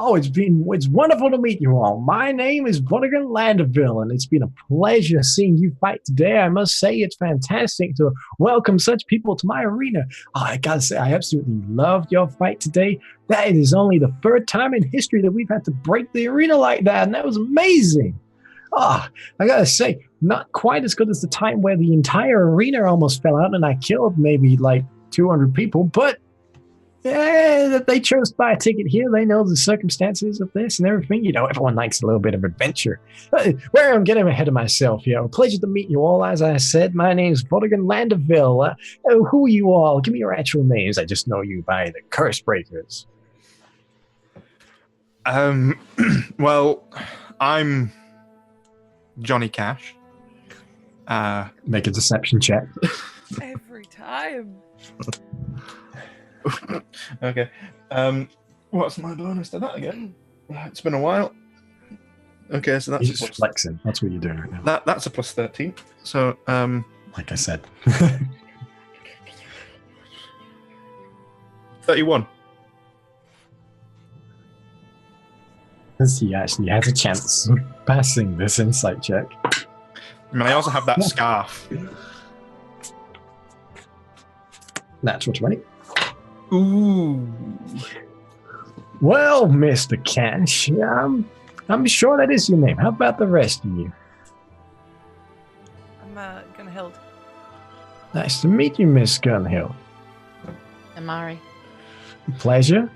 Oh, it's wonderful to meet you all. My name is Vonnegut Landeville, and it's been a pleasure seeing you fight today. I must say it's fantastic to welcome such people to my arena. Oh, I gotta say, I absolutely loved your fight today. That is only the third time in history that we've had to break the arena like that, and that was amazing. Ah, I gotta say, not quite as good as the time where the entire arena almost fell out and I killed maybe like 200 people, but yeah, they chose to buy a ticket here. They know the circumstances of this and everything. You know, everyone likes a little bit of adventure. Where I'm getting ahead of myself here. A pleasure to meet you all. As I said, my name is Vonnegut Landeville. Who are you all? Give me your actual names. I just know you by the Curse Breakers. Well, I'm Johnny Cash. Make a deception check. Every time. Okay. What's my bonus to that again? It's been a while. Okay, so that's You're just flexing. That's what you're doing right now. that's a plus 13. So Like I said. 31. He actually has a chance of passing this insight check. I mean, I also have that scarf. Natural 20. Ooh. Well, Mr. Cash, I'm sure that is your name. How about the rest of you? I'm Gunhild. Nice to meet you, Miss Gunhill. Amari. Pleasure.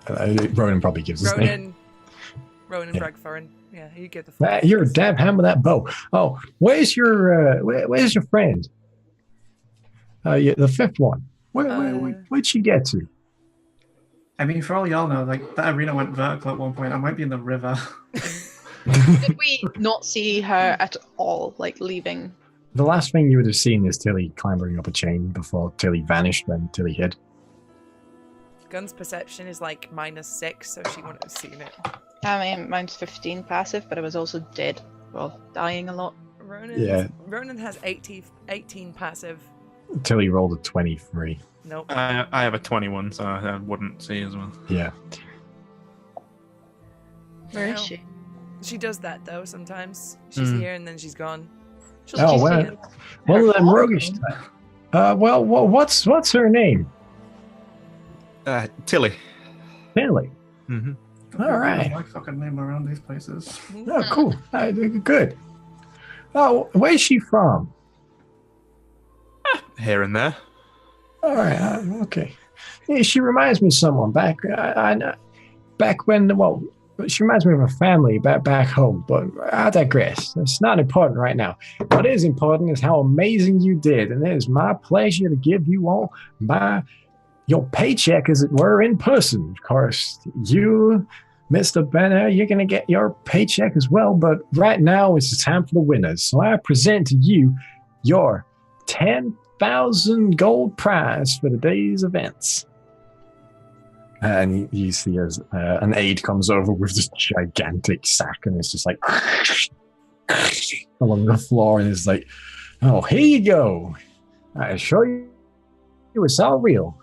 Ronan probably gives his name. Ronan Yeah. Bragforan. Yeah, you get the full You're a dab hand with that bow. Oh, where's your friend? Yeah, the fifth one. Where'd she get to? I mean, for all y'all know, like that arena went vertical at one point. I might be in the river. Did we not see her at all, like leaving? The last thing you would have seen is Tilly clambering up a chain before Tilly vanished, then Tilly hid. Gun's perception is like -6, so she wouldn't have seen it. I mean, mine's 15 passive, but I was also dead. Well, dying a lot. Ronan has 18 passive. Tilly rolled a 23. Nope. I have a 21, so I wouldn't see as well. Yeah. Where is No. she? She does that though sometimes. She's here and then she's gone. Oh, well. One of them roguish. Well, what's her name? Tilly. Tilly. Mm-hmm. All right. My fucking name around these places. Oh, cool. Good. Oh, where's she from? Here and there. All right. Okay. Yeah, she reminds me of someone back. Back when. Well, she reminds me of a family back home. But I digress. It's not important right now. What is important is how amazing you did, and it is my pleasure to give you all your paycheck, as it were, in person. Of course, you, Mr. Benner, you're going to get your paycheck as well, but right now it's the time for the winners. So I present to you your 10,000 gold prize for the day's events. And you see as an aide comes over with this gigantic sack, and it's just like along the floor, and it's like, oh, here you go. I assure you it's all real.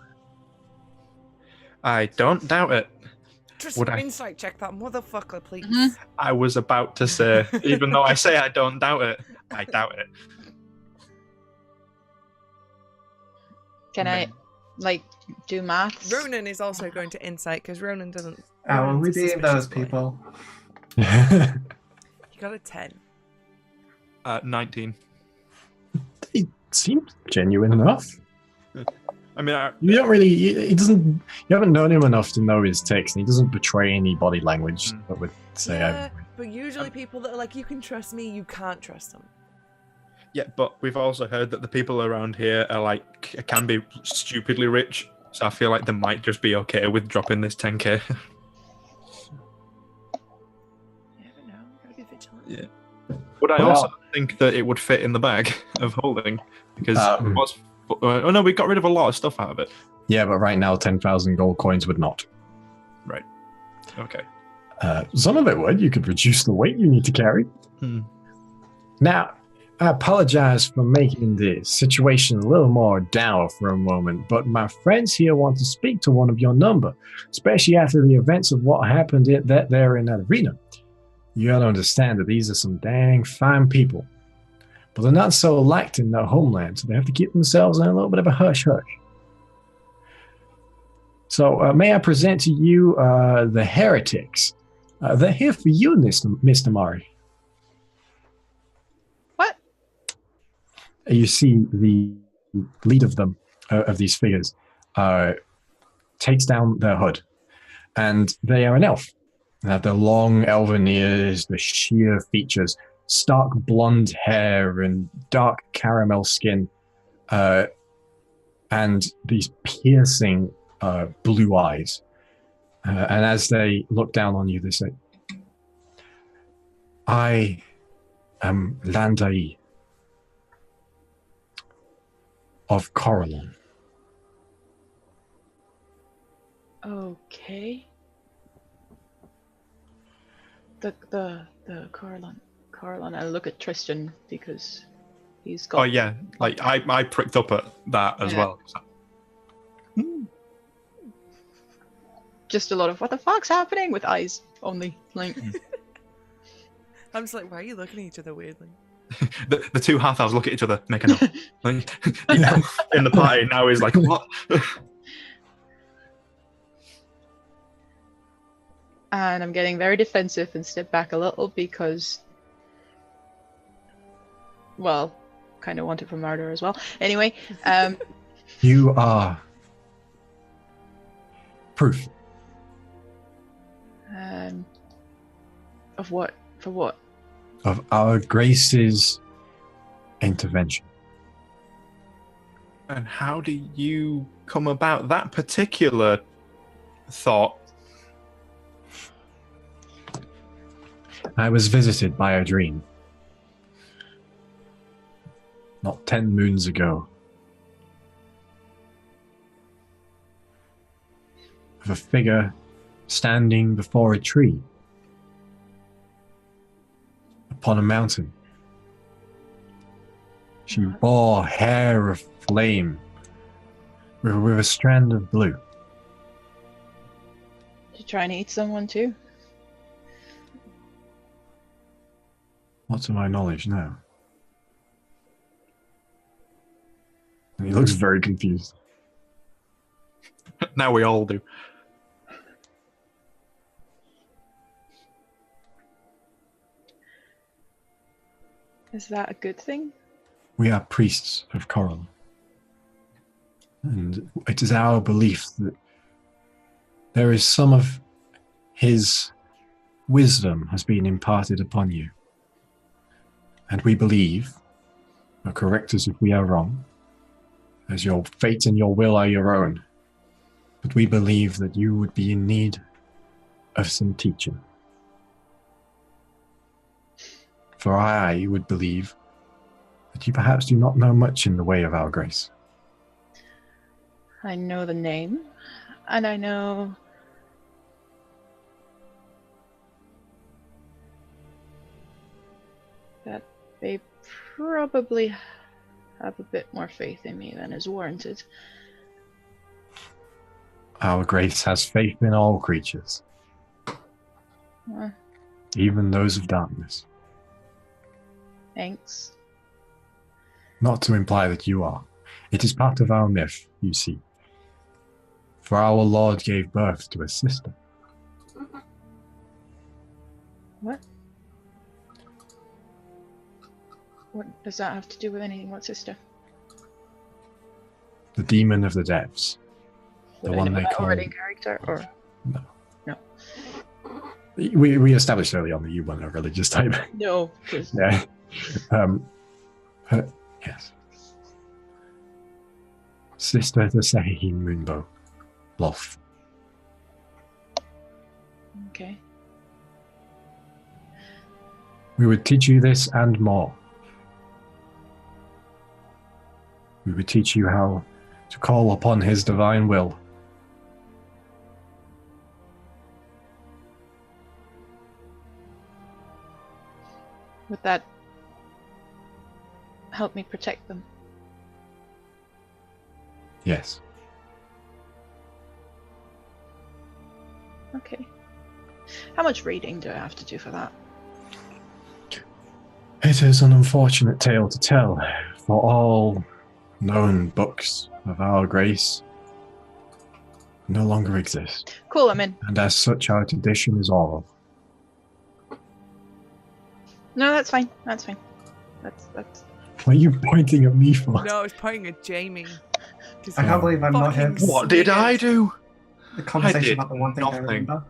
I don't doubt it. Just Would I- insight check that motherfucker, please. Mhm. I was about to say, even though I say I don't doubt it, I doubt it. Can I, like, do maths? Ronan is also going to insight because Ronan doesn't. How are Ronan's we a being suspicious those boy. people? You got a 10. 19. It seems genuine enough. I mean, You don't really. He doesn't. You haven't known him enough to know his text, and he doesn't betray any body language that would say. Yeah, but usually people that are like, you can trust me, you can't trust them. yeah, but we've also heard that the people around here are like, can be stupidly rich. So I feel like they might just be okay with dropping this 10k. You never know. Gotta be vigilant. Yeah. But I Well- also think that it would fit in the bag of holding because what's. Oh no, we got rid of a lot of stuff out of it. Yeah, but right now, 10,000 gold coins would not. Right. Okay. Some of it would. You could reduce the weight you need to carry. Hmm. Now, I apologize for making the situation a little more dour for a moment, but my friends here want to speak to one of your number, especially after the events of what happened there in that arena. You gotta understand that these are some dang fine people, but they're not so liked in their homeland, so they have to keep themselves in a little bit of a hush-hush. So may I present to you the heretics? They're here for you, Mr. Mari. What? You see the lead of them, of these figures, takes down their hood, and they are an elf. They have the long elven ears, the sheer features, stark blonde hair, and dark caramel skin, and these piercing blue eyes. And as they look down on you, they say, I am Landai of Coralon. Okay. The Coralon. I look at Tristan because he's got. Oh yeah, like I pricked up at that as well. Just a lot of what the fuck's happening with eyes only. Like, I'm just like, why are you looking at each other weirdly? the two half-elves look at each other, make a note. Like, in the party now is like, what? and I'm getting very defensive and step back a little because, well, kind of wanted for murder as well. Anyway, You are proof. Of what? For what? Of our Grace's intervention. And how do you come about that particular thought? I was visited by a dream. Not 10 moons ago. Of a figure standing before a tree. Upon a mountain. She bore hair of flame with a strand of blue. Did you try and eat someone too? Not to my knowledge, no. And he looks very confused. Now we all do. Is that a good thing? We are priests of Coral. And it is our belief that there is some of his wisdom has been imparted upon you. And we believe, or correct us if we are wrong, as your fate and your will are your own, but we believe that you would be in need of some teaching. For I would believe that you perhaps do not know much in the way of our grace. I know the name, and I know that they probably have a bit more faith in me than is warranted. Our grace has faith in all creatures, even those of darkness. Thanks. Not to imply that you are. It is part of our myth, you see. For our Lord gave birth to a sister. What? What does that have to do with anything? What sister? The demon of the depths. The one they call... Already character, or? No. No. We established early on that you weren't a religious type. No. Yeah. Yes. Sister to Sahin Moonbow. Loth. Okay. We would teach you this and more. We would teach you how to call upon his divine will. Would that help me protect them? Yes. Okay. How much reading do I have to do for that? It is an unfortunate tale to tell, for all known books of our grace no longer exist. Cool, I'm in. And as such, our tradition is oral. No, that's fine. That's fine. That's. What are you pointing at me for? No, I was pointing at Jamie. I can't believe I'm not here. Fucking What did I do? The conversation did about the one thing I nothing. remember.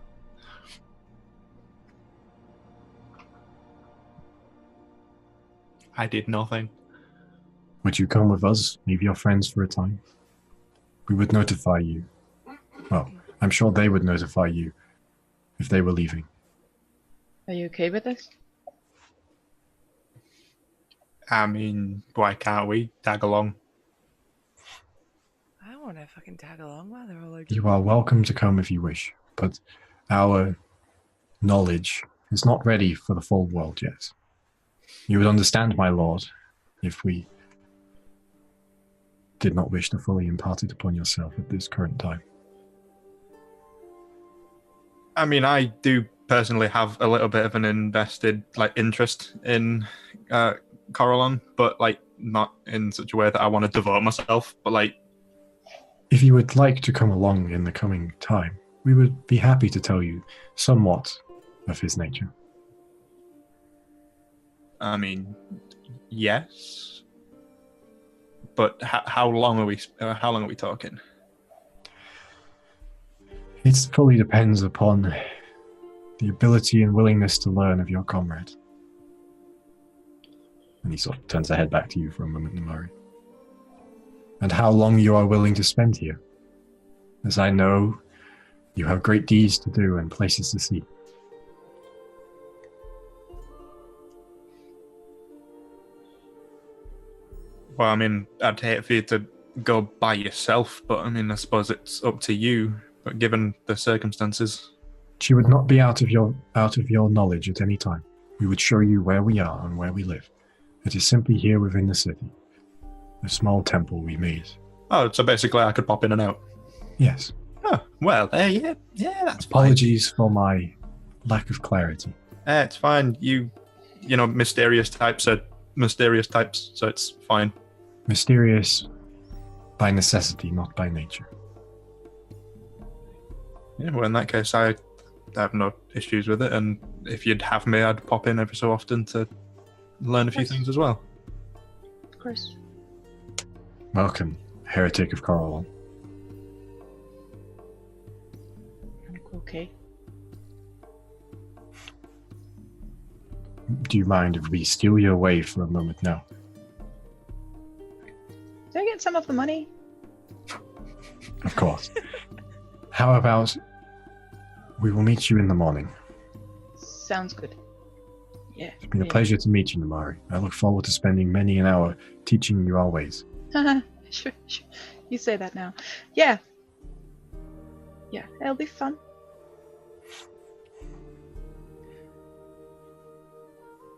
I did nothing. Would you come with us, leave your friends for a time? We would notify you. Well, I'm sure they would notify you if they were leaving. Are you okay with this? I mean, why can't we tag along? I want to fucking tag along while they're all like. You are welcome to come if you wish, but our knowledge is not ready for the full world yet. You would understand, my lord, if we did not wish to fully impart it upon yourself at this current time. I mean, I do personally have a little bit of an invested interest in Coralon, but not in such a way that I want to devote myself. But If you would like to come along in the coming time, we would be happy to tell you somewhat of his nature. I mean, yes. But how long are we? How long are we talking? It fully depends upon the ability and willingness to learn of your comrade. And he sort of turns the head back to you for a moment, Namari. And how long you are willing to spend here. As I know, you have great deeds to do and places to see. Well, I mean, I'd hate for you to go by yourself, but I mean, I suppose it's up to you. But given the circumstances, She would not be out of your knowledge at any time. We would show you where we are and where we live. It is simply here within the city. A small temple we made. oh, so basically, I could pop in and out. Yes. Oh, well, yeah, that's fine. Apologies for my lack of clarity. It's fine. You know, mysterious types are mysterious types, so it's fine. Mysterious by necessity, not by nature. Yeah, well, in that case, I have no issues with it, and if you'd have me, I'd pop in every so often to learn a few things as well. Of course. Welcome, heretic of Coralon. Okay. Do you mind if we steal you away for a moment now? Do I get some of the money? Of course. How about we will meet you in the morning? Sounds good. Yeah. It's been a pleasure to meet you, Namari. I look forward to spending many an hour teaching you our ways. Sure. You say that now. Yeah. Yeah, it'll be fun.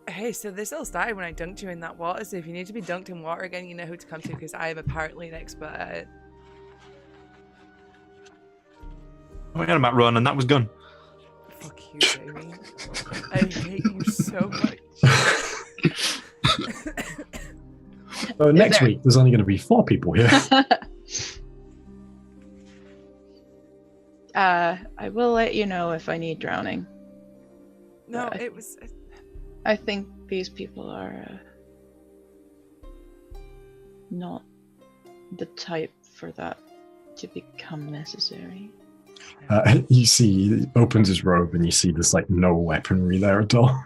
Hey, so this all started when I dunked you in that water, so if you need to be dunked in water again, you know who to come to, because I am apparently an expert at it. Oh my god, I'm at run, and that was gun. Fuck you, Jamie. I hate you so much. So next week, there's only going to be 4 people here. I will let you know if I need drowning. No, it was... I think these people are not the type for that to become necessary. You see, he opens his robe and you see this no weaponry there at all.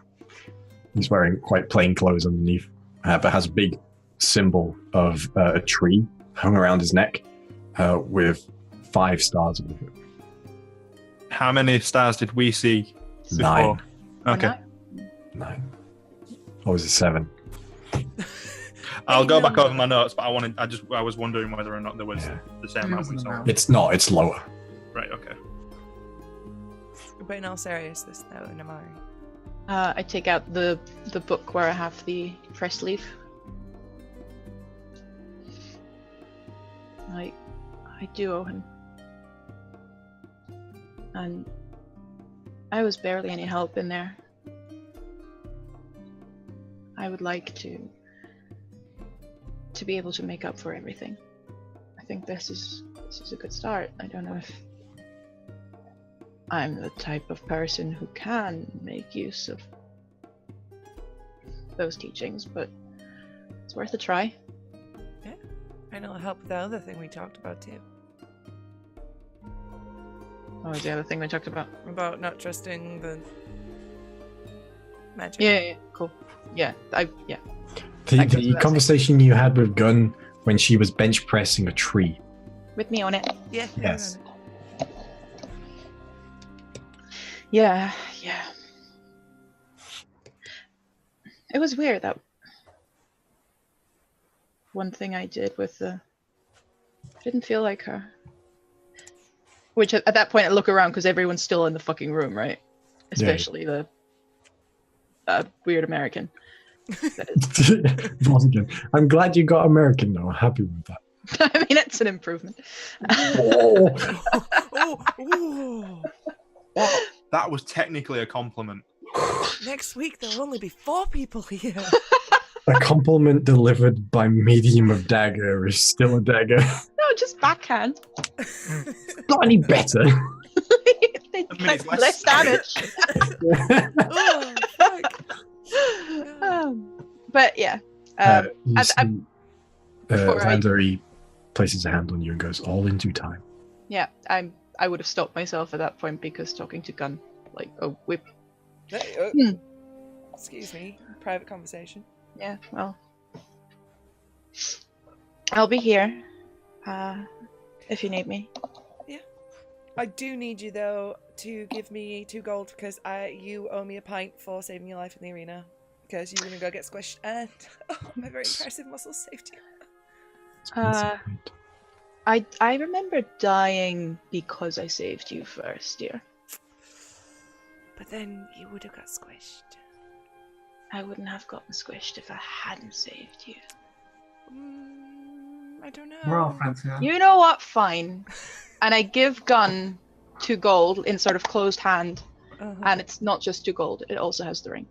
He's wearing quite plain clothes underneath, but has a big symbol of a tree hung around his neck with 5 stars above it. How many stars did we see before? 9. Okay. 9. Or was it 7? I'll go back over my notes, but I was wondering whether or not there was the same amount we saw. It's not, it's lower. Right, okay. But in all seriousness, though, Namari. I take out the book where I have the press leaf. I do owe him. And I was barely any help in there. I would like to be able to make up for everything. I think this is a good start. I don't know if I'm the type of person who can make use of those teachings, but it's worth a try. Yeah, and it'll help with the other thing we talked about too. What was the other thing we talked about? About not trusting the magic. Yeah, cool. Yeah, The conversation you had with Gunn when she was bench pressing a tree. With me on it. Yeah. Yes. Yeah. It was weird that one thing I did with the... I didn't feel like her. Which at that point I look around because everyone's still in the fucking room, right? Especially the weird American. Once again, I'm glad you got American though. I'm happy with that. I mean, it's an improvement. Well, that was technically a compliment. Next week there'll only be 4 people here. A compliment delivered by medium of dagger is still a dagger. No, just backhand. Not any better. It's less damage. Oh, fuck. But yeah. You see, before I- Vandari places a hand on you and goes, all in due time. Yeah, I would have stopped myself at that point because talking to Gunn, like, oh, whip. Hey, excuse me. Private conversation. Yeah, well. I'll be here. If you need me. Yeah. I do need you, though, to give me 2 gold because you owe me a pint for saving your life in the arena. Because you're going to go get squished and my very impressive muscles saved you. I remember dying because I saved you first, dear. But then you would have got squished. I wouldn't have gotten squished if I hadn't saved you. I don't know. We're all friends here. You know what? Fine. And I give Gunn 2 gold in sort of closed hand. And it's not just 2 gold, it also has the ring.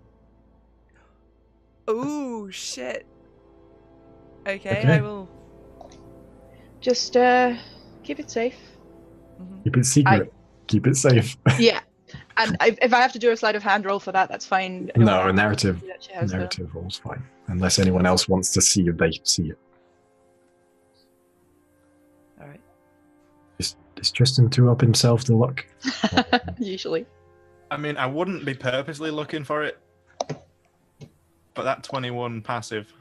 Ooh, shit. Okay, Okay. I will. Just keep it safe. Keep it secret. Keep it safe. Yeah. And if I have to do a sleight of hand roll for that, that's fine. I don't No, wanna- a narrative. that she has the- Narrative roll's fine. Unless anyone else wants to see if they see it. Alright. Is Tristan too up himself to look? Usually. I mean, I wouldn't be purposely looking for it, but that 21 passive.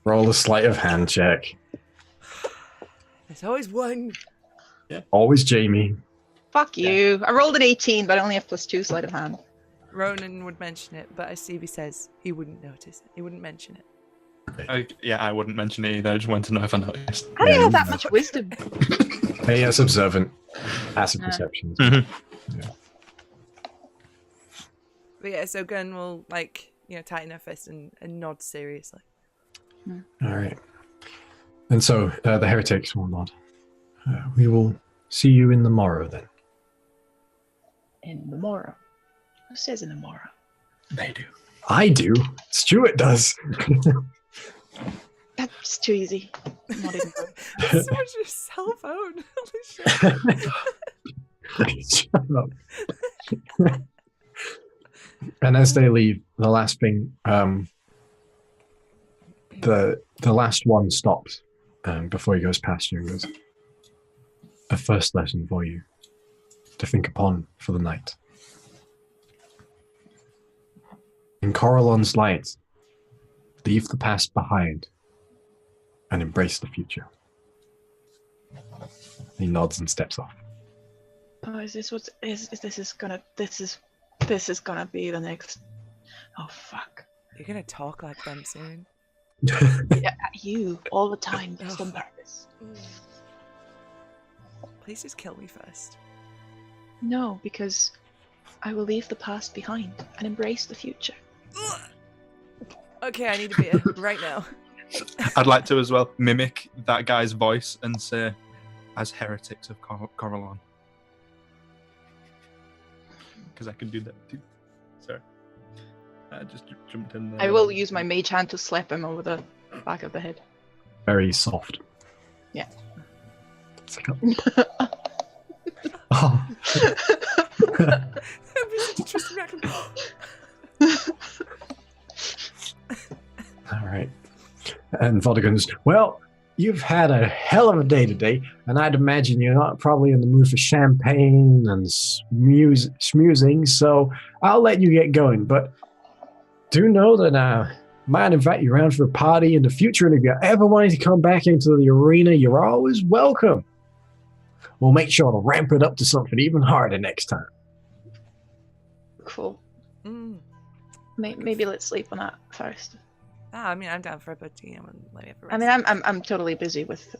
Roll a sleight of hand check. There's always one. Always Jamie. Fuck you. I rolled an 18, but I only have +2 sleight of hand. Ronan would mention it, but as Stevie says, he wouldn't notice it. He wouldn't mention it. Yeah, I wouldn't mention it either. I just wanted to know if I noticed. How do you Yeah, have that no. much wisdom? Hey, that's observant. Passive perception. But yeah, so Gunn will, tighten her fist and nod seriously. All right. And so the heretics will nod. We will see you in the morrow then. In the morrow. Who says in the morrow? They do. I do. Stuart does. That's too easy. I'm not even going. So much your cell phone. Holy shit. Shut up. And as they leave, the last thing, the last one stops before he goes past you and goes, a first lesson for you to think upon for the night. In Coralon's light, leave the past behind and embrace the future. He nods and steps off. Oh, is this what this is gonna be the next? Oh fuck! You're gonna talk like them soon. Yeah, at you all the time, just on purpose. Please just kill me first. No, because I will leave the past behind and embrace the future. Okay, I need a beer right now. I'd like to as well mimic that guy's voice and say, as heretics of Kureon. Because I can do that too. Sorry. I just jumped in there. I will use my mage hand to slap him over the back of the head. Very soft. Yeah. It's like oh. That'd be such a interesting reaction. All right. And Vodagon's, well, you've had a hell of a day today, and I'd imagine you're not probably in the mood for champagne and smoozing, so I'll let you get going. But do know that I might invite you around for a party in the future, and if you ever wanted to come back into the arena, you're always welcome. We'll make sure to ramp it up to something even harder next time. Cool. Maybe let's sleep on that first. I mean, I'm down for a budgie. I mean, I'm totally busy with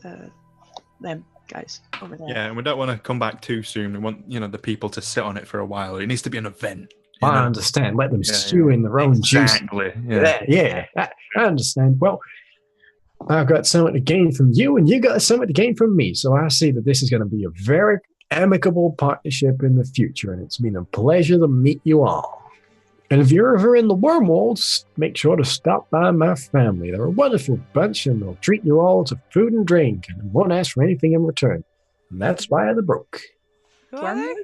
them guys over there. Yeah, and we don't want to come back too soon. We want the people to sit on it for a while. It needs to be an event. I understand. Let them stew in their own juice. Exactly. Yeah. I understand. Well, I've got something to gain from you, and you got something to gain from me. So I see that this is going to be a very amicable partnership in the future, and it's been a pleasure to meet you all. And if you're ever in the Wormwolds, make sure to stop by my family. They're a wonderful bunch, and they'll treat you all to food and drink, and won't ask for anything in return. And that's why they're broke. What?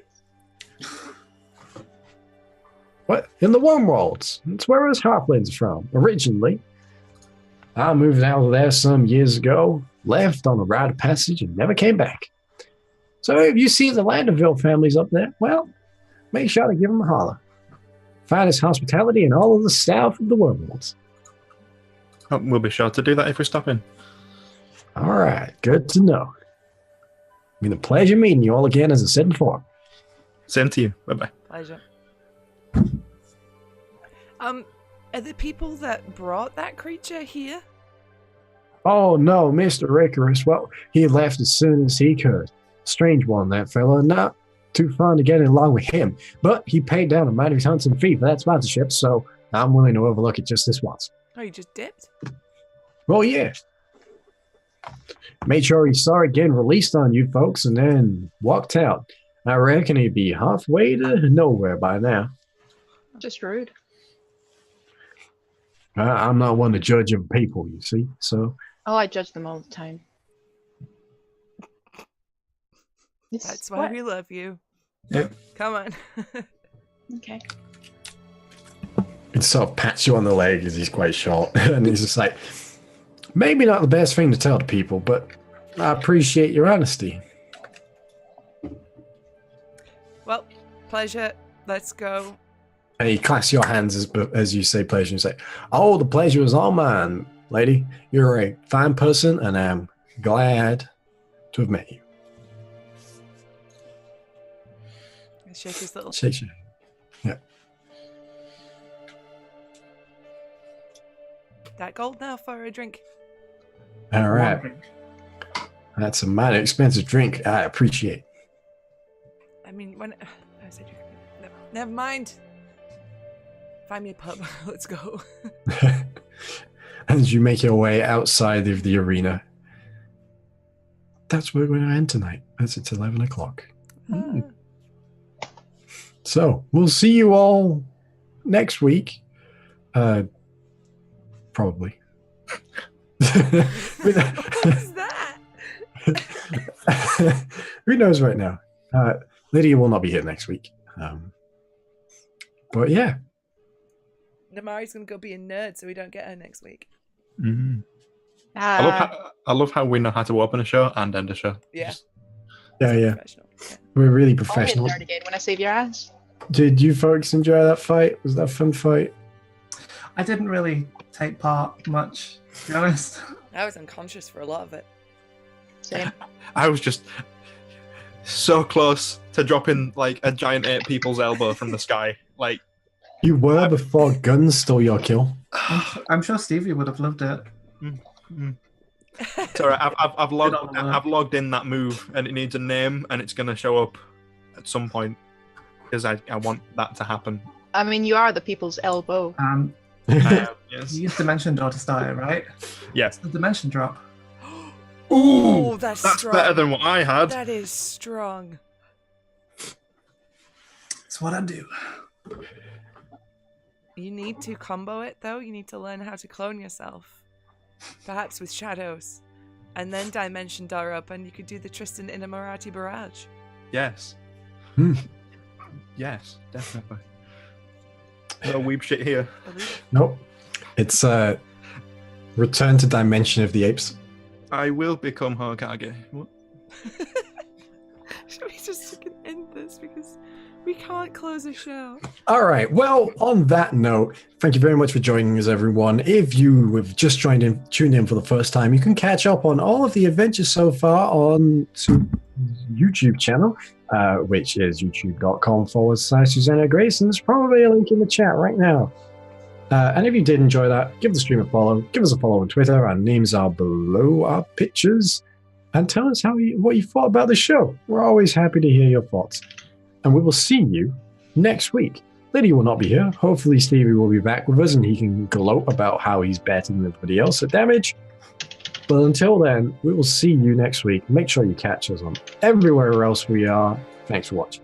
In the Wormwolds. That's where us Harplings from, originally. I moved out of there some years ago, left on a rite of passage, and never came back. So if you see the Landeville families up there, well, make sure to give them a holler. Finest hospitality in all of the south of the Wormwolds. We'll be sure to do that if we stop in. All right, good to know. It's been a pleasure meeting you all again, as I said before. Same to you. Bye-bye. Pleasure. Are the people that brought that creature here? Oh, no, Mr. Icarus. Well, he left as soon as he could. Strange one, that fella. Not too fun to get along with him. But he paid down a mighty handsome fee for that sponsorship, so I'm willing to overlook it just this once. Oh, you just dipped? Well, yeah. Made sure he saw it getting released on you folks and then walked out. I reckon he'd be halfway to nowhere by now. Just rude. I'm not one to judge of people, you see, so... Oh, I judge them all the time. That's why we love you. Yep. Come on. Okay. He sort of pats you on the leg as he's quite short, and he's just like, maybe not the best thing to tell to people, but I appreciate your honesty. Well, pleasure. Let's go. And he clasps your hands as you say pleasure, and you say, oh, the pleasure is all mine, lady. You're a fine person, and I'm glad to have met you. Shake his little... Shake. Yeah. That gold now for a drink. All right. That's a mighty expensive drink. I appreciate. I mean, when... I said you... Never mind. Find me a pub. Let's go. As you make your way outside of the arena. That's where we're going to end tonight. As it's 11 o'clock. So, we'll see you all next week. Probably. What is that? Who knows right now? Lydia will not be here next week. But yeah. Namari's going to go be a nerd so we don't get her next week. Mm-hmm. I love how we know how to open a show and end a show. Yeah. Yeah. We're really I'll professional. nerd again when I save your ass. Did you folks enjoy that fight? Was that a fun fight? I didn't really take part much, to be honest. I was unconscious for a lot of it. Same. I was just so close to dropping like a giant 8 people's elbow from the sky. Like You were before guns stole your kill. I'm sure Stevie would have loved it. Sorry, I've logged in that move, and it needs a name, and it's going to show up at some point because I want that to happen. I mean, you are the people's elbow. Yes. You used Dimension Door to start it, right? Yes. The Dimension Drop. Oh, that's strong. better than what I had. That is strong. That's what I do. You need to combo it, though. You need to learn how to clone yourself. Perhaps with shadows. And then Dimension Door up, and you could do the Tristan Inamorati Barrage. Yes. Hmm. Yes, definitely. No weeb shit here. Nope. It's Return to Dimension of the Apes. I will become Hokage. What? Should we just fucking end this? Because we can't close a show. All right. Well, on that note, thank you very much for joining us, everyone. If you have just tuned in for the first time, you can catch up on all of the adventures so far on YouTube channel, which is youtube.com/Susanna Grace. And there's probably a link in the chat right now. And if you did enjoy that, give the stream a follow. Give us a follow on Twitter. Our names are below our pictures. And tell us what you thought about the show. We're always happy to hear your thoughts. And we will see you next week. Lydia will not be here. Hopefully Stevie will be back with us and he can gloat about how he's better than everybody else at damage. But until then, we will see you next week. Make sure you catch us on everywhere else we are. Thanks for watching.